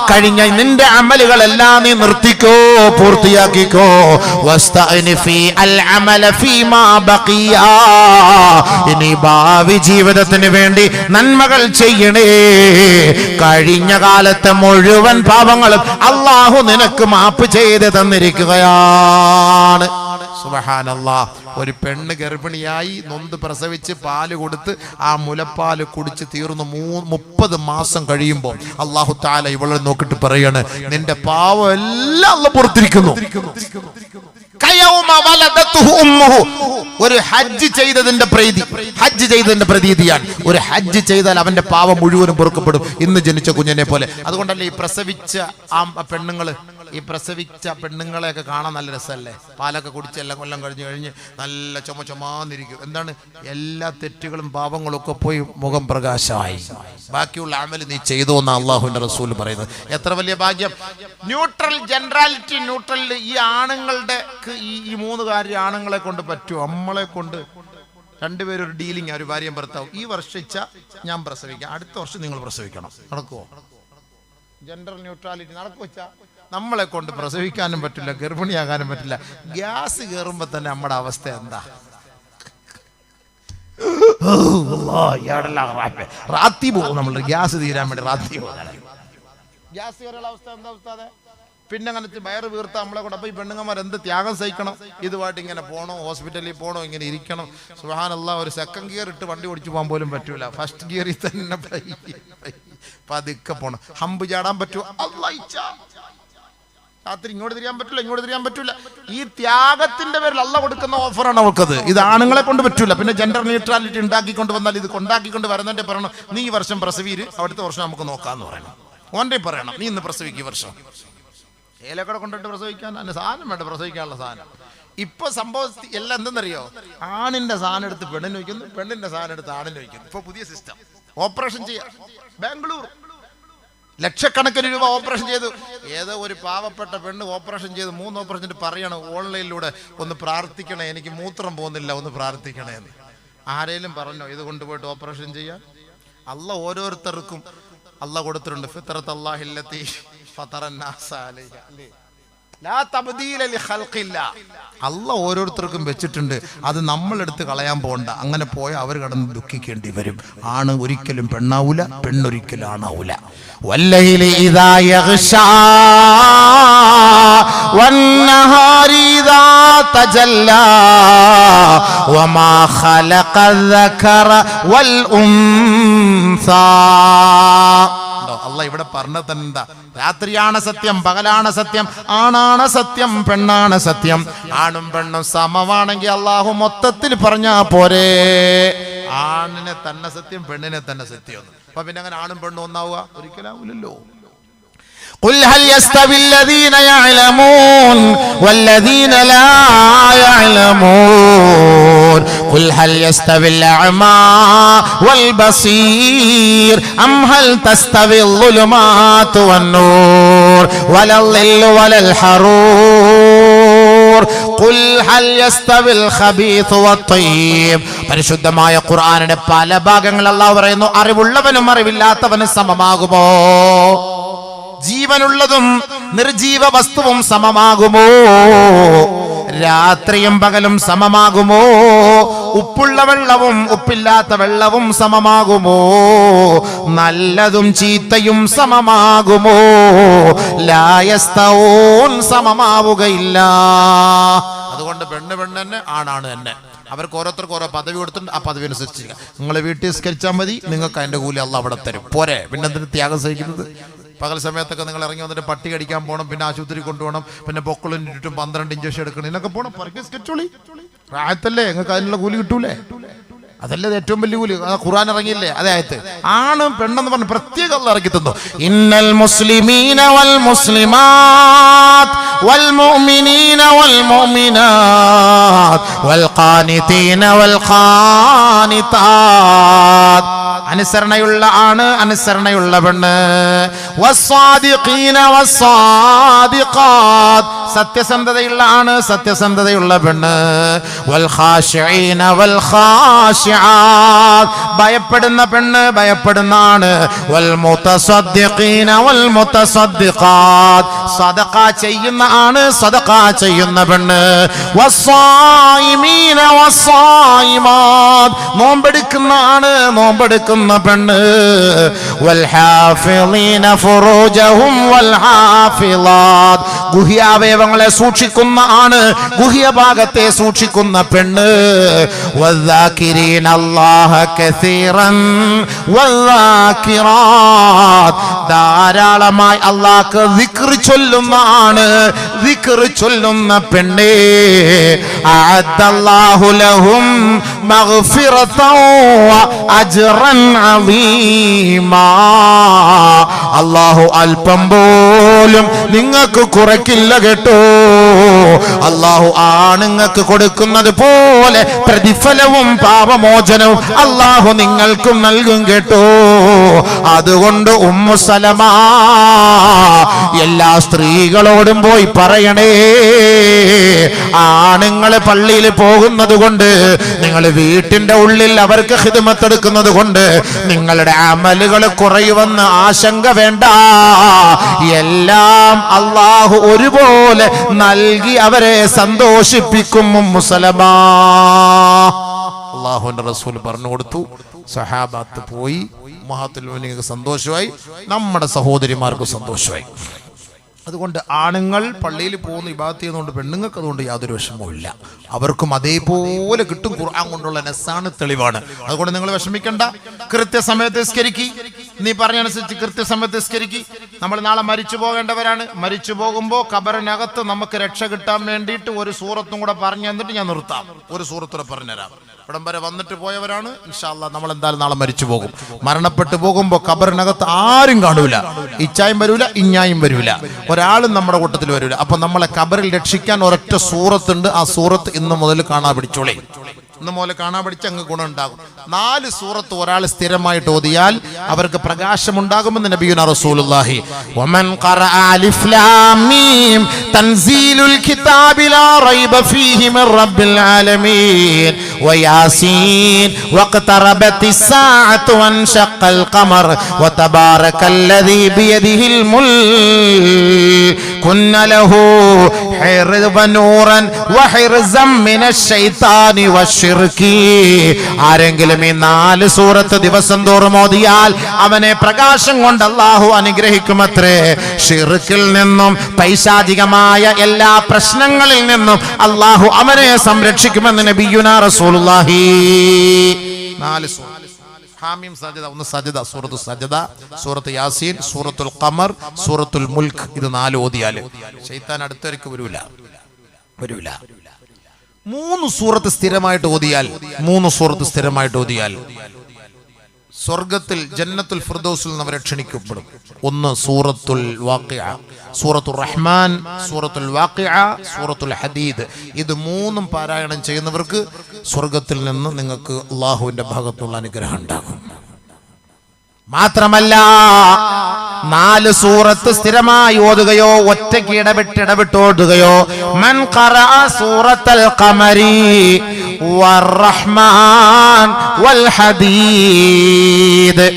കഴിഞ്ഞ നിന്റെ അമലുകളെല്ലാം നീ നിർത്തിക്കോ, പൂർത്തിയാക്കിക്കോ. واستعني في العمل فيما بقي ഇനി ഭാവി ജീവിതത്തിന് വേണ്ടി നന്മകൾ ചെയ്യണേ. കഴിഞ്ഞ കാലത്തെ മുഴുവൻ പാപങ്ങളും അല്ലാഹു നിനക്ക് മാപ്പ് ചെയ്ത് തന്നിരിക്കുകയാണ്. സുബ്ഹാനല്ലാഹ്. ഒരു പെണ്ണ് ഗർഭിണിയായി നൊന്ത് പ്രസവിച്ച് പാല് കൊടുത്ത് ആ മുലപ്പാല് കുടിച്ച് തീർന്നു 30 മാസം കഴിയുമ്പോൾ അല്ലാഹു തആല ഇവളെ നോക്കിട്ട് പറയാണ്, നിന്റെ പാവം എല്ലാം അല്ലാഹു പുറത്തിരിക്കുന്നു. ഒരു ഹജ്ജ് ചെയ്തതിന്റെ പ്രതീതിയാണ്. ഒരു ഹജ്ജ് ചെയ്താൽ അവന്റെ പാവം മുഴുവനും പൊറുക്കപ്പെടും, ഇന്ന് ജനിച്ച കുഞ്ഞിനെ പോലെ. അതുകൊണ്ടല്ലേ ഈ പ്രസവിച്ച ആ പെണ്ണുങ്ങള് ഈ പ്രസവിച്ച പെണ്ണുങ്ങളെയൊക്കെ കാണാൻ നല്ല രസമല്ലേ? പാലൊക്കെ കുടിച്ച് എല്ലാം കൊല്ലം കഴിഞ്ഞ് നല്ല ചുമന്നിരിക്കും. എന്താണ്? എല്ലാ തെറ്റുകളും പാപങ്ങളും ഒക്കെ പോയി മുഖം പ്രകാശമായി. ബാക്കിയുള്ള അമൽ നീ ചെയ്തു എന്നാണ് അള്ളാഹുവിന്റെ റസൂൽ പറയുന്നത്. എത്ര വലിയ ഭാഗ്യം! Neutral, generality neutral. ഈ ആണുങ്ങളുടെ ഈ മൂന്ന് കാര്യം ആണുങ്ങളെ കൊണ്ട് പറ്റുമോ? നമ്മളെ കൊണ്ട് രണ്ടുപേരും ഒരു ഡീലിംഗ്, ഒരു ഭാര്യയും ഭർത്താവും. ഈ വർഷിച്ച ഞാൻ പ്രസവിക്കാം, അടുത്ത വർഷം നിങ്ങൾ പ്രസവിക്കണം. നടക്കുമോ? ജെൻഡർ ന്യൂട്രാലിറ്റി നടക്കുവച്ചാ നമ്മളെ കൊണ്ട് പ്രസവിക്കാനും പറ്റില്ല, ഗർഭിണിയാകാനും പറ്റില്ല. ഗ്യാസ് കയറുമ്പോ തന്നെ നമ്മുടെ അവസ്ഥ എന്താ? റാത്തി പോകും. നമ്മൾ ഗ്യാസ് തീരാൻ വേണ്ടി റാത്തി പോകും. ഗ്യാസ് കയറുള്ള അവസ്ഥ എന്താ അവസ്ഥ? പിന്നെ അങ്ങനെ വയറ് വീർത്ത നമ്മളെ കൂടെ. അപ്പൊ ഈ പെണ്ണുങ്ങന്മാർ എന്ത് ത്യാഗം സഹിക്കണം? ഇതുമായിട്ട് ഇങ്ങനെ പോകണോ, ഹോസ്പിറ്റലിൽ പോകണോ, ഇങ്ങനെ ഇരിക്കണം. സുബ്ഹാനല്ലാഹ്, ഒരു സെക്കൻഡ് ഗിയർ ഇട്ട് വണ്ടി ഓടിച്ചു പോകാൻ പോലും പറ്റൂല. ഫസ്റ്റ് ഗിയറിൽ തന്നെ പതുക്കെ പോണം. ഹമ്പ് ചാടാൻ പറ്റുമോ? രാത്രി ഇങ്ങോട്ട് തിരിയാൻ പറ്റില്ല, ഇങ്ങോട്ട് തിരിയാൻ പറ്റൂല. ഈ ത്യാഗത്തിന്റെ പേരിൽ അള്ള കൊടുക്കുന്ന ഓഫറാണ് അവൾക്കത്. ഇത് ആണുങ്ങളെ കൊണ്ട് പറ്റൂല. പിന്നെ ജെൻഡർ ന്യൂട്രാലിറ്റി ഉണ്ടാക്കിക്കൊണ്ട് വന്നാൽ ഇത് കൊണ്ടാക്കിക്കൊണ്ട് വരുന്നതിന്റെ പറയണം, നീ ഈ വർഷം പ്രസവീര്, അടുത്ത വർഷം നമുക്ക് നോക്കാന്ന് പറയണം. ഓൻ്റെ പറയണം, നീ ഇന്ന് പ്രസവിക്കും വർഷം. ഏലക്കട കൊണ്ടിട്ട് പ്രസവിക്കാൻ അതിന് സാധനം വേണ്ട, പ്രസവിക്കാനുള്ള സാധനം. ഇപ്പൊ സംഭവം എല്ലാം എന്തെന്നറിയോ? ആണിന്റെ സാധനം എടുത്ത് പെണ്ണിന് വയ്ക്കുന്നു, പെണ്ണിന്റെ സാധനം എടുത്ത് ആണിന് വയ്ക്കുന്നു. ഇപ്പൊ പുതിയ സിസ്റ്റം. ഓപ്പറേഷൻ ചെയ്യാം. ബാംഗ്ലൂർ ലക്ഷക്കണക്കിന് രൂപ ഓപ്പറേഷൻ ചെയ്തു. ഏതോ ഒരു പാവപ്പെട്ട പെണ്ണ് ഓപ്പറേഷൻ ചെയ്ത് 3 ഓപ്പറേഷൻ പറയണം, ഓൺലൈനിലൂടെ ഒന്ന് പ്രാർത്ഥിക്കണേ, എനിക്ക് മൂത്രം പോകുന്നില്ല, ഒന്ന് പ്രാർത്ഥിക്കണേ എന്ന്. ആരേലും പറഞ്ഞോ ഇത് കൊണ്ടുപോയിട്ട് ഓപ്പറേഷൻ ചെയ്യാൻ? അല്ല ഓരോരുത്തർക്കും അല്ല കൊടുത്തിട്ടുണ്ട്. ഫിത്രത്ത് അല്ലാഹില്ലത്തി ഫതറന്നാസ അലൈഹ. ലാ തബ്ദീല ലിഖൽഖില്ലാ. അല്ല ഓരോരുത്തർക്കും വെച്ചിട്ടുണ്ട്. അത് നമ്മളെടുത്ത് കളയാൻ പോകണ്ട. അങ്ങനെ പോയാൽ അവർ കടന്ന് ദുഃഖിക്കേണ്ടി വരും. ആണ് ഒരിക്കലും പെണ്ണാവൂല, പെണ്ണൊരിക്കലും ആണാവൂല. വല്ലൈലി ഇദാ യഗ്ശാ വന്നഹാരി ഇദാ തജല്ലാ വമാ ഖലഖ ദകറ വൽ ഉൻസാ. അല്ലാഹ് ഇവിടെ പറഞ്ഞത് എന്താ? രാത്രിയാണ് സത്യം, പകലാണ് സത്യം, ആണാണ് സത്യം, പെണ്ണാണ് സത്യം. ആണും പെണ്ണും സമമാണെങ്കിൽ അള്ളാഹു മൊത്തത്തിൽ പറഞ്ഞാ പോരെ. ആണിനെ തന്നെ സത്യം, പെണ്ണിനെ തന്നെ സത്യം. അപ്പൊ പിന്നെ അങ്ങനെ ആണും പെണ്ണും ഒന്നാവുക? ഒരിക്കലാവൂലല്ലോ. قل هل يستوي الذين يعلمون والذين لا يعلمون قل هل يستوي الأعمى والبصير أم هل تستوي الظلمات والنور ولا الظل ولا الحرور قل هل يستوي الخبيث والطيب. പരിശുദ്ധമായ ഖുർആനിന്റെ പല ഭാഗങ്ങൾ അല്ലാഹു പറയുന്നു, അറിവുള്ളവനും അറിവില്ലാത്തവനും സമമാകുമോ? ജീവനുള്ളതും നിർജീവ വസ്തുവും സമമാകുമോ? രാത്രിയും പകലും സമമാകുമോ? ഉപ്പുള്ള വെള്ളവും ഉപ്പില്ലാത്ത വെള്ളവും സമമാകുമോ? നല്ലതും ചീത്തയും സമമാകുമോ? ലാ യസ്തഊൻ, സമമാവുകയില്ല. അതുകൊണ്ട് പെണ്ണ് പെണ്ണ് തന്നെ, ആണാണ് തന്നെ. അവർക്ക് ഓരോരുത്തർക്ക് ഓരോ പദവി കൊടുത്തിട്ടുണ്ട്. ആ പദവി അനുസരിച്ചിരിക്കുക. നിങ്ങൾ വീട്ടിൽ സ്കരിച്ചാൽ മതി, നിങ്ങൾക്ക് അതിന്റെ കൂലി അള്ളാഹ് അവിടെ തരും. പോരെ? പിന്നെ എന്തിന് ത്യാഗം സഹിക്കുന്നത്? പകൽ സമയത്തൊക്കെ നിങ്ങൾ ഇറങ്ങി വന്നിട്ട് പട്ടി കടിക്കാൻ പോകണം, പിന്നെ ആശുപത്രി കൊണ്ടുപോകണം, പിന്നെ പൊക്കളിന് ചുറ്റും 12 ഇഞ്ചക്ഷൻ എടുക്കണം, ഇതിനൊക്കെ പോകണം. പറക്കി സ്കെച്ചോളി പ്രായത്തല്ലേ, നിങ്ങൾക്ക് അതിനുള്ള കൂലി കിട്ടൂലേ? അതല്ലേ ഏറ്റവും വലിയ കൂലി. ഖുർആൻ ഇറങ്ങിയില്ലേ അതേ ആയത്ത്. ആണും പെണ്ണെന്ന് പറഞ്ഞ് പ്രത്യേകം അല്ലാഹ് ഇറക്കി തന്നു. ഇന്നൽ മുസ്ലിമീന വൽ മുസ്ലിമാത്ത് വൽ മുഅ്മിനീന വൽ മുഅ്മിനാത്ത് വൽ ഖാനിതീന വൽ ഖാനിതാത്ത്. അനുസരണയുള്ള ആണ്, അനുസരണയുള്ള പെണ്ണ്. വസ്സാദിഖീന വസ്സാദിഖാത്ത്. സത്യസന്ധതയുള്ള ആണ്, സത്യസന്ധതയുള്ള പെണ്ണ്. വൽ ഖാശിഈന വൽ ഖാശിആത്ത്. ഭയപ്പെടുന്ന പെണ്ണ്, ഭയപ്പെടുന്ന ആണ്. വൽ മുതസദ്ദിഖീന വൽ മുതസദ്ദിഖാത്ത്. സദഖ ചെയ്യുന്ന ആണ്, സദഖ ചെയ്യുന്ന പെണ്ണ്. വസ്സായിമീന വസ്സായിമാത്ത്. നോമ്പെടുക്കുന്ന ആണ്, നോമ്പെടുക്കുന്ന പെണ്ണ്. വൽ ഹാഫിളീന ഫുറൂജഹും വൽ ഹാഫിളാത്ത്. ഗുഹ്യാവയവങ്ങളെ സൂക്ഷിക്കുന്ന ആണ്, ഗുഹ്യഭാഗത്തെ സൂക്ഷിക്കുന്ന പെണ്ണ്. വദ്ദാകിരീന അല്ലാഹ കസീറൻ വദ്ദാകിറാത്ത്. ധാരാളമായി അല്ലാഹുക്ക് ദിക്ർ ചൊല്ലുന്ന ആണ്, ദിക്ർ ചൊല്ലുന്ന പെണ്ണേ. അഅദ്ദല്ലാഹു ലഹും മഗ്ഫിറതൻ വഅജ്റൻ അളീമാ. അല്ലാഹു അല്പം പോലും നിങ്ങൾക്ക് കുറയ്ക്കില്ല കേട്ടോ. അല്ലാഹു ആണുങ്ങൾക്ക് കൊടുക്കുന്നത് പോലെ പ്രതിഫലവും പാപമോചനവും അല്ലാഹു നിങ്ങൾക്കും നൽകും കേട്ടോ. അതുകൊണ്ട് ഉമ്മു സലമ എല്ലാ സ്ത്രീകളോടും പോയി പറയണേ, ആണുങ്ങൾ പള്ളിയിൽ പോകുന്നത് കൊണ്ട്, നിങ്ങൾ വീട്ടിന്റെ ഉള്ളിൽ അവർക്ക് ഖിദ്മത്ത് എടുക്കുന്നത് കൊണ്ട് നിങ്ങളുടെ അമലുകൾ കുറയുമെന്ന് ആശങ്ക വേണ്ട. എല്ലാം അല്ലാഹു ഒരുപോലെ നൽകി അവരെ സന്തോഷിപ്പിക്കും. ഉമ്മു സലമ അല്ലാഹുവിന്റെ റസൂൽ പറഞ്ഞു കൊടുത്തു. സഹാബത്ത് പോയി, ഉമ്മഹാത്തുൽ മുഅ്മിനീങ്ങൾക്ക് സന്തോഷമായി, നമ്മുടെ സഹോദരിമാർക്ക് സന്തോഷമായി. അതുകൊണ്ട് ആണുങ്ങൾ പള്ളിയിൽ പോകുന്ന ഇബാദത്ത് ചെയ്യുന്നതുകൊണ്ട് പെണ്ണുങ്ങൾക്ക് അതുകൊണ്ട് യാതൊരു വിഷമവും ഇല്ല. അവർക്കും അതേപോലെ കിട്ടും. ഖുർആൻ കൊണ്ടുള്ള നസ്സാണ്, തെളിവാണ്. അതുകൊണ്ട് നിങ്ങൾ വിഷമിക്കണ്ട. കൃത്യസമയത്ത് നിസ്കരിക്കി, നീ പറഞ്ഞനുസരിച്ച് കൃത്യസമയത്ത് നിസ്കരിക്കി. നമ്മൾ നാളെ മരിച്ചു പോകേണ്ടവരാണ്. മരിച്ചു പോകുമ്പോൾ ഖബറിനകത്ത് നമുക്ക് രക്ഷ കിട്ടാൻ വേണ്ടിയിട്ട് ഒരു സൂറത്തും കൂടെ പറഞ്ഞു തന്നിട്ട് ഞാൻ നിർത്താം. ഒരു സൂറത്തൂടെ പറഞ്ഞുതരാം. ഇവിടം വരെ വന്നിട്ട് പോയവരാണ്. ഇൻഷാ അല്ലാഹ് നമ്മൾ എന്തായാലും നാളെ മരിച്ചു പോകും. മരണപ്പെട്ടു പോകുമ്പോൾ ഖബറിനകത്ത് ആരും കാണൂല. ഇച്ചായും വരൂല, ഇഞ്ഞായും വരൂല, ഒരാളും നമ്മുടെ കൂട്ടത്തിൽ വരൂല. അപ്പൊ നമ്മളെ ഖബറിൽ രക്ഷിക്കാൻ ഒരൊറ്റ സൂറത്തുണ്ട്. ആ സൂറത്ത് ഇന്ന് മുതൽ കാണാൻ പിടിച്ചോളേ. ഇന്ന് മുതൽ കാണാൻ പിടിച്ച് അങ്ങ് ഗുണം ഉണ്ടാകും. 4 സൂറത്ത് ഒരാൾ സ്ഥിരമായിട്ട് ഓതിയാൽ അവർക്ക് പ്രകാശമുണ്ടാകുമെന്ന് നബിയുനാ റസൂലുള്ളാഹി. വമൻ ഖറഅ അലിഫ് ലാം മീം തൻസീലുൽ കിതാബി ലാ റൈബ ഫീഹി മിർ റബ്ബിൽ ആലമീൻ വയാസീൻ വഖതറബത്തിസ് സാഅതു വൻശഖൽ ഖമർ വതബാറകല്ലദീ ബിയദിഹിൽ മുൽക് കുന്ന ലഹു ഹിർസൻ നൂറൻ വഹിർസൻ മിനശ് ശൈത്താനി വശിർകി. ആരെങ്കിലും ഈ 4 സൂറത്ത് ദിവസം തോറും ഓതിയാൽ അവനെ പ്രകാശം കൊണ്ട് അല്ലാഹു അനുഗ്രഹിക്കുമത്രേ. ഷിർക്കിൽ നിന്നും പൈശാചികമായ എല്ലാ പ്രശ്നങ്ങളിൽ നിന്നും അല്ലാഹു അവനെ സംരക്ഷിക്കുമെന്ന് നബിയുനാ റസൂലുള്ളാഹി. 4 സൂറത്ത് ഹാമീം സജദ, ഒന്ന് സജദ, സൂറത്തു സജദ, സൂറത്ത് യാസീൻ, സൂറത്തുൽ ഖമർ, സൂറത്തുൽ മുൽക്ക്. ഇത് 4 ഓതിയാല് ശൈത്താൻ അടുത്തേക്ക് വരൂല. 3 സൂറത്ത് സ്ഥിരമായിട്ട് ഓതിയാൽ, 3 സൂറത്ത് സ്ഥിരമായിട്ട് ഓതിയാൽ സ്വർഗത്തിൽ ജന്നത്തുൽ ഫിർദൗസിൽ നിന്ന് അവർ ക്ഷണിക്കപ്പെടും. ഒന്ന് സൂറത്തുൽ വാഖിഅ, സൂറത്തുർ റഹ്മാൻ, സൂറത്തുൽ വാഖിഅ, സൂറത്തുൽ ഹദീദ്. ഇത് 3ഉം പാരായണം ചെയ്യുന്നവർക്ക് സ്വർഗത്തിൽ നിന്ന് നിങ്ങൾക്ക് അല്ലാഹുവിന്റെ ഭാഗത്തുള്ള അനുഗ്രഹം ഉണ്ടാകും. മാത്രമല്ല 4 സൂറത്ത് സ്ഥിരമായി ഓതുകയോ ഒറ്റയ്ക്ക് ഇടവിട്ട് ഓതുകയോ, മൻ ഖറഅ സൂറത്തുൽ ഖമരി വർ-റഹ്മാൻ വൽ ഹദീദ്.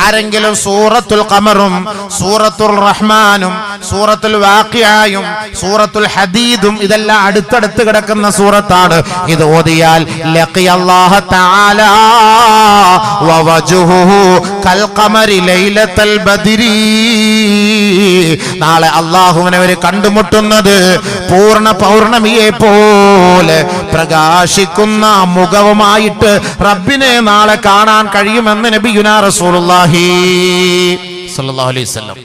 ആരെങ്കിലും സൂറത്തുൽ ഖമറും സൂറത്തുൽ റഹ്മാനും സൂറത്തുൽ വാഖിഅയും സൂറത്തുൽ ഹദീദും ഇതെല്ലാം അടുത്തടുത്ത് കിടക്കുന്ന സൂറത്താണ്. ഇത് ഓതിയാൽ ലഖിയല്ലാഹ തആല വവജ്ഹുഹു കൽ ഖമരി ലൈലത്തുൽ ബദ്രി. നാളെ അല്ലാഹുവിനെ അവർ കണ്ടുമുട്ടുന്നത് പൂർണ്ണ പൗർണമിയെ പോലെ പ്രകാശിക്കുന്ന മുഖവുമായിട്ട് റബ്ബിനെ നാളെ കാണാൻ കഴിയുമെന്ന് നബിയുനാ റസൂലുള്ളാഹി സ്വല്ലല്ലാഹു അലൈഹി വസല്ലം.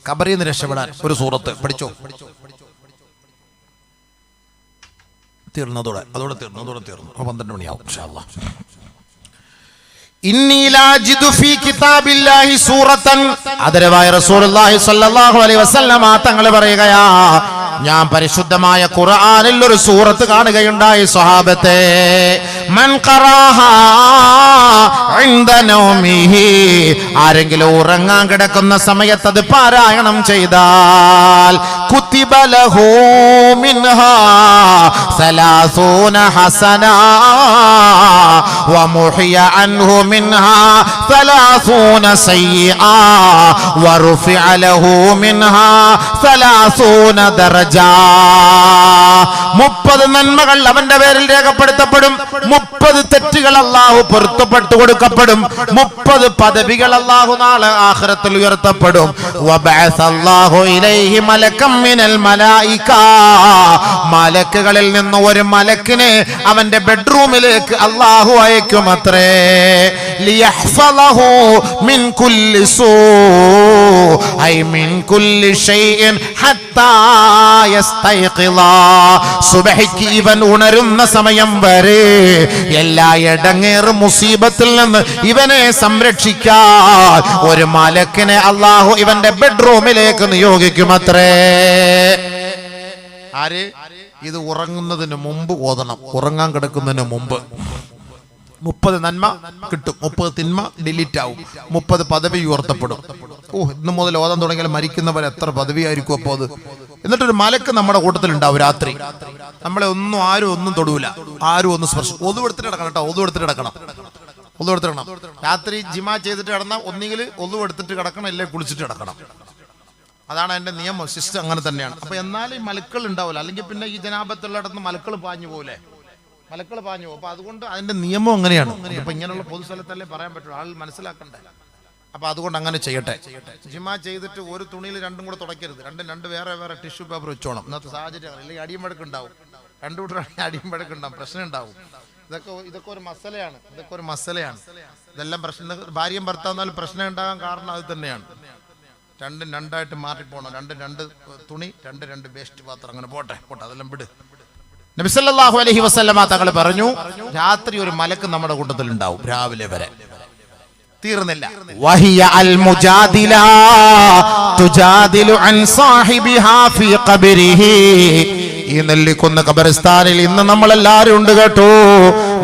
ഖബറിൽ നിന്ന് രക്ഷപ്പെടാൻ ഒരു സൂറത്ത് പഠിച്ചോ. തീർന്നതോടെ തീർന്നു. 12 മണിയാവും ഇൻഷാ അല്ലാഹ്. ഇന്നി ലാ ജിദു ഫീ കിതാബില്ലാഹി സൂറത്തൻ. ആദരവായ റസൂലുള്ളാഹി സ്വല്ലല്ലാഹു അലൈഹി വസല്ലമ തങ്ങൾ പറയുകയാ, ഞാൻ പരിശുദ്ധമായ ഖുർആനിൽ ഒരു സൂറത്ത് കാണുകയുണ്ടായി സ്വഹാബത്തെ. മൻ ഖറാഹാ ഇൻദ നൗമിഹി. ആരെങ്കിലും ഉറങ്ങാൻ കിടക്കുന്ന സമയത്ത് അത് പാരായണം ചെയ്താൽ കുതിബ ലഹു മിൻഹാ 30 ഹസന വമുഹിയ അൻഹു മിൻഹാ 30 സയ്യിആ വറുഫിഅ ലഹു മിൻഹാ 30 ദറജ. 30 നന്മകൾ അവന്റെ പേരിൽ രേഖപ്പെടുത്തപ്പെടും. 30 തെറ്റുകൾ അല്ലാഹു പൊറുത്തപ്പെട്ടു കൊടുക്കപ്പെടും. 30 പദവികൾ അല്ലാഹു നാളെ ആഖിറത്തിൽ ഉയർത്തപ്പെടും. വബഅസല്ലാഹു ഇലൈഹി മലകം മിനൽ മലായിക. മലക്കുകളിൽ നിന്ന് ഒരു മലക്കിനെ അവന്റെ ബെഡ്റൂമിലേക്ക് അല്ലാഹു അയക്കുമത്രേ. ലിയഹ്ഫളഹു മിൻ കുല്ലി സൂ ഐ മിൻ കുല്ലി ഷൈഇൻ ഹത്താ യസ്തൈഖിള. സുബ്ഹിക്ക് ഇവൻ ഉണരുന്ന സമയം വരെ എല്ലാ ഇടങ്ങേറ് മുസീബത്തിൽ നിന്ന് ഇവനെ സംരക്ഷിക്കാൻ ഒരു മലക്കിനെ അല്ലാഹു ഇവന്റെ ബെഡ്റൂമിലേക്ക് നിയോഗിക്കുമത്രേ. ആര്? ഇത് ഉറങ്ങുന്നതിന് മുമ്പ് ഓതണം. ഉറങ്ങാൻ കിടക്കുന്നതിന് മുമ്പ് 30 നന്മ കിട്ടും, 30 തിന്മ ഡിലീറ്റ് ആവും, 30 പദവി ഉയർത്തപ്പെടും. ഇന്ന് മുതൽ ഓതാൻ തുടങ്ങിയാൽ മരിക്കുന്നവരെ എത്ര പദവിയായിരിക്കും അപ്പോൾ അത്. എന്നിട്ടൊരു മലക്ക് നമ്മുടെ കൂട്ടത്തിൽ ഉണ്ടാവും. രാത്രി നമ്മളെ ആരും ഒന്നും തൊടൂല, ആരും ഒന്നും സ്പർശം. ഒതുവെടുത്തിട്ട് കിടക്കണം കേട്ടോ, ഒതുവെടുത്തിട്ട് കിടക്കണം. രാത്രി ജിമാ ചെയ്തിട്ട് കിടന്നാൽ ഒന്നുകിൽ ഒതുവെടുത്തിട്ട് കിടക്കണം, ഇല്ലേ കുളിച്ചിട്ട് കിടക്കണം. അതാണ് എൻ്റെ നിയമം, സിസ്റ്റം അങ്ങനെ തന്നെയാണ്. അപ്പൊ എന്നാലും ഈ മലക്കൾ ഉണ്ടാവില്ല, അല്ലെങ്കിൽ പിന്നെ ഈ ജനാപത്തുള്ളിടത്ത് മലക്കൾ പാഞ്ഞു പോലെ, മലക്കൾ പാഞ്ഞു പോകും. അപ്പൊ അതുകൊണ്ട് അതിന്റെ നിയമം അങ്ങനെയാണ്. ഇപ്പൊ ഇങ്ങനെയുള്ള പൊതുസ്ഥലത്തല്ലേ പറയാൻ പറ്റുള്ളൂ, ആൾ മനസ്സിലാക്കണ്ടേ. അപ്പൊ അതുകൊണ്ട് അങ്ങനെ ചെയ്യട്ടെ. ജിമാ ചെയ്തിട്ട് ഒരു തുണിയിൽ രണ്ടും കൂടെ തുടയ്ക്കരുത്, രണ്ട് വേറെ വേറെ ടിഷ്യൂ പേപ്പർ വെച്ചോണം. ഇന്നത്തെ സാഹചര്യം അല്ലെങ്കിൽ അടിയമ്പഴക്ക് ഉണ്ടാവും, രണ്ടു കൂട്ടരാണെങ്കിൽ അടിയമ്പഴക്ക് ഉണ്ടാവും, പ്രശ്നം ഉണ്ടാവും. ഇതൊക്കെ ഒരു മസലയാണ്, ഇതെല്ലാം പ്രശ്നം. ഭാര്യയും ഭർത്താവുന്നാലും പ്രശ്നം ഉണ്ടാകാൻ കാരണം അത് തന്നെയാണ്. രണ്ടും രണ്ടായിട്ട് മാറിപ്പോണം, രണ്ട് തുണി, രണ്ട് വേസ്റ്റ് പാത്രം, അങ്ങനെ പോട്ടെ, അതെല്ലാം വിട്. നബി സല്ലല്ലാഹു അലൈഹി വസല്ലമ തങ്ങൾ പറഞ്ഞു, രാത്രി ഒരു മലക്ക് നമ്മുടെ കൂട്ടത്തിൽ ഉണ്ടാവും രാവിലെ വരെ. തീർന്നില്ല. വഹിയ അൽ മുജാദില തുജാദിലു അൻ സാഹിബിഹാ ഫീ ഖബരിഹി. ഈ നെല്ലിക്കുന്ന് ഖബറിസ്ഥാനിൽ ഇന്ന് നമ്മളെല്ലാവരും ഉണ്ട് കേട്ടോ.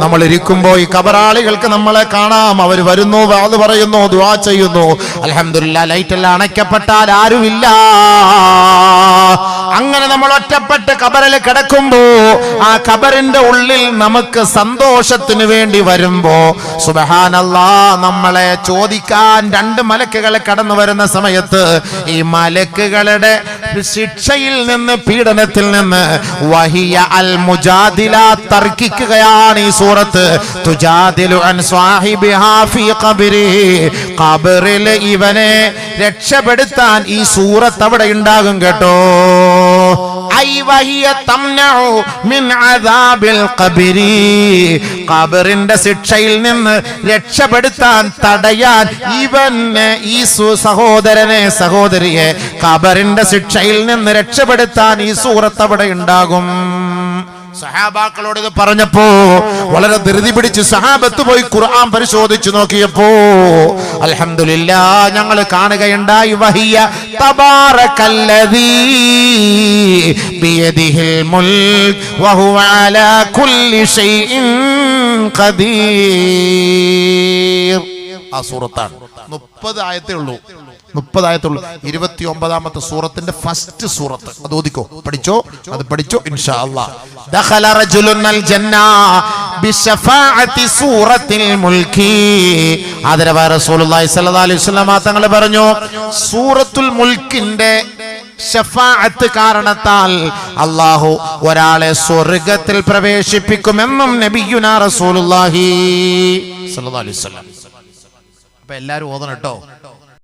നമ്മൾ ഇരിക്കുമ്പോൾ ഈ ഖബറാളികൾക്ക് നമ്മളെ കാണാം. അവർ വരുന്നു, വാത് പറയുന്നു, ദുആ ചെയ്യുന്നു. അൽഹംദുലില്ലാഹ്, ലൈറ്റെല്ലാം അണയ്ക്കപ്പെട്ടാൽ ആരുമില്ല. അങ്ങനെ നമ്മൾ ഒറ്റപ്പെട്ട് ഖബറിൽ കിടക്കുമ്പോ ആ ഖബറിന്റെ ഉള്ളിൽ നമുക്ക് സന്തോഷത്തിന് വേണ്ടി വരുമ്പോ സുബ്ഹാനല്ലാഹ്, നമ്മളെ ചോദിക്കാൻ 2 മലക്കുകൾ കടന്നു വരുന്ന സമയത്ത് ഈ മലക്കുകളുടെ ശിക്ഷയിൽ നിന്ന്, പീഡനത്തിൽ നിന്ന് വഹിയ അൽ മുജാദില തർക്കിക്കുകയാണ് ഈ സൂറത്ത്. തുജാദിലു അൻ സാഹിബിഹാ ഫീ ഖബരിഹി. ഖബറിൽ ഇവനെ രക്ഷപ്പെടുത്താൻ ഈ സൂറത്ത് അവിടെ ഉണ്ടാകും കേട്ടോ. ഐ വഹിയ തംനഉ മിൻ അദാബിൽ ഖബരി. ഖബറിന്റെ ശിക്ഷയിൽ നിന്ന് രക്ഷപ്പെടുത്താൻ, തടയാൻ ഇവനെ, ഈ സഹോദരനെ, സഹോദരിയെ ഖബറിന്റെ ശിക്ഷയിൽ നിന്ന് രക്ഷപ്പെടുത്താൻ ഈ സൂറത്ത് അവിടെ ഉണ്ടാകും. സഹാബാക്കളോട് ഇത് പറഞ്ഞപ്പോ വളരെ ധൃതി പിടിച്ച് സഹാബത്ത് പോയി ഖുർആൻ പരിശോധിച്ചു നോക്കിയപ്പോ അൽഹംദുലില്ലാഹ് ഞങ്ങൾ കാണുകയുണ്ടായി, വഹിയ തബാറകല്ലദീ ബിയദിഹിൽ മുൽക് വഹുവ അലാ കുല്ലി ഷൈഇൻ ഖദീർ. ആ സൂറത്താണ്. 30 ആയത്തേ ഉള്ളൂ. 29ാമത്തെ സൂറത്തിന്റെ ഫസ്റ്റ് സൂറത്ത്. അത് ഓദിക്കോ, പഠിച്ചോ ഇൻഷാ അല്ലാഹ്. ദഖല റജുലുൻ അൽ ജന്ന ബിശഫാഅത്തി സൂറത്തിൽ മുൽക്കി. ആദരവായ റസൂലുള്ളാഹി സ്വല്ലല്ലാഹു അലൈഹി വസല്ലം തങ്ങൾ പറഞ്ഞു, സൂറത്തുൽ മുൽക്കിന്റെ ശഫാഅത്ത് കാരണത്താൽ അല്ലാഹു ഒരാളെ സ്വർഗ്ഗത്തിൽ പ്രവേശിപ്പിക്കുമെന്നും നബിയുനാ റസൂലുള്ളാഹി സ്വല്ലല്ലാഹു അലൈഹി വസല്ലം. അപ്പൊ എല്ലാരും ഓതണം കേട്ടോ.